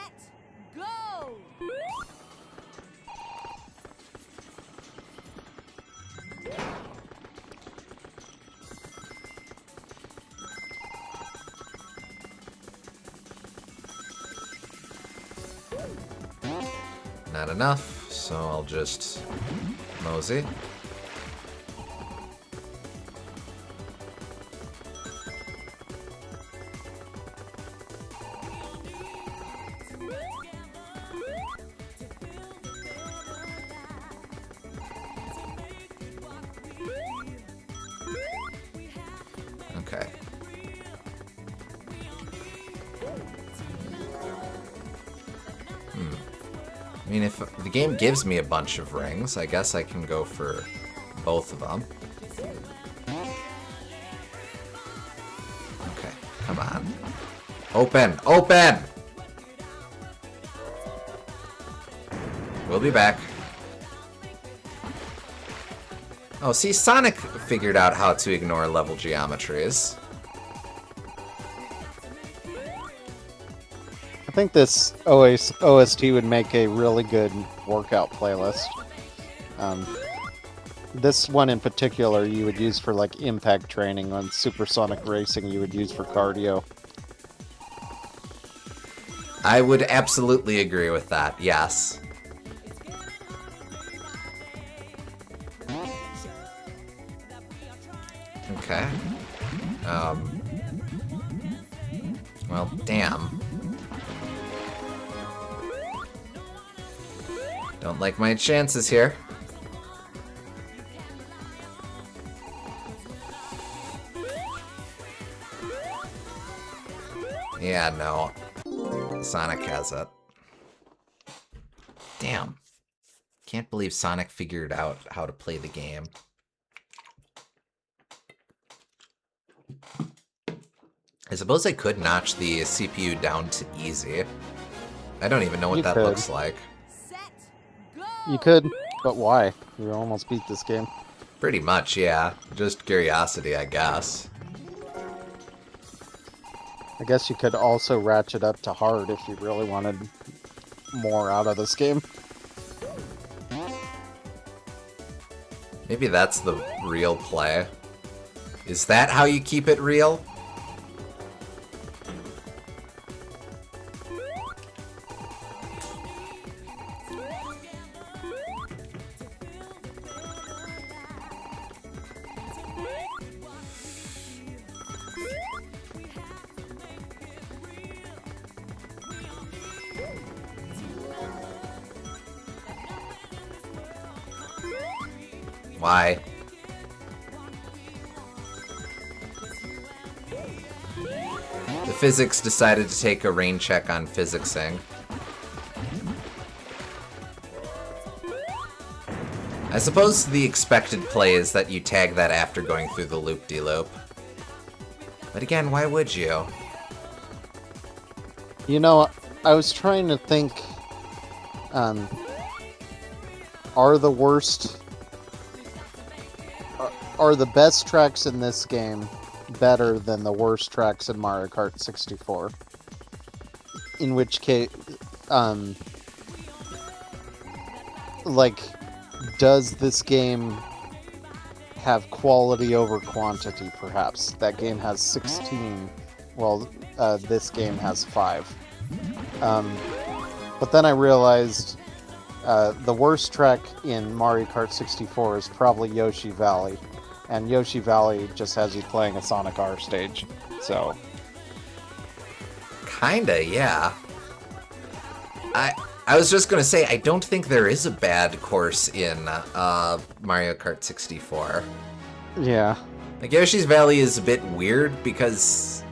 S3: Go.
S1: Not enough, so I'll just mosey. Okay. I mean, if the game gives me a bunch of rings, I guess I can go for both of them. Okay, come on. Open! Open! We'll be back. Oh, see, Sonic figured out how to ignore level geometries.
S2: I think this OST would make a really good workout playlist. This one in particular you would use for like impact training. On supersonic racing you would use for cardio.
S1: I would absolutely agree with that, yes. Okay. Well, damn. Don't like my chances here. Yeah, no. Sonic has it. Damn. Can't believe Sonic figured out how to play the game. I suppose I could notch the CPU down to easy. I don't even know what that looks like.
S3: Set. Go.
S2: You could, but why? You almost beat this game.
S1: Pretty much, yeah. Just curiosity, I guess.
S2: I guess you could also ratchet up to hard if you really wanted more out of this game.
S1: Maybe that's the real play. Is that how you keep it real? Why? The physics decided to take a rain check on physicsing. I suppose the expected play is that you tag that after going through the loop-de-loop. But again, why would you?
S2: You know, I was trying to think, are the worst... Are the best tracks in this game better than the worst tracks in Mario Kart 64? In which case, like, does this game have quality over quantity, perhaps? That game has 16, well, this game has 5. But then I realized the worst track in Mario Kart 64 is probably Yoshi Valley. And Yoshi Valley just has you playing a Sonic R stage, so...
S1: Kinda, yeah. I was just gonna say, I don't think there is a bad course in Mario Kart 64.
S2: Yeah.
S1: Like, Yoshi's Valley is a bit weird because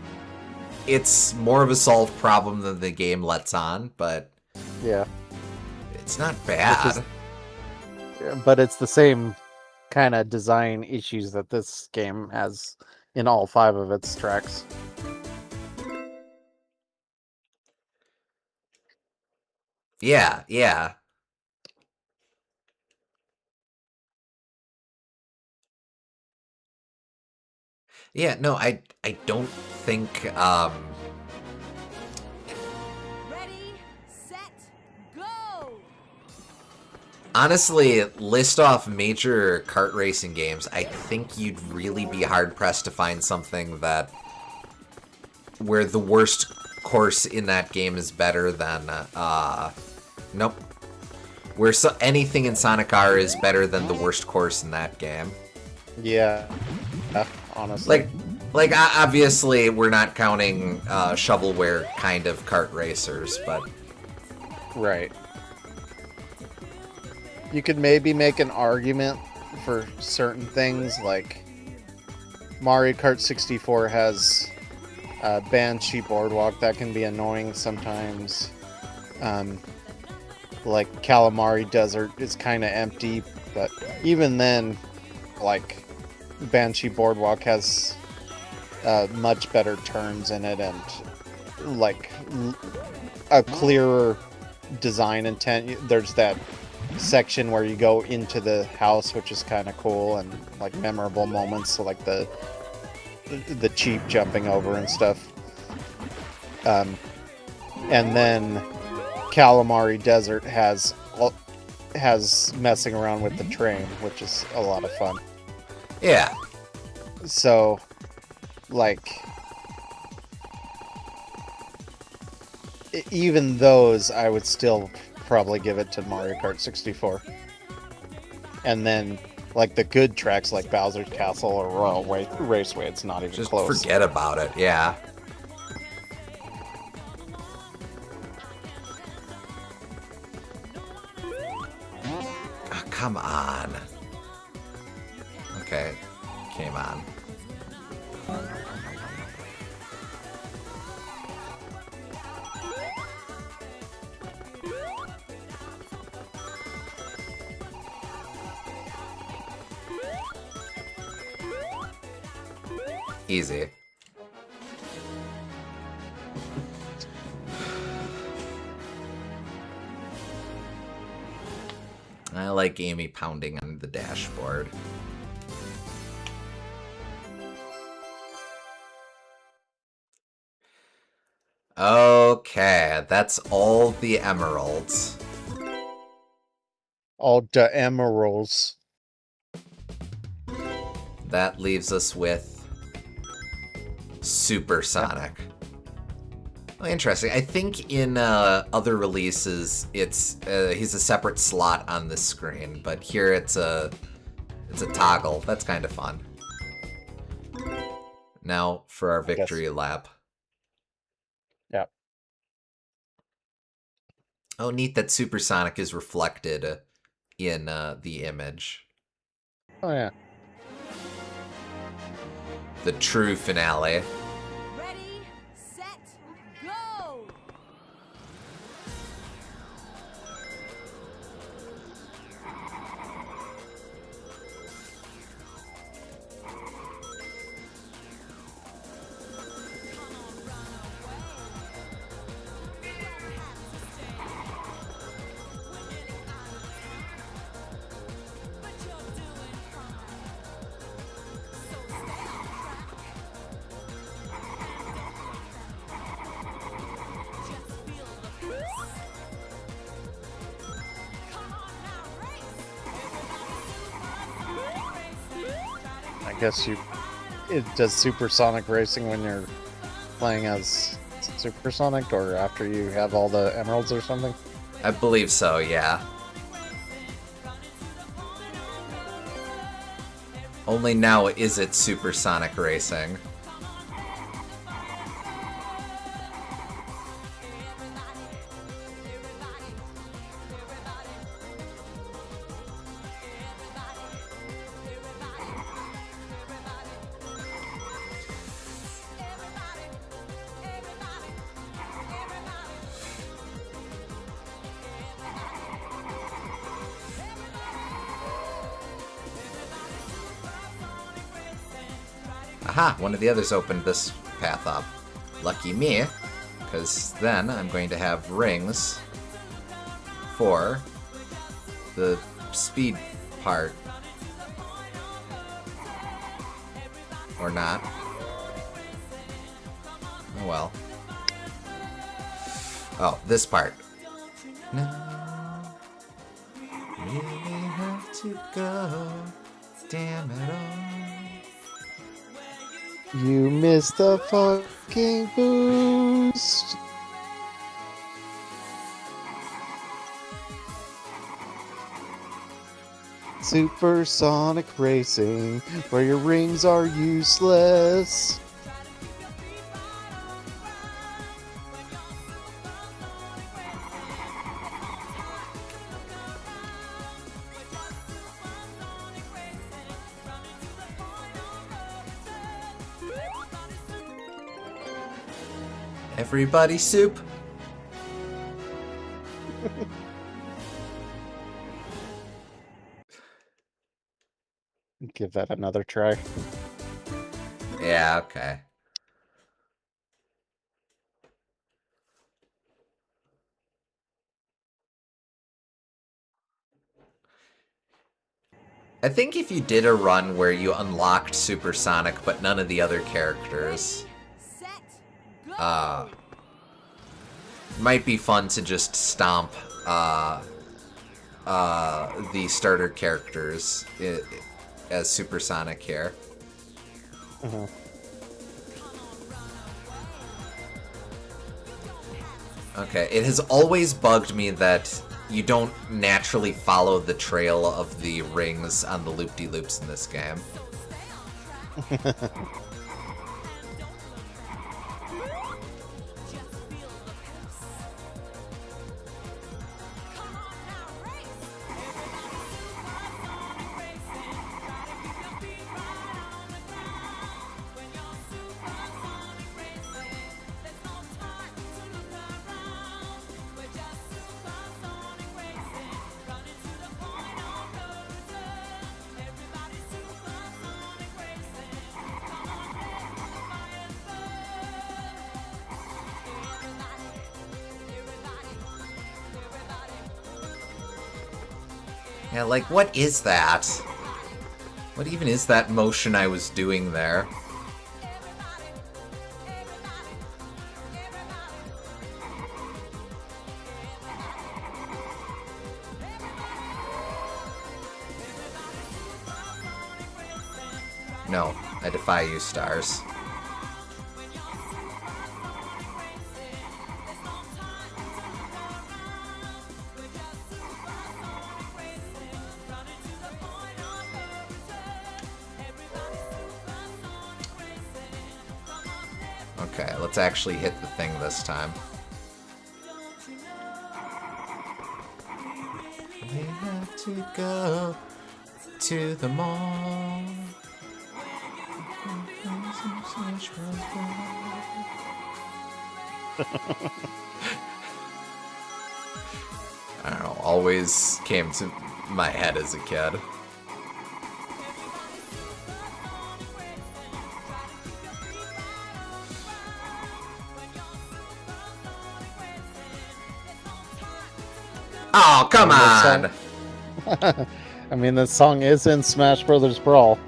S1: it's more of a solved problem than the game lets on, but
S2: Yeah.
S1: it's not bad.
S2: But it's the same kind of design issues that this game has in all 5 of its tracks.
S1: Yeah, yeah. Yeah, no, I don't think
S3: Ready, set, go!
S1: honestly, list off major kart racing games, I think you'd really be hard pressed to find something that where the worst course in that game is better than nope. Where anything in Sonic R is better than the worst course in that game.
S2: Yeah. Honestly.
S1: Obviously we're not counting shovelware kind of kart racers, but
S2: Right. You could maybe make an argument for certain things, like Mario Kart 64 has Banshee Boardwalk that can be annoying sometimes. Like Calamari Desert is kind of empty, but even then, like Banshee Boardwalk has much better turns in it and like a clearer design intent. There's that section where you go into the house, which is kind of cool, and like memorable moments, so like the Chief jumping over and stuff. And then Calamari Desert has messing around with the train, which is a lot of fun.
S1: yeah.
S2: So, like, even those, I would still probably give it to Mario Kart 64. And then, like, the good tracks like Bowser's Castle or Royal Raceway, it's not even
S1: Just
S2: close.
S1: forget about it, yeah. Oh, come on. Okay, came on. Easy. I like Amy pounding on the dashboard. Okay, that's all the emeralds.
S2: All the emeralds.
S1: That leaves us with Supersonic. Well, interesting. I think in other releases, he's a separate slot on the screen, but here it's a toggle. That's kind of fun. Now for our victory lap.
S2: Yep.
S1: Oh, neat that Supersonic is reflected in the image.
S2: Oh yeah.
S1: The true finale.
S3: Ready, set, go!
S2: I guess it does Supersonic Racing when you're playing as Supersonic, or after you have all the emeralds or something.
S1: I believe so, yeah. Only now is it Supersonic Racing. Aha! One of the others opened this path up. Lucky me, because then I'm going to have rings for the speed part. Or not. Oh well. Oh, this part. No, really have to go. Damn it all.
S2: You missed the fucking boost. Supersonic racing, where your rings are useless.
S1: Everybody soup.
S2: Give that another try.
S1: Yeah, okay. I think if you did a run where you unlocked Supersonic but none of the other characters,
S3: Set, go.
S1: might be fun to just stomp the starter characters as Supersonic here.
S2: Uh-huh.
S1: Okay, it has always bugged me that you don't naturally follow the trail of the rings on the loop-de-loops in this game. Yeah, like, what is that? What even is that motion I was doing there? No, I defy you, stars. Okay, let's actually hit the thing this time. We have to go to the mall. I don't know, always came to my head as a kid. Oh, come on!
S2: I mean, this song is in Smash Brothers Brawl.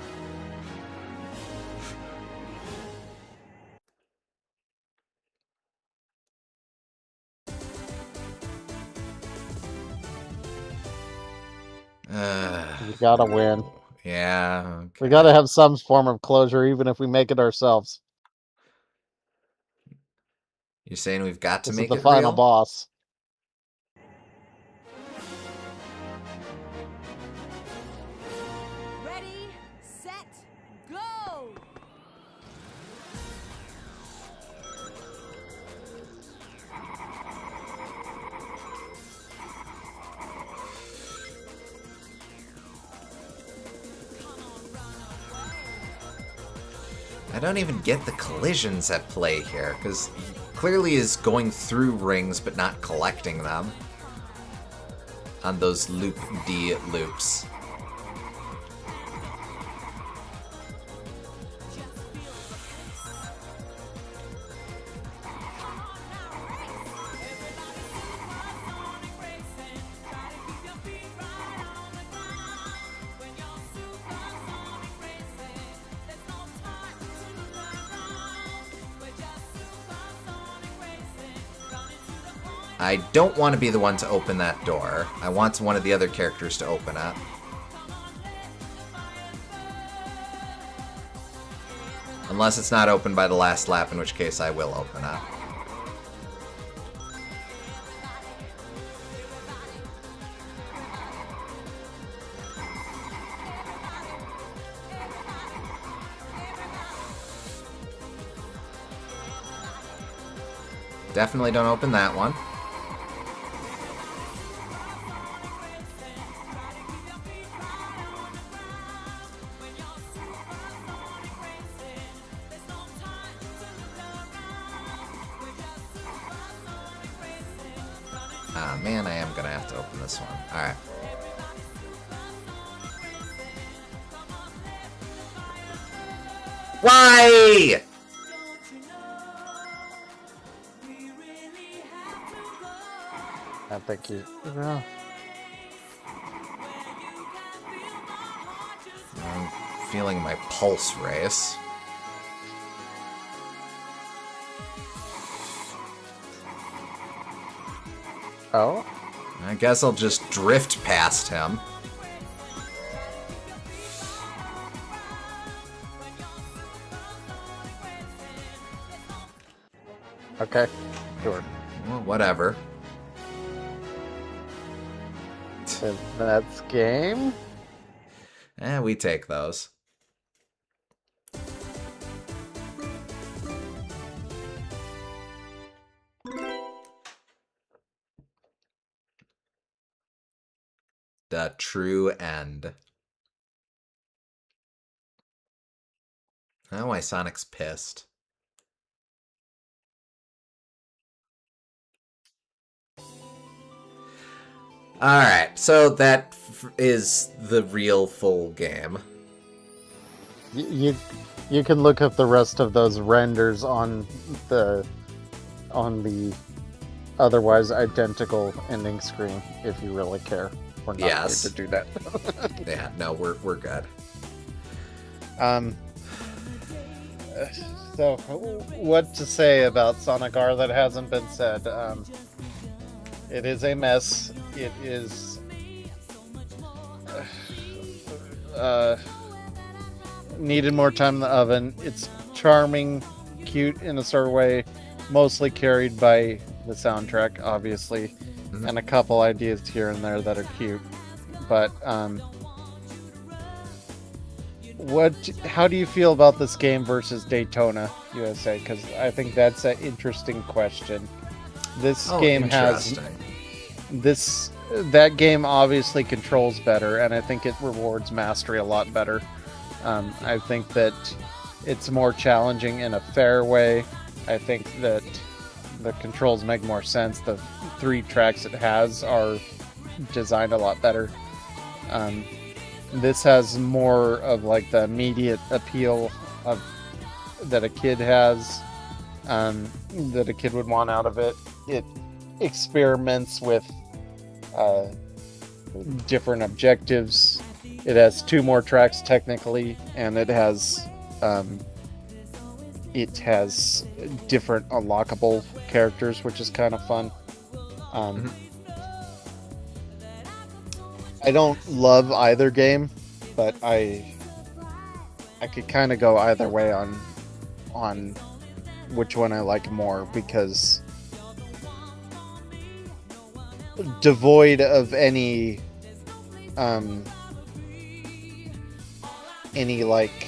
S2: We gotta win.
S1: Yeah. Okay.
S2: We gotta have some form of closure, even if we make it ourselves.
S1: You're saying we've got to
S2: This is
S1: make
S2: the
S1: it
S2: final
S1: real?
S2: boss.
S3: Ready, set, go.
S1: I don't even get the collisions at play here, because he clearly is going through rings but not collecting them on those loop-D loops. I don't want to be the one to open that door. I want one of the other characters to open it. Unless it's not open by the last lap, in which case I will open it. Definitely don't open that one. Ah, man, I am gonna have to open this one. Alright. Why?
S2: I think you. Yeah.
S1: I'm feeling my pulse race.
S2: Oh.
S1: I guess I'll just drift past him.
S2: Okay. Sure.
S1: Well, whatever.
S2: And that's game.
S1: We take those. The true end. Oh, why Sonic's pissed. Alright, so that is the real full game.
S2: You can look up the rest of those renders on the otherwise identical ending screen if you really care. We're not here to do that.
S1: Yeah, no, we're good.
S2: So, what to say about Sonic R that hasn't been said? It is a mess. It is needed more time in the oven. It's charming, cute in a sort of way, mostly carried by the soundtrack, obviously, and a couple ideas here and there that are cute. But how do you feel about this game versus Daytona USA? Because I think that's an interesting question. This game has that game obviously controls better, and I think it rewards mastery a lot better. I think that it's more challenging in a fair way. I think that the controls make more sense. The 3 tracks it has are designed a lot better. This has more of like the immediate appeal of that a kid has, that a kid would want out of it. It experiments with different objectives. It has 2 more tracks technically, and it has different unlockable characters, which is kind of fun. I don't love either game, but I could kind of go either way on which one I like more, because devoid of any like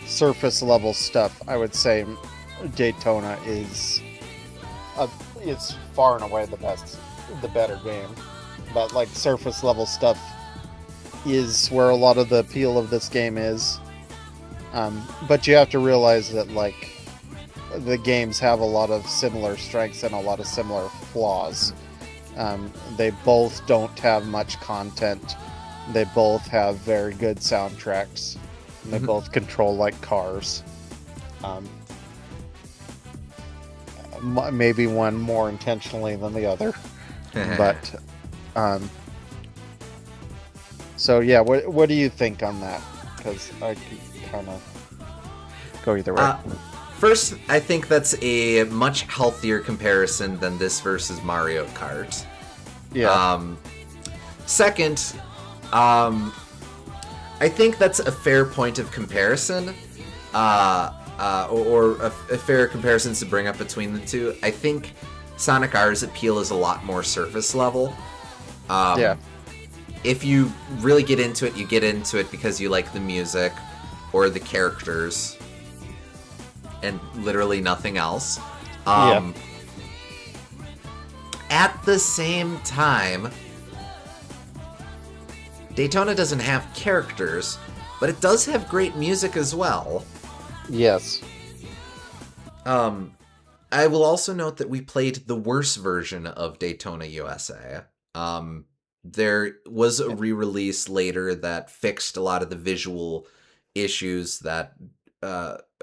S2: surface level stuff, I would say Daytona is far and away the better game. But like surface level stuff is where a lot of the appeal of this game is. But you have to realize that like the games have a lot of similar strengths and a lot of similar flaws. They both don't have much content. They both have very good soundtracks. And they both control like cars. Maybe one more intentionally than the other. But so yeah, what do you think on that? Because I could kind of go either way.
S1: First, I think that's a much healthier comparison than this versus Mario Kart.
S2: Yeah.
S1: Second, I think that's a fair point of comparison, or a fair comparison to bring up between the two. I think Sonic R's appeal is a lot more surface level.
S2: Yeah.
S1: If you really get into it, you get into it because you like the music or the characters and literally nothing else.
S2: Yeah.
S1: At the same time, Daytona doesn't have characters, but it does have great music as well.
S2: Yes.
S1: I will also note that we played the worse version of Daytona USA. There was a re-release later that fixed a lot of the visual issues that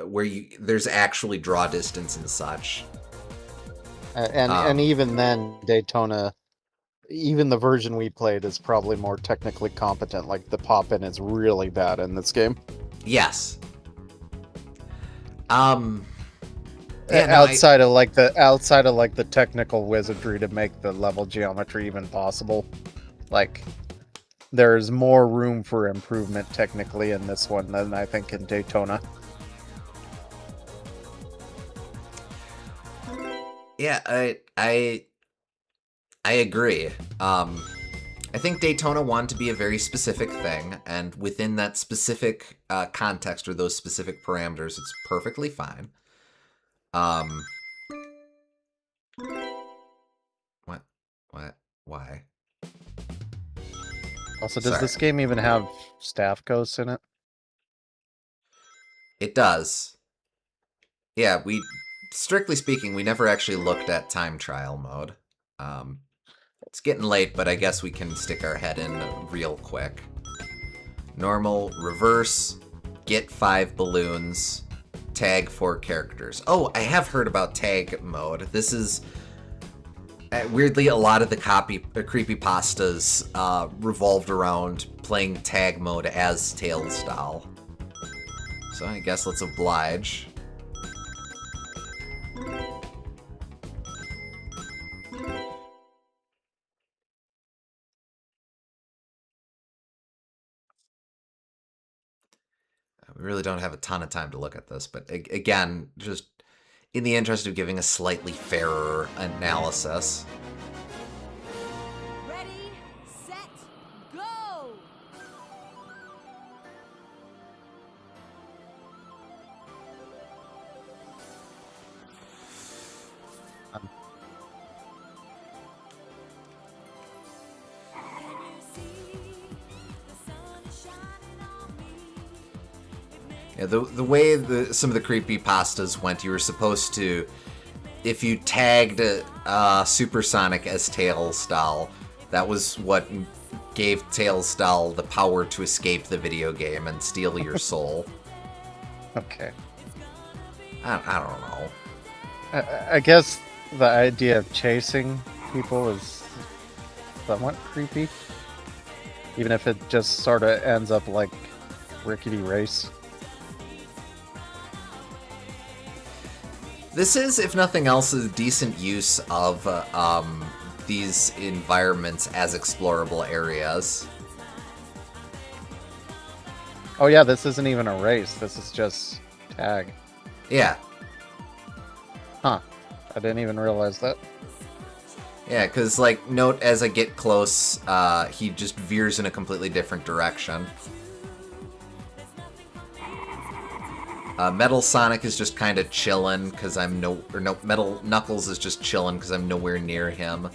S1: where there's actually draw distance and such.
S2: And even then, Daytona, even the version we played is probably more technically competent. Like the pop-in is really bad in this game.
S1: Yes.
S2: Outside of the technical wizardry to make the level geometry even possible, like there's more room for improvement technically in this one than I think in Daytona.
S1: Yeah, I agree. I think Daytona wanted to be a very specific thing, and within that specific context or those specific parameters, it's perfectly fine. What? Why?
S2: Also, does
S1: Sorry.
S2: this game even have staff ghosts in it?
S1: It does. Yeah, strictly speaking, we never actually looked at time trial mode. It's getting late, but I guess we can stick our head in real quick. Normal, reverse, get 5 balloons, tag 4 characters. Oh, I have heard about tag mode. This is weirdly a lot of the creepypastas revolved around playing tag mode as Tails doll. So I guess let's oblige. We really don't have a ton of time to look at this, but again, just in the interest of giving a slightly fairer analysis.
S3: Ready, set, go!
S1: Yeah, the way some of the creepypastas went, you were supposed to, if you tagged Supersonic as Tails doll, that was what gave Tails doll the power to escape the video game and steal your soul.
S2: Okay.
S1: I don't know.
S2: I guess the idea of chasing people is somewhat creepy. Even if it just sort of ends up like Rickety Race.
S1: This is, if nothing else, a decent use of these environments as explorable areas.
S2: Oh yeah, this isn't even a race. This is just tag.
S1: Yeah.
S2: Huh. I didn't even realize that.
S1: Yeah, because, like, note as I get close, he just veers in a completely different direction. Metal Sonic is just kind of chillin' because I'm Metal Knuckles is just chillin' because I'm nowhere near him.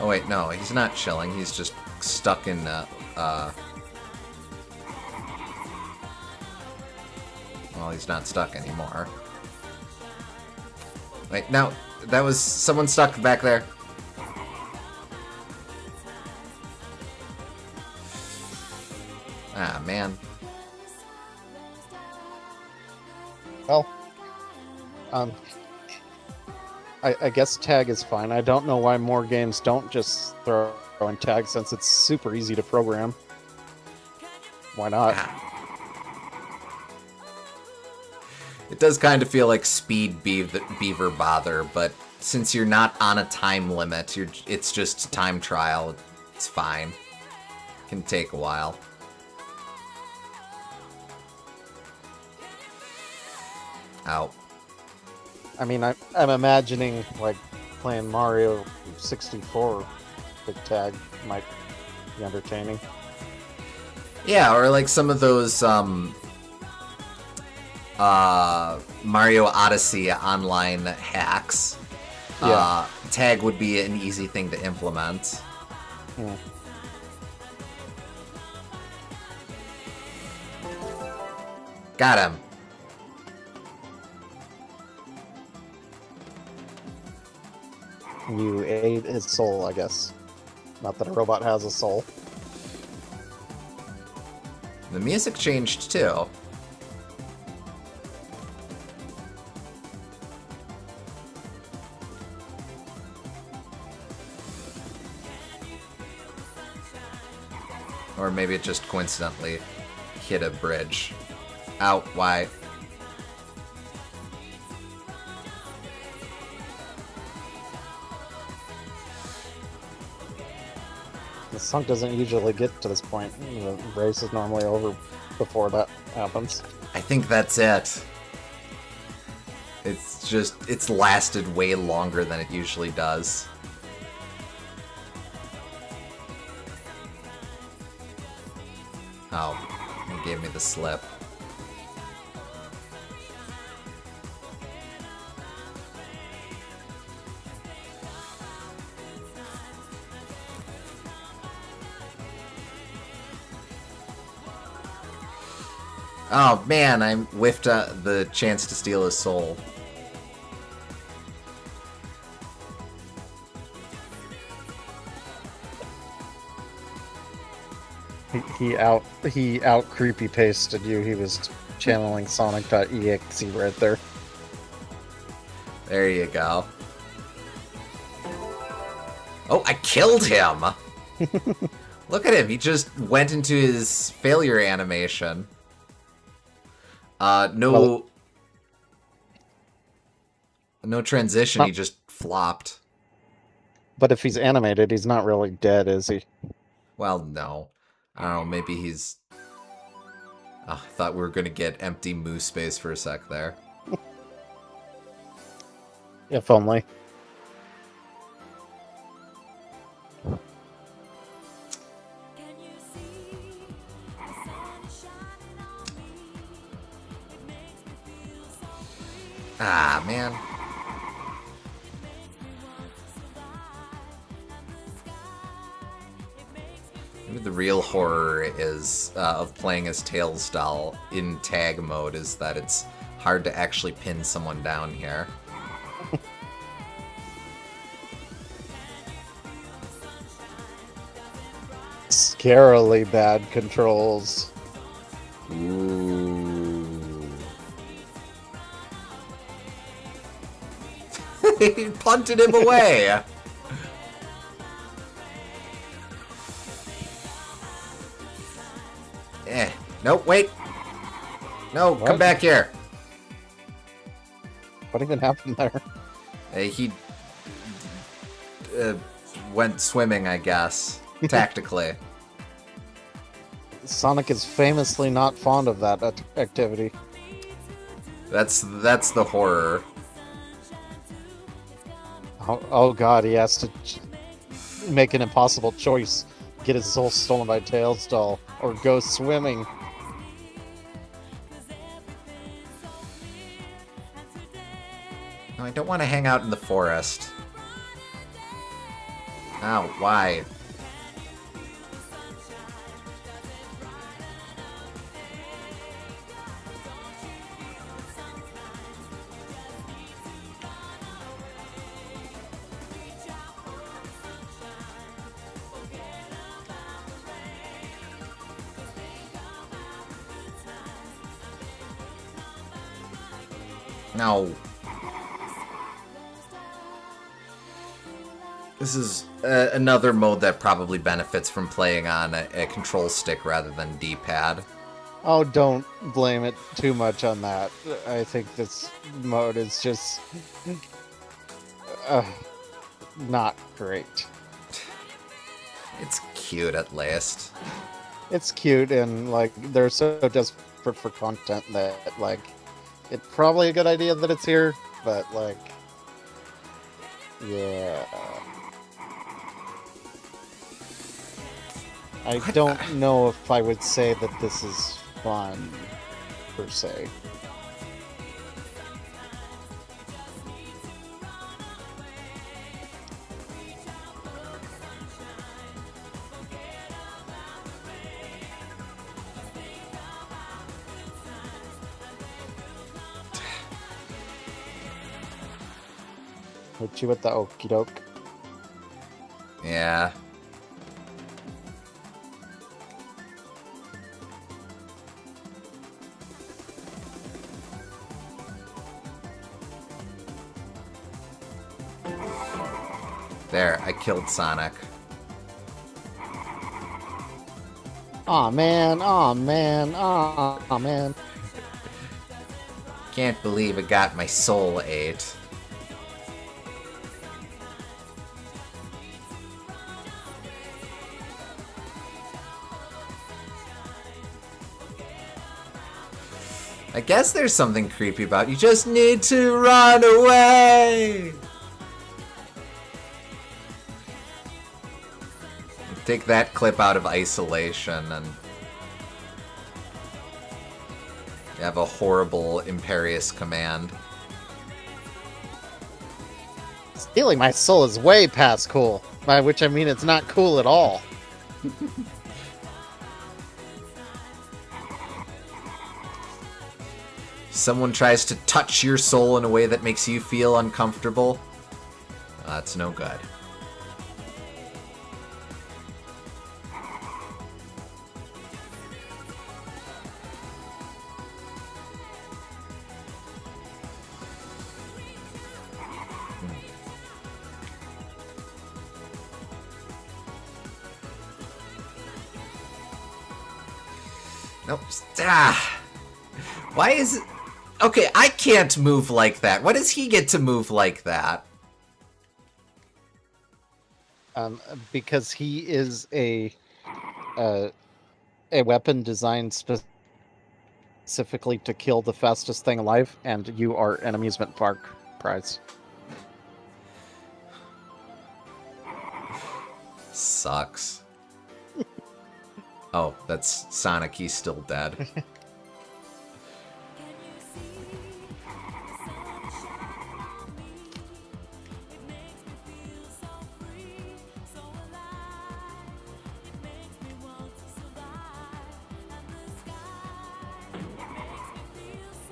S1: Oh wait, no, he's not chilling. He's just stuck in well, he's not stuck anymore. Wait, no, that was someone stuck back there. Ah, man.
S2: Well, um, I guess tag is fine. I don't know why more games don't just throw in tag since it's super easy to program. Why not?
S1: It does kind of feel like speed beaver bother, but since you're not on a time limit, it's just time trial. It's fine. Can take a while. Ow.
S2: I mean, I'm imagining like playing Mario 64 with tag might be entertaining.
S1: Yeah, or like some of those Mario Odyssey online hacks.
S2: Yeah.
S1: Tag would be an easy thing to implement.
S2: Hmm.
S1: Got him.
S2: You ate his soul, I guess. Not that a robot has a soul.
S1: The music changed too. Or maybe it just coincidentally hit a bridge. Ow, why?
S2: The song doesn't usually get to this point. The race is normally over before that happens.
S1: I think that's it. It's lasted way longer than it usually does. Oh, he gave me the slip. Oh man, I whiffed the chance to steal his soul.
S2: He out creepy pasted you. He was channeling Sonic.exe right there.
S1: There you go. Oh, I killed him! Look at him, he just went into his failure animation. No transition, he just flopped.
S2: But if he's animated, he's not really dead, is he?
S1: Well, no. I don't know, maybe he's... Oh, I thought we were gonna get empty moo space for a sec there.
S2: If only.
S1: Ah, man. Maybe the real horror is of playing as Tails doll in tag mode is that it's hard to actually pin someone down here.
S2: Scarily bad controls.
S1: Ooh. He punted him away. Nope, wait. No,
S2: What?
S1: come back here.
S2: What even happened there?
S1: He went swimming, I guess, tactically.
S2: Sonic is famously not fond of that activity.
S1: That's the horror.
S2: Oh god, he has to make an impossible choice. Get his soul stolen by Tails doll, or go swimming.
S1: No, I don't want to hang out in the forest. Ow, why? No. This is another mode that probably benefits from playing on a control stick rather than D-pad.
S2: Oh, don't blame it too much on that. I think this mode is just not great.
S1: It's cute at least.
S2: It's cute, and like they're so desperate for content that like it's probably a good idea that it's here, but like, yeah. I don't know if I would say that this is fun, per se. Hit you with the okie doke.
S1: Yeah. There, I killed Sonic.
S2: Aw man, aw man, aw man.
S1: Can't believe it got my soul ate. I guess there's something creepy about you just need to run away. Take that clip out of isolation and you have a horrible imperious command.
S2: Stealing my soul is way past cool. By which I mean it's not cool at all.
S1: Someone tries to touch your soul in a way that makes you feel uncomfortable. That's no good. Nope. Ah. Why is it... Okay, I can't move like that. Why does he get to move like that?
S2: Because he is a weapon designed specifically to kill the fastest thing alive, and you are an amusement park prize.
S1: Sucks. Oh, that's Sonic. He's still dead.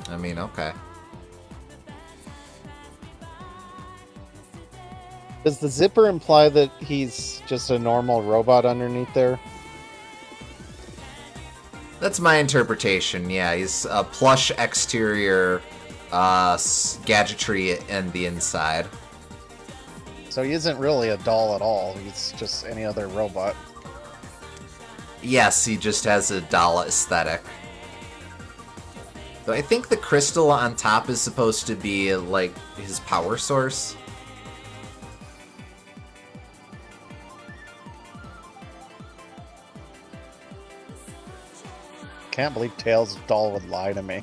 S1: I mean, okay.
S2: Does the zipper imply that he's just a normal robot underneath there?
S1: That's my interpretation, yeah. He's a plush exterior, gadgetry in the inside.
S2: So he isn't really a doll at all. He's just any other robot.
S1: Yes, he just has a doll aesthetic. Though I think the crystal on top is supposed to be, like, his power source.
S2: Can't believe Tails' doll would lie to me.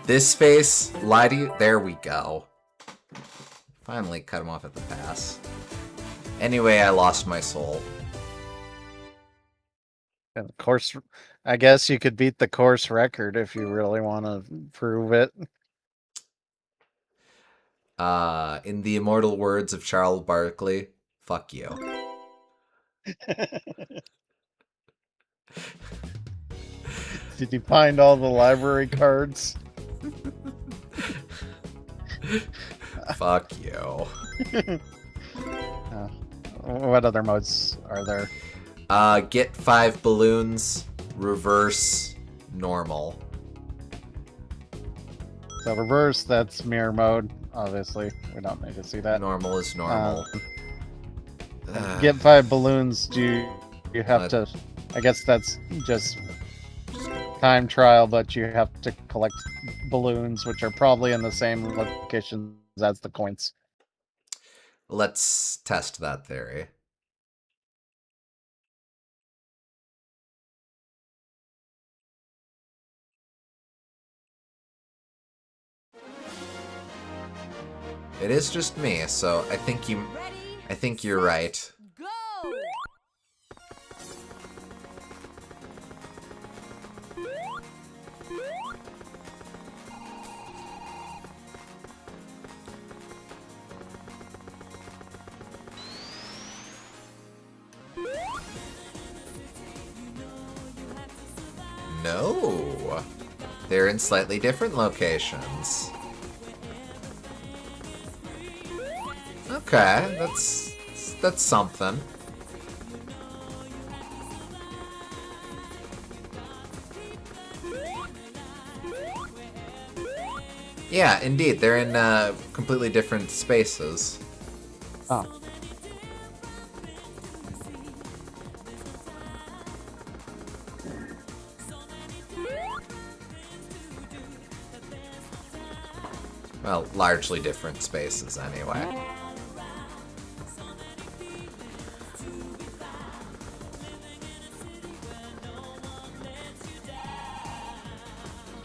S1: This face, lie to you. There we go. Finally cut him off at the pass. Anyway, I lost my soul.
S2: And of course, I guess you could beat the course record if you really want to prove it.
S1: In the immortal words of Charles Barkley, fuck you.
S2: Did you find all the library cards?
S1: Fuck you.
S2: What other modes are there?
S1: Get 5 balloons, reverse, normal.
S2: So reverse, that's mirror mode. Obviously, we don't need to see that.
S1: Normal is normal.
S2: Get 5 balloons. Do you have
S1: What?
S2: to? I guess that's just time trial, but you have to collect balloons, which are probably in the same locations as the coins.
S1: Let's test that theory. It is just me, so I think
S3: Ready,
S1: you're right.
S3: go!
S1: No. They're in slightly different locations. Okay, that's something. Yeah, indeed, they're in completely different spaces.
S2: Oh.
S1: Well, largely different spaces anyway.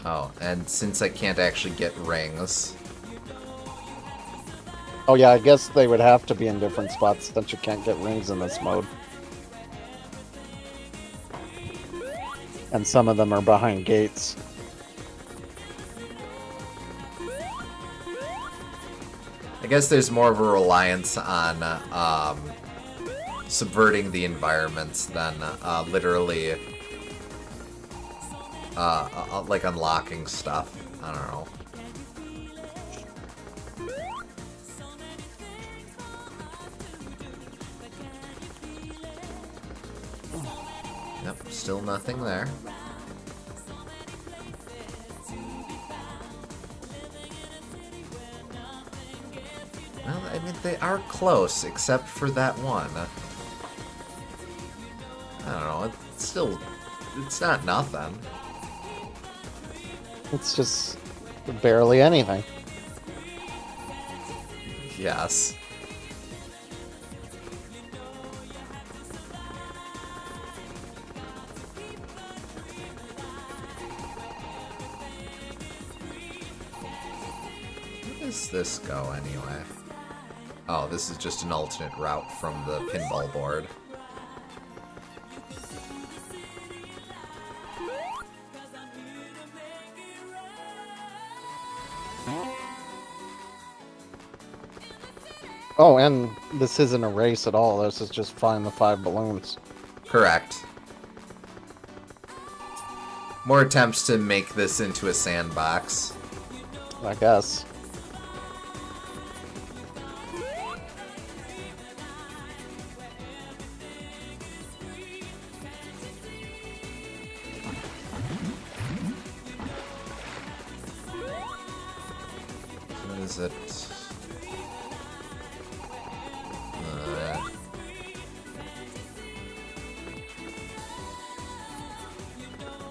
S1: Oh, and since I can't actually get rings,
S2: Oh yeah, I guess they would have to be in different spots since you can't get rings in this mode. And some of them are behind gates.
S1: I guess there's more of a reliance on subverting the environments than literally like unlocking stuff. I don't know. Yep, still nothing there. Well, I mean, they are close, except for that one. I don't know, it's not nothing.
S2: It's just barely anything.
S1: Yes. Where does this go, anyway? Oh, this is just an alternate route from the pinball board.
S2: Oh, and this isn't a race at all. This is just find the 5 balloons.
S1: Correct. More attempts to make this into a sandbox.
S2: I guess.
S1: What is it?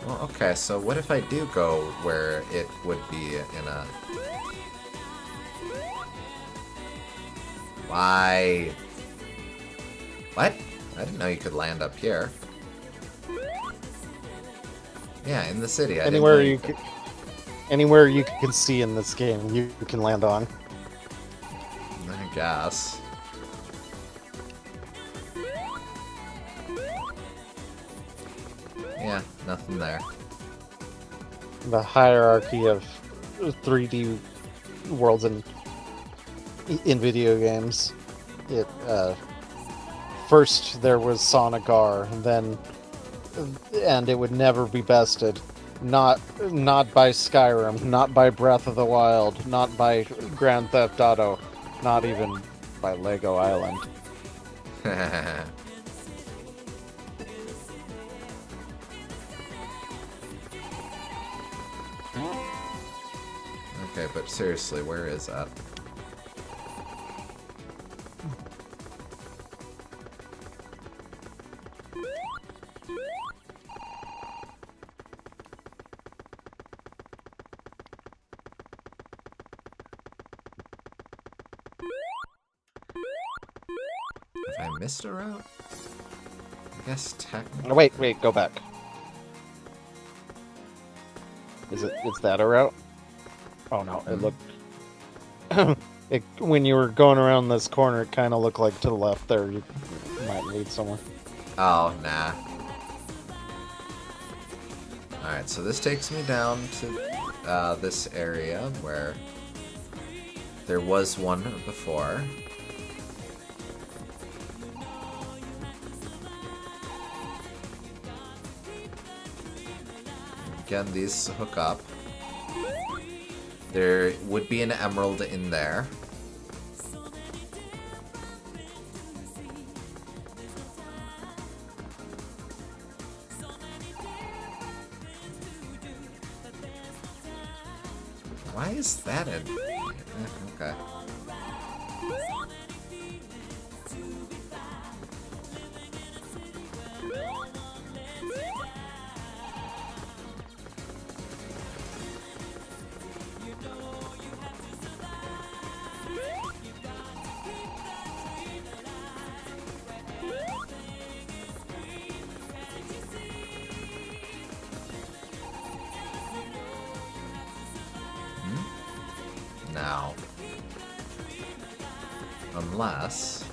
S1: Well, okay, so what if I do go where it would be in a... Why? What? I didn't know you could land up here. Yeah, in the city. I didn't know
S2: Anywhere you can see in this game, you can land on.
S1: I guess. Yeah, nothing there.
S2: The hierarchy of 3D worlds in video games. It first there was Sonic R, and it would never be bested. Not by Skyrim, not by Breath of the Wild, not by Grand Theft Auto, not even by Lego Island.
S1: Okay, but seriously, where is that? Have I missed a route? I guess technically.
S2: Oh, wait, go back. Is that a route? Oh no, it looked... when you were going around this corner, it kind of looked like to the left there. You might lead somewhere.
S1: Oh, nah. Alright, so this takes me down to this area where there was one before. Again, these hook up. There would be an emerald in there. Why is that in? Okay. Now, unless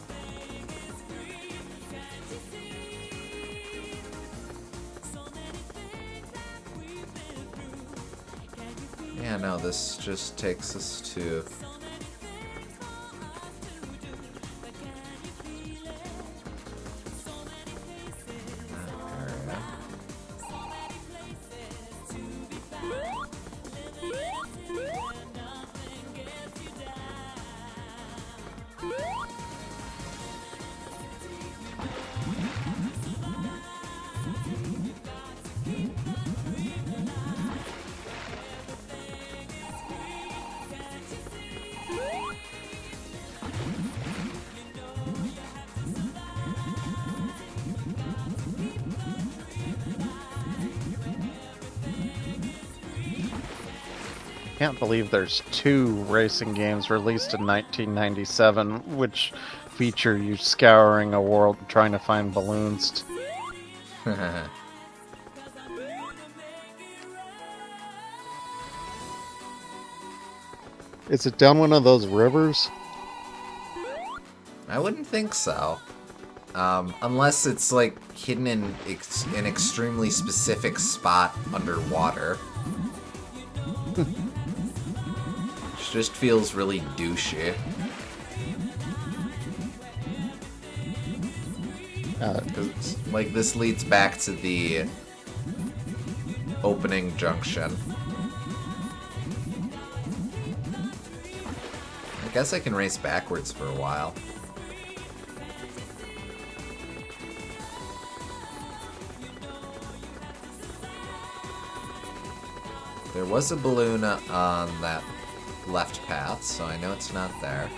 S1: yeah, no, this just takes us to that area.
S2: Can't believe there's 2 racing games released in 1997 which feature you scouring a world trying to find balloons. Is it down one of those rivers?
S1: I wouldn't think so. Unless it's like hidden in an extremely specific spot underwater. Which just feels really douchey. 'Cause, like, this leads back to the opening junction. I guess I can race backwards for a while. There was a balloon on that left path, so I know it's not there.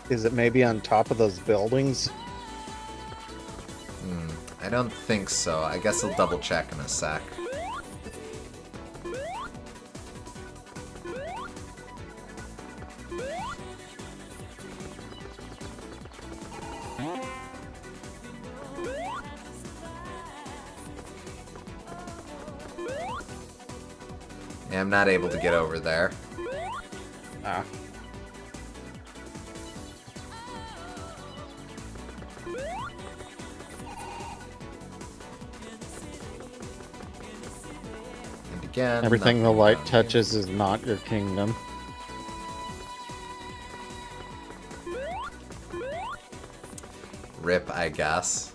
S2: Is it maybe on top of those buildings?
S1: I don't think so. I guess I'll double check in a sec. Yeah, I'm not able to get over there.
S2: Ah.
S1: And again,
S2: Everything the
S1: nothing
S2: light
S1: down
S2: touches is not your kingdom.
S1: here. Rip, I guess.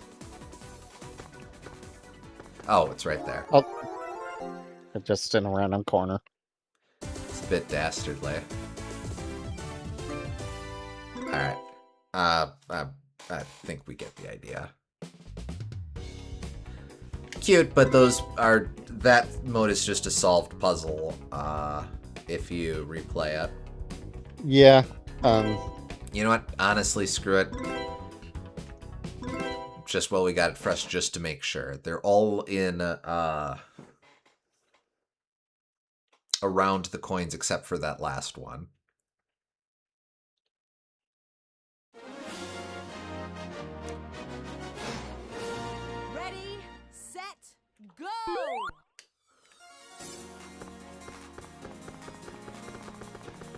S1: Oh, it's right there.
S2: Oh, just in a random corner.
S1: It's a bit dastardly. Alright. I think we get the idea. Cute, but that mode is just a solved puzzle. If you replay it.
S2: Yeah.
S1: You know what? Honestly, screw it. Just while we got it fresh, just to make sure. They're all in around the coins except for that last one.
S3: Ready, set, go!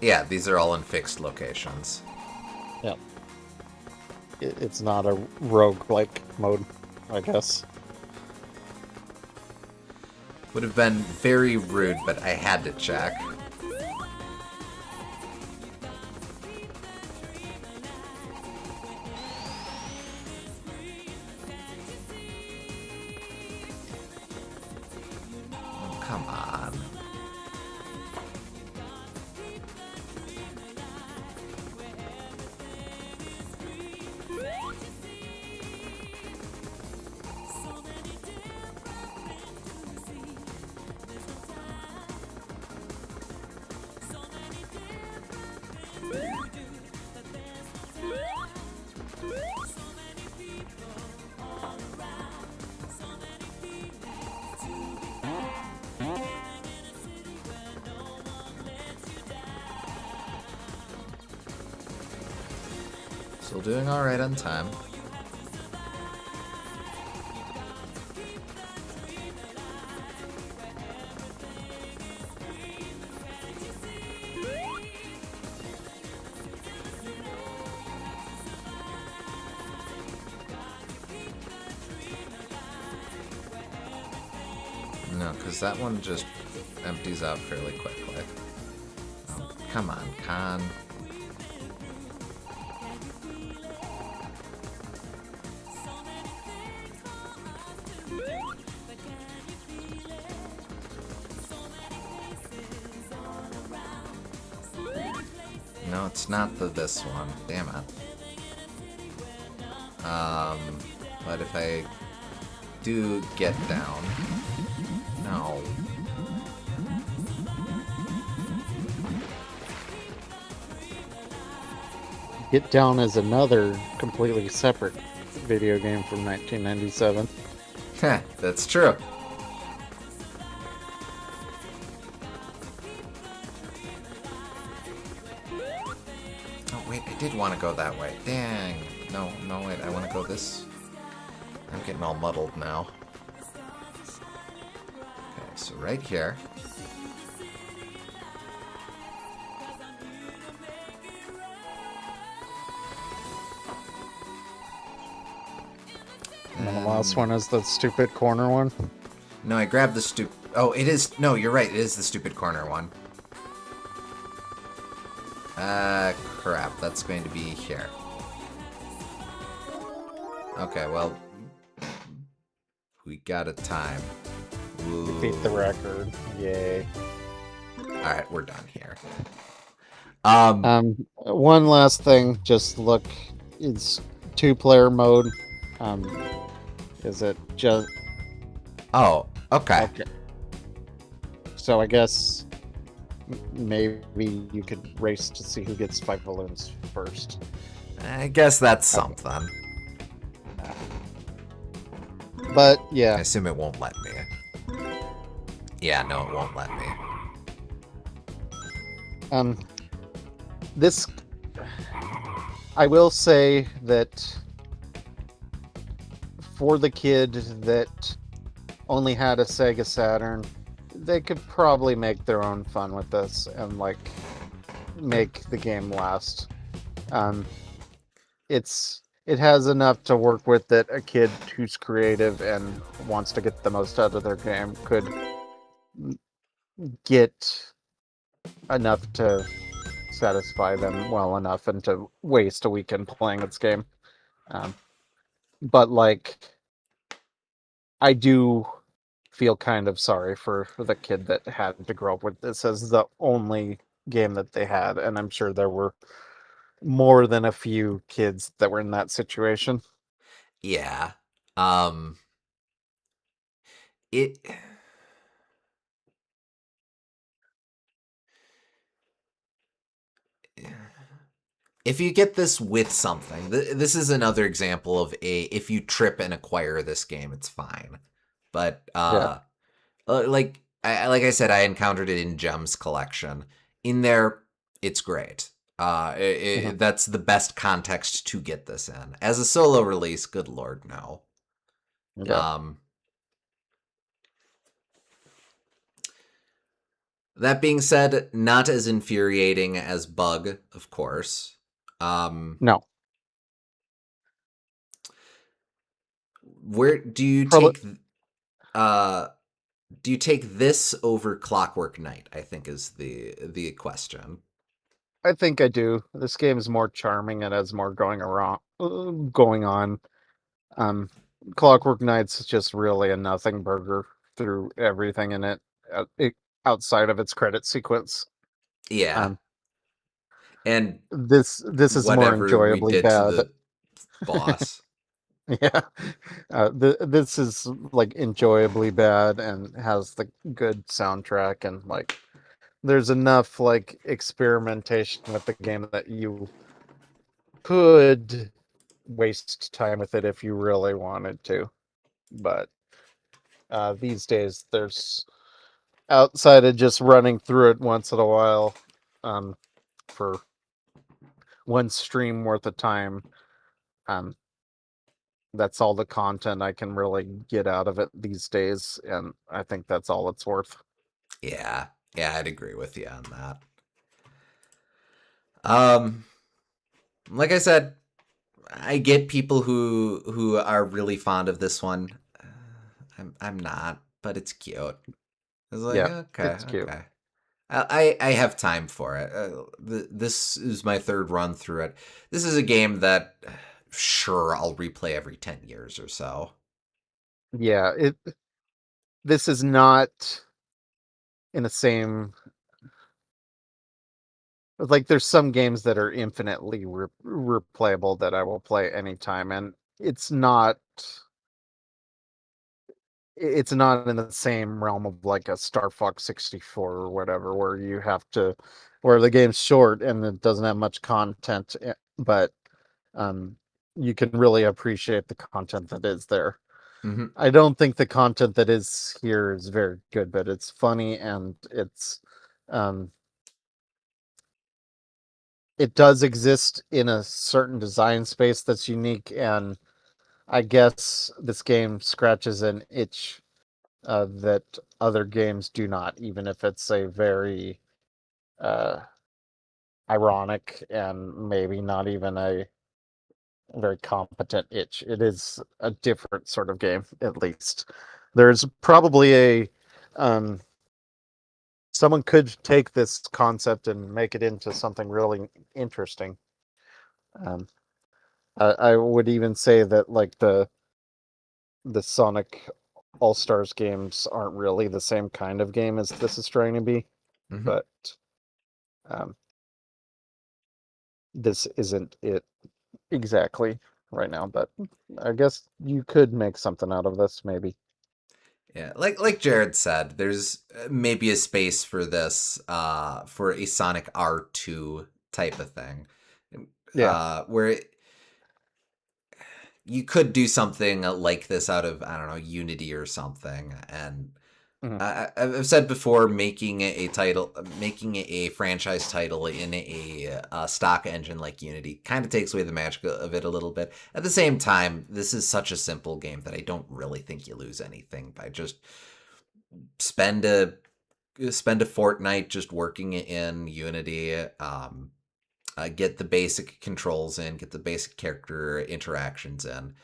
S1: Yeah, these are all in fixed locations.
S2: Yep. It's not a roguelike mode, I guess.
S1: Would have been very rude, but I had to check. Oh, come on. Still doing alright on time. No, because that one just empties out fairly quickly. Oh, come on, Con. No, it's not this one. Damn it. But if I do get down... No.
S2: Get Down is another completely separate video game from 1997.
S1: Heh, that's true. Oh, wait, I did want to go that way. Dang. No, wait, I want to go this... I'm getting all muddled now. Okay, so right here.
S2: And then the last one is the stupid corner one.
S1: No, I grabbed the stupid... Oh, it is... No, you're right. It is the stupid corner one. Crap. That's going to be here. Okay, well... We got a time. Ooh.
S2: Beat the record. Yay.
S1: Alright, we're done here.
S2: One last thing. Just look. It's 2-player mode. Is it just...
S1: Oh, okay.
S2: Okay. So I guess maybe you could race to see who gets 5 balloons first.
S1: I guess that's something.
S2: But
S1: I
S2: yeah,
S1: assume it won't let me. Yeah, no, it won't let me.
S2: this I will say that for the kid that only had a Sega Saturn, they could probably make their own fun with this and like make the game last. It has enough to work with that a kid who's creative and wants to get the most out of their game could get enough to satisfy them well enough and to waste a weekend playing this game. But like, I do feel kind of sorry for the kid that had to grow up with this as the only game that they had, and I'm sure there were more than a few kids that were in that situation.
S1: Yeah. Um it if you get this with something, this is another example of if you trip and acquire this game, it's fine. But
S2: Yeah.
S1: like I said, I encountered it in Gems collection. In there, it's great.
S2: Mhm.
S1: That's the best context to get this in. As a solo release, good lord, no.
S2: Yeah.
S1: Um, that being said, not as infuriating as Bug, of course. Um,
S2: No.
S1: where do you
S2: Probably.
S1: take uh do you take this over Clockwork Knight? I think is the question.
S2: I think I do. This game is more charming and has more going on. Um, Clockwork Knight's just really a nothing burger through everything in it outside of its credit sequence.
S1: Yeah,
S2: Um,
S1: and
S2: this is more
S1: whatever we
S2: enjoyably
S1: did to
S2: bad.
S1: the boss.
S2: Yeah, this is like enjoyably bad and has the good soundtrack and like there's enough like experimentation with the game that you could waste time with it if you really wanted to. But these days, there's outside of just running through it once in a while um, for one stream worth of time. Um, that's all the content I can really get out of it these days, and I think that's all it's worth.
S1: Yeah, yeah, I'd agree with you on that. Um, like I said, I get people who are really fond of this one. I'm not, but it's cute. It's like
S2: Yeah,
S1: okay,
S2: it's cute.
S1: okay. I have time for it. This is my third run through it. This is a game that sure I'll replay every 10 years or so.
S2: Yeah, it. This is not in the same. Like, there's some games that are infinitely replayable that I will play anytime, and it's not in the same realm of like a Star Fox 64 or whatever, where the game's short and it doesn't have much content, but um, you can really appreciate the content that is there.
S1: Hmm.
S2: I don't think the content that is here is very good, but it's funny and um, it does exist in a certain design space that's unique, and I guess this game scratches an itch that other games do not, even if it's a very uh, ironic and maybe not even a very competent itch. It is a different sort of game, at least. There's probably um, someone could take this concept and make it into something really interesting. Um, I would even say that like the Sonic All Stars games aren't really the same kind of game as this is trying to be,
S1: Hmm.
S2: but um, this isn't it exactly right now. But I guess you could make something out of this, maybe.
S1: Yeah, like Jared said, there's maybe a space for this, for a Sonic R2 type of thing,
S2: Yeah.
S1: where you could do something like this out of, I don't know, Unity or something. And
S2: Mhm.
S1: I've said before, making a franchise title in a stock engine like Unity kind of takes away the magic of it a little bit. At the same time, this is such a simple game that I don't really think you lose anything by just spend a spend a fortnight just working in Unity. Get the basic controls in, get the basic character interactions in.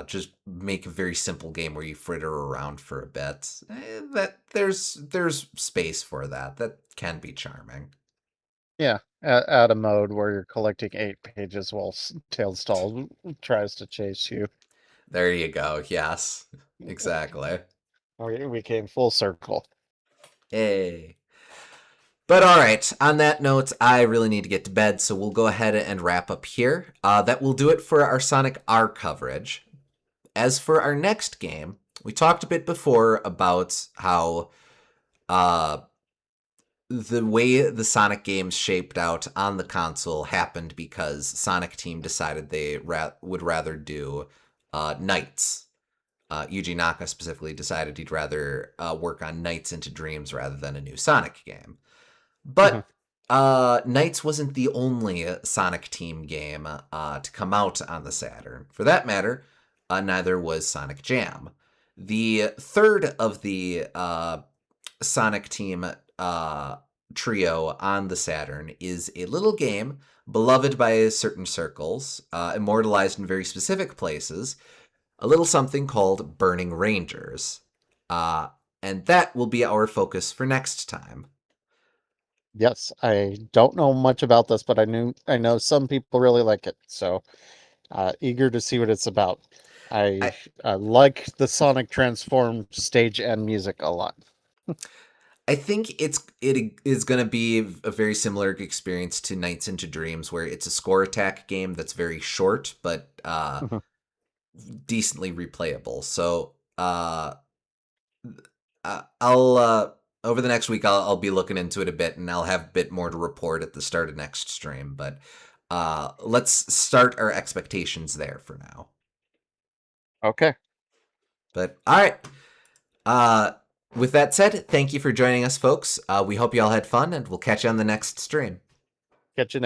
S1: Just make a very simple game where you fritter around for a bit. That there's space for that. That can be charming.
S2: Yeah. Add a mode where you're collecting 8 pages while Tailstall tries to chase you.
S1: There you go. Yes, exactly.
S2: We came full circle.
S1: Hey. But all right, on that note, I really need to get to bed, so we'll go ahead and wrap up here. That will do it for our Sonic R coverage. As for our next game, we talked a bit before about how the way the Sonic games shaped out on the console happened because Sonic Team decided they would rather do Nights. Yuji Naka specifically decided he'd rather work on Nights into Dreams rather than a new Sonic game. But Nights wasn't the only Sonic Team game to come out on the Saturn. For that matter, neither was Sonic Jam. The third of the Sonic Team trio on the Saturn is a little game beloved by certain circles, immortalized in very specific places, a little something called Burning Rangers. And that will be our focus for next time.
S2: Yes, I don't know much about this, but I know some people really like it, so eager to see what it's about. I like the Sonic Transform stage and music a lot.
S1: I think it is going to be a very similar experience to Nights into Dreams, where it's a score attack game that's very short but decently replayable. So I'll over the next week I'll be looking into it a bit, and I'll have a bit more to report at the start of next stream. But let's start our expectations there for now.
S2: Okay.
S1: But all right. With that said, thank you for joining us, folks. We hope you all had fun, and we'll catch you on the next stream.
S2: Catch you next